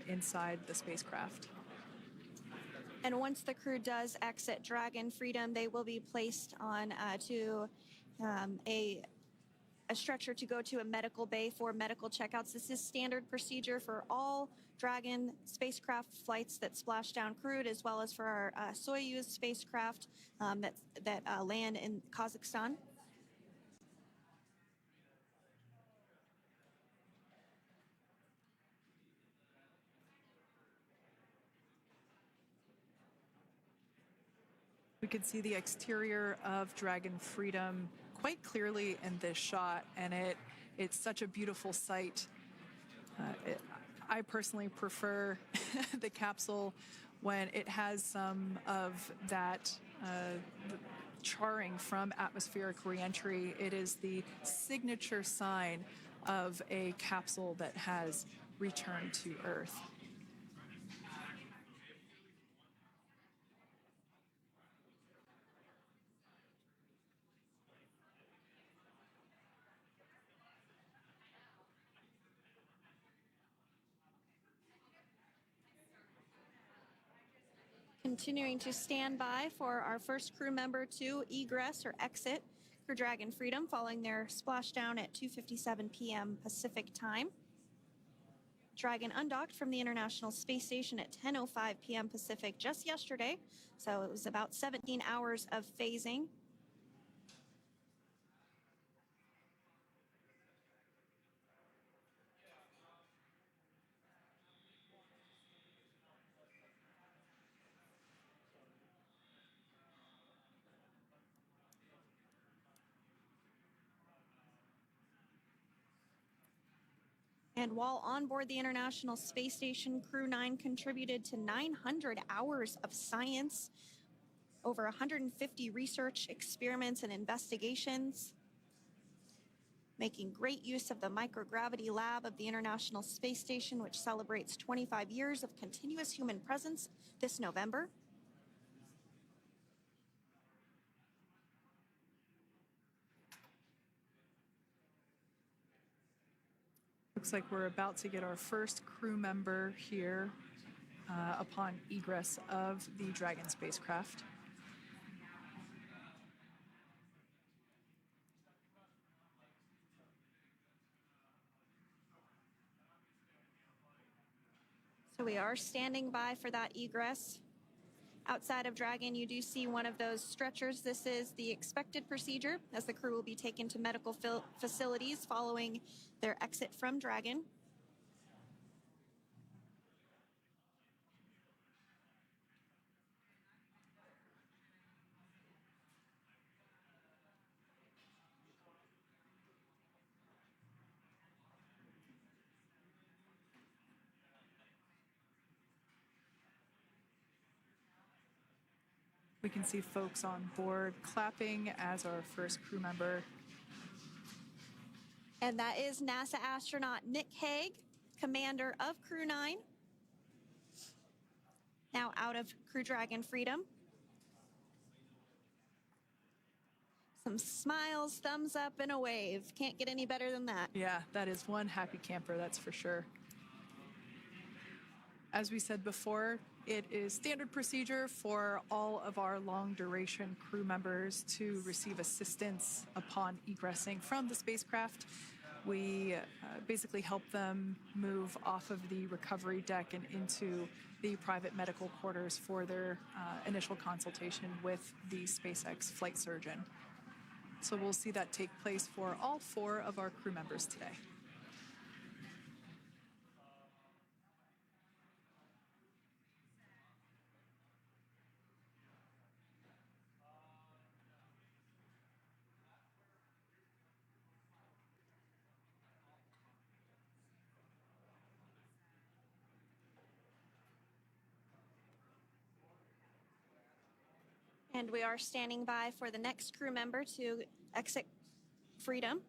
Speaker 1: inside the spacecraft.
Speaker 2: And once the crew does exit Dragon Freedom, they will be placed on to a stretcher to go to a medical bay for medical checkouts. This is standard procedure for all Dragon spacecraft flights that splash down crewed, as well as for our Soyuz spacecraft that land in Kazakhstan.
Speaker 1: We could see the exterior of Dragon Freedom quite clearly in this shot, and it's such a beautiful sight. I personally prefer the capsule when it has some of that charring from atmospheric reentry. It is the signature sign of a capsule that has returned to Earth.
Speaker 2: Continuing to stand by for our first crew member to egress or exit Crew Dragon Freedom following their splashdown at 2:57 p.m. Pacific time. Dragon undocked from the International Space Station at 10:05 p.m. Pacific just yesterday, so it was about 17 hours of phasing. And while on board the International Space Station, Crew 9 contributed to 900 hours of science, over 150 research experiments and investigations, making great use of the microgravity lab of the International Space Station, which celebrates 25 years of continuous human presence this November.
Speaker 1: Looks like we're about to get our first crew member here upon egress of the Dragon spacecraft.
Speaker 2: So we are standing by for that egress. Outside of Dragon, you do see one of those stretchers. This is the expected procedure as the crew will be taken to medical facilities following their exit from Dragon.
Speaker 1: We can see folks on board clapping as our first crew member.
Speaker 2: And that is NASA astronaut Nick Hague, commander of Crew 9, now out of Crew Dragon Freedom. Some smiles, thumbs up, and a wave. Can't get any better than that.
Speaker 1: Yeah, that is one happy camper, that's for sure. As we said before, it is standard procedure for all of our long-duration crew members to receive assistance upon egressing from the spacecraft. We basically help them move off of the recovery deck and into the private medical quarters for their initial consultation with the SpaceX flight surgeon. So we'll see that take place for all 4 of our crew members today.
Speaker 2: And we are standing by for the next crew member to exit Freedom.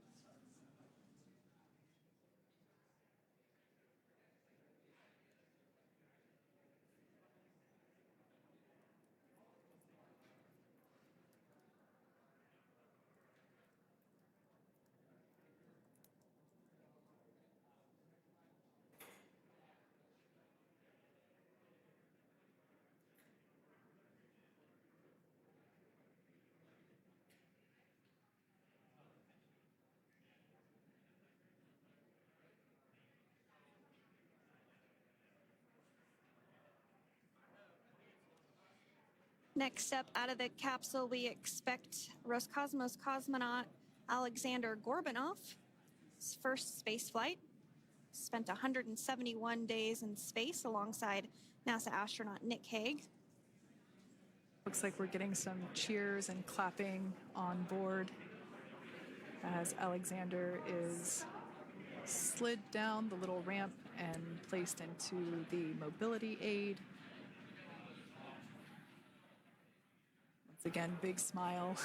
Speaker 2: Next up out of the capsule, we expect Roscosmos cosmonaut Alexander Gorbanov. His first space flight. Spent 171 days in space alongside NASA astronaut Nick Hague.
Speaker 1: Looks like we're getting some cheers and clapping on board as Alexander is slid down the little ramp and placed into the mobility aid. Once again, big smile.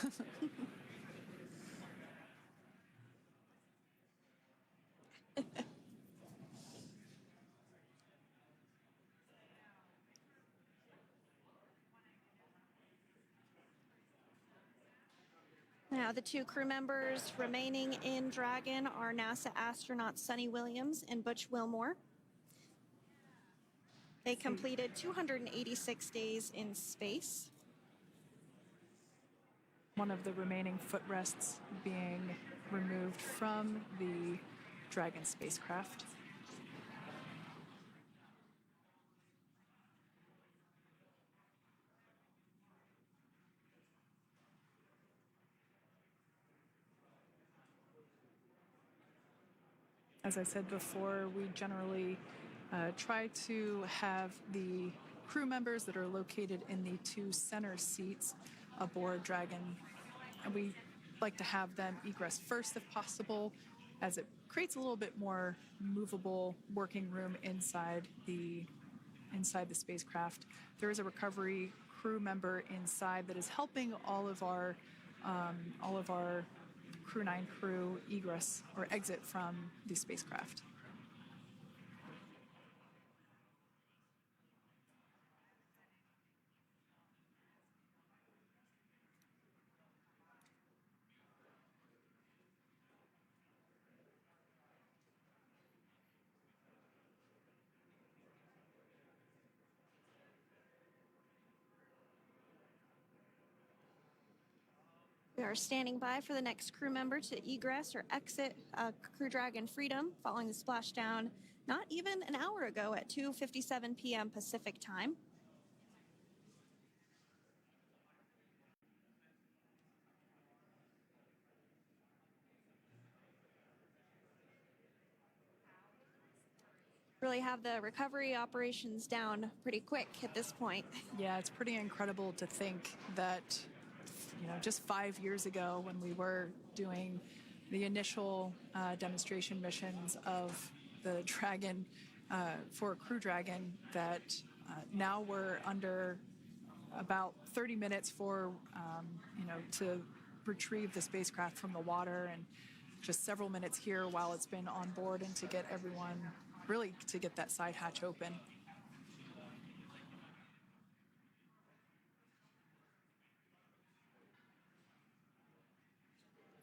Speaker 2: Now, the 2 crew members remaining in Dragon are NASA astronauts Sunny Williams and Butch Wilmore. They completed 286 days in space.
Speaker 1: One of the remaining footrests being removed from the Dragon spacecraft. As I said before, we generally try to have the crew members that are located in the two center seats aboard Dragon. And we like to have them egress first if possible, as it creates a little bit more movable working room inside the spacecraft. There is a recovery crew member inside that is helping all of our Crew 9 crew egress or exit from the spacecraft.
Speaker 2: We are standing by for the next crew member to egress or exit Crew Dragon Freedom following the splashdown not even an hour ago at 2:57 p.m. Pacific time. Really have the recovery operations down pretty quick at this point.
Speaker 1: Yeah, it's pretty incredible to think that, just 5 years ago when we were doing the initial demonstration missions of the Dragon for Crew Dragon, that now we're under about 30 minutes for, to retrieve the spacecraft from the water, and just several minutes here while it's been on board, and to get everyone, really to get that side hatch open.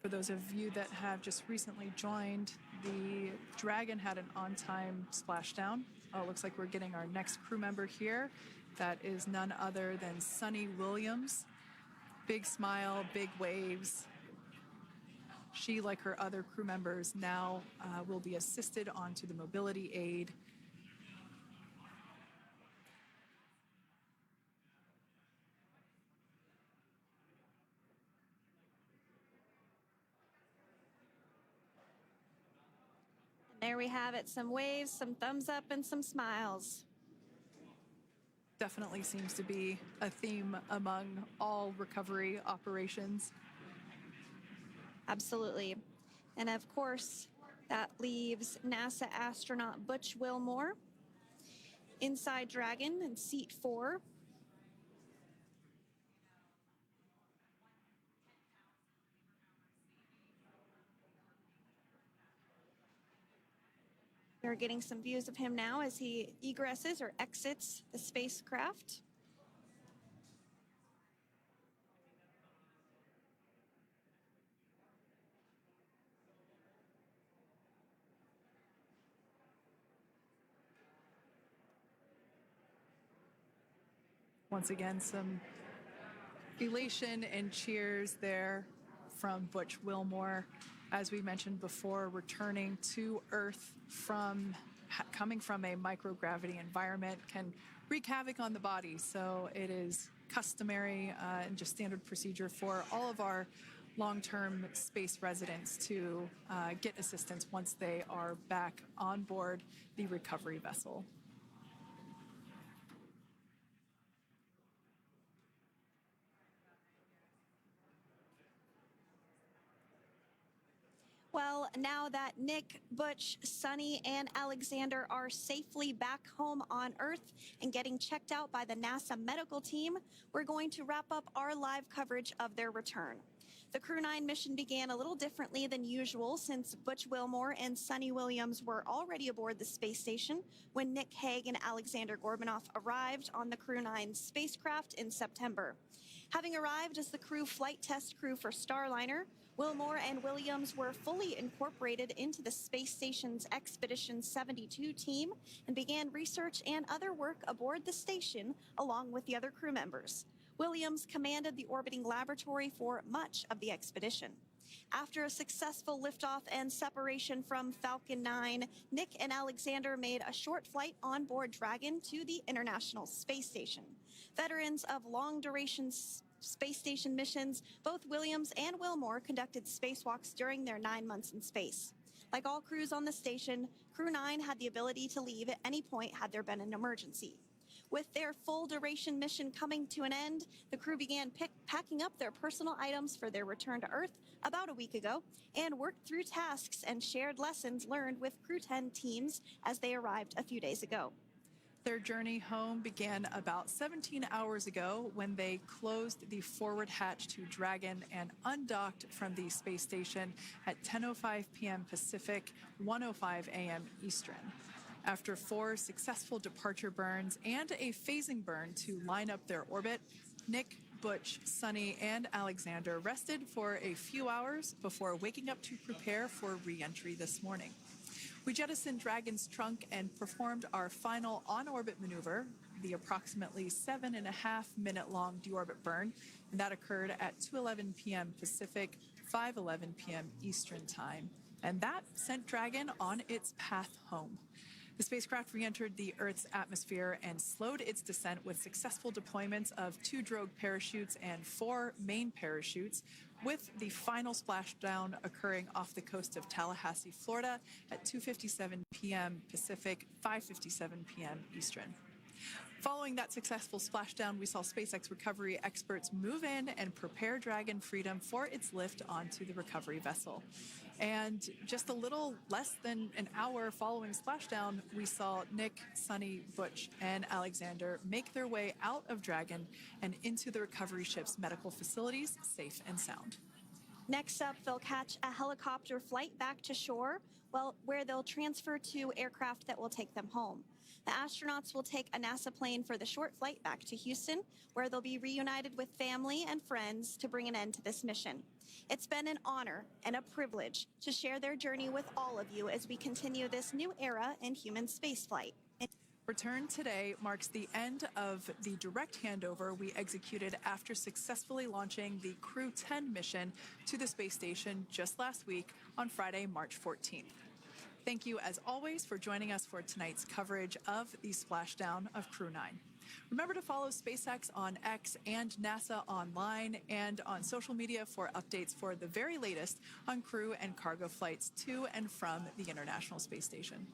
Speaker 1: For those of you that have just recently joined, the Dragon had an on-time splashdown. It looks like we're getting our next crew member here. That is none other than Sunny Williams. Big smile, big waves. She, like her other crew members, now will be assisted onto the mobility aid.
Speaker 2: There we have it, some waves, some thumbs up, and some smiles.
Speaker 1: Definitely seems to be a theme among all recovery operations.
Speaker 2: Absolutely. And of course, that leaves NASA astronaut Butch Wilmore inside Dragon in seat 4. We're getting some views of him now as he egresses or exits the spacecraft.
Speaker 1: Once again, some elation and cheers there from Butch Wilmore. As we mentioned before, returning to Earth coming from a microgravity environment can wreak havoc on the body. So it is customary and just standard procedure for all of our long-term space residents to get assistance once they are back on board the recovery vessel.
Speaker 2: Well, now that Nick, Butch, Sunny, and Alexander are safely back home on Earth and getting checked out by the NASA medical team, we're going to wrap up our live coverage of their return. The Crew 9 mission began a little differently than usual, since Butch Wilmore and Sunny Williams were already aboard the space station when Nick Hague and Alexander Gorbanoff arrived on the Crew 9 spacecraft in September. Having arrived as the crew flight test crew for Starliner, Wilmore and Williams were fully incorporated into the space station's Expedition 72 team and began research and other work aboard the station along with the other crew members. Williams commanded the orbiting laboratory for much of the expedition. After a successful liftoff and separation from Falcon 9, Nick and Alexander made a short flight on board Dragon to the International Space Station. Veterans of long-duration space station missions, both Williams and Wilmore conducted spacewalks during their 9 months in space. Like all crews on the station, Crew 9 had the ability to leave at any point had there been an emergency. With their full-duration mission coming to an end, the crew began packing up their personal items for their return to Earth about a week ago and worked through tasks and shared lessons learned with Crew 10 teams as they arrived a few days ago.
Speaker 1: Their journey home began about 17 hours ago when they closed the forward hatch to Dragon and undocked from the space station at 10:05 p.m. Pacific, 1:05 a.m. Eastern. After 4 successful departure burns and a phasing burn to line up their orbit, Nick, Butch, Sunny, and Alexander rested for a few hours before waking up to prepare for re-entry this morning. We jettisoned Dragon's trunk and performed our final on-orbit maneuver, the approximately 7.5-minute-long deorbit burn, and that occurred at 2:11 p.m. Pacific, 5:11 p.m. Eastern Time. And that sent Dragon on its path home. The spacecraft re-entered the Earth's atmosphere and slowed its descent with successful deployments of 2 drogue parachutes and 4 main parachutes, with the final splashdown occurring off the coast of Tallahassee, Florida at 2:57 p.m. Pacific, 5:57 p.m. Eastern. Following that successful splashdown, we saw SpaceX recovery experts move in and prepare Dragon Freedom for its lift onto the recovery vessel. And just a little less than an hour following splashdown, we saw Nick, Sunny, Butch, and Alexander make their way out of Dragon and into the recovery ship's medical facilities, safe and sound.
Speaker 2: Next up, they'll catch a helicopter flight back to shore, where they'll transfer to aircraft that will take them home. The astronauts will take a NASA plane for the short flight back to Houston, where they'll be reunited with family and friends to bring an end to this mission. It's been an honor and a privilege to share their journey with all of you as we continue this new era in human spaceflight.
Speaker 1: Return today marks the end of the direct handover we executed after successfully launching the Crew 10 mission to the space station just last week on Friday, March 14th. Thank you, as always, for joining us for tonight's coverage of the splashdown of Crew 9. Remember to follow SpaceX on X and NASA online and on social media for updates for the very latest on crew and cargo flights to and from the International Space Station.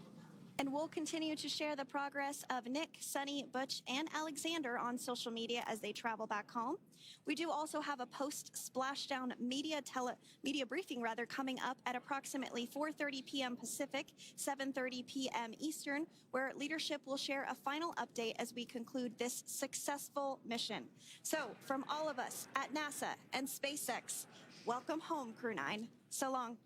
Speaker 2: And we'll continue to share the progress of Nick, Sunny, Butch, and Alexander on social media as they travel back home. We do also have a post-splashdown media briefing coming up at approximately 4:30 p.m. Pacific, 7:30 p.m. Eastern, where leadership will share a final update as we conclude this successful mission. So, from all of us at NASA and SpaceX, welcome home, Crew 9. So long.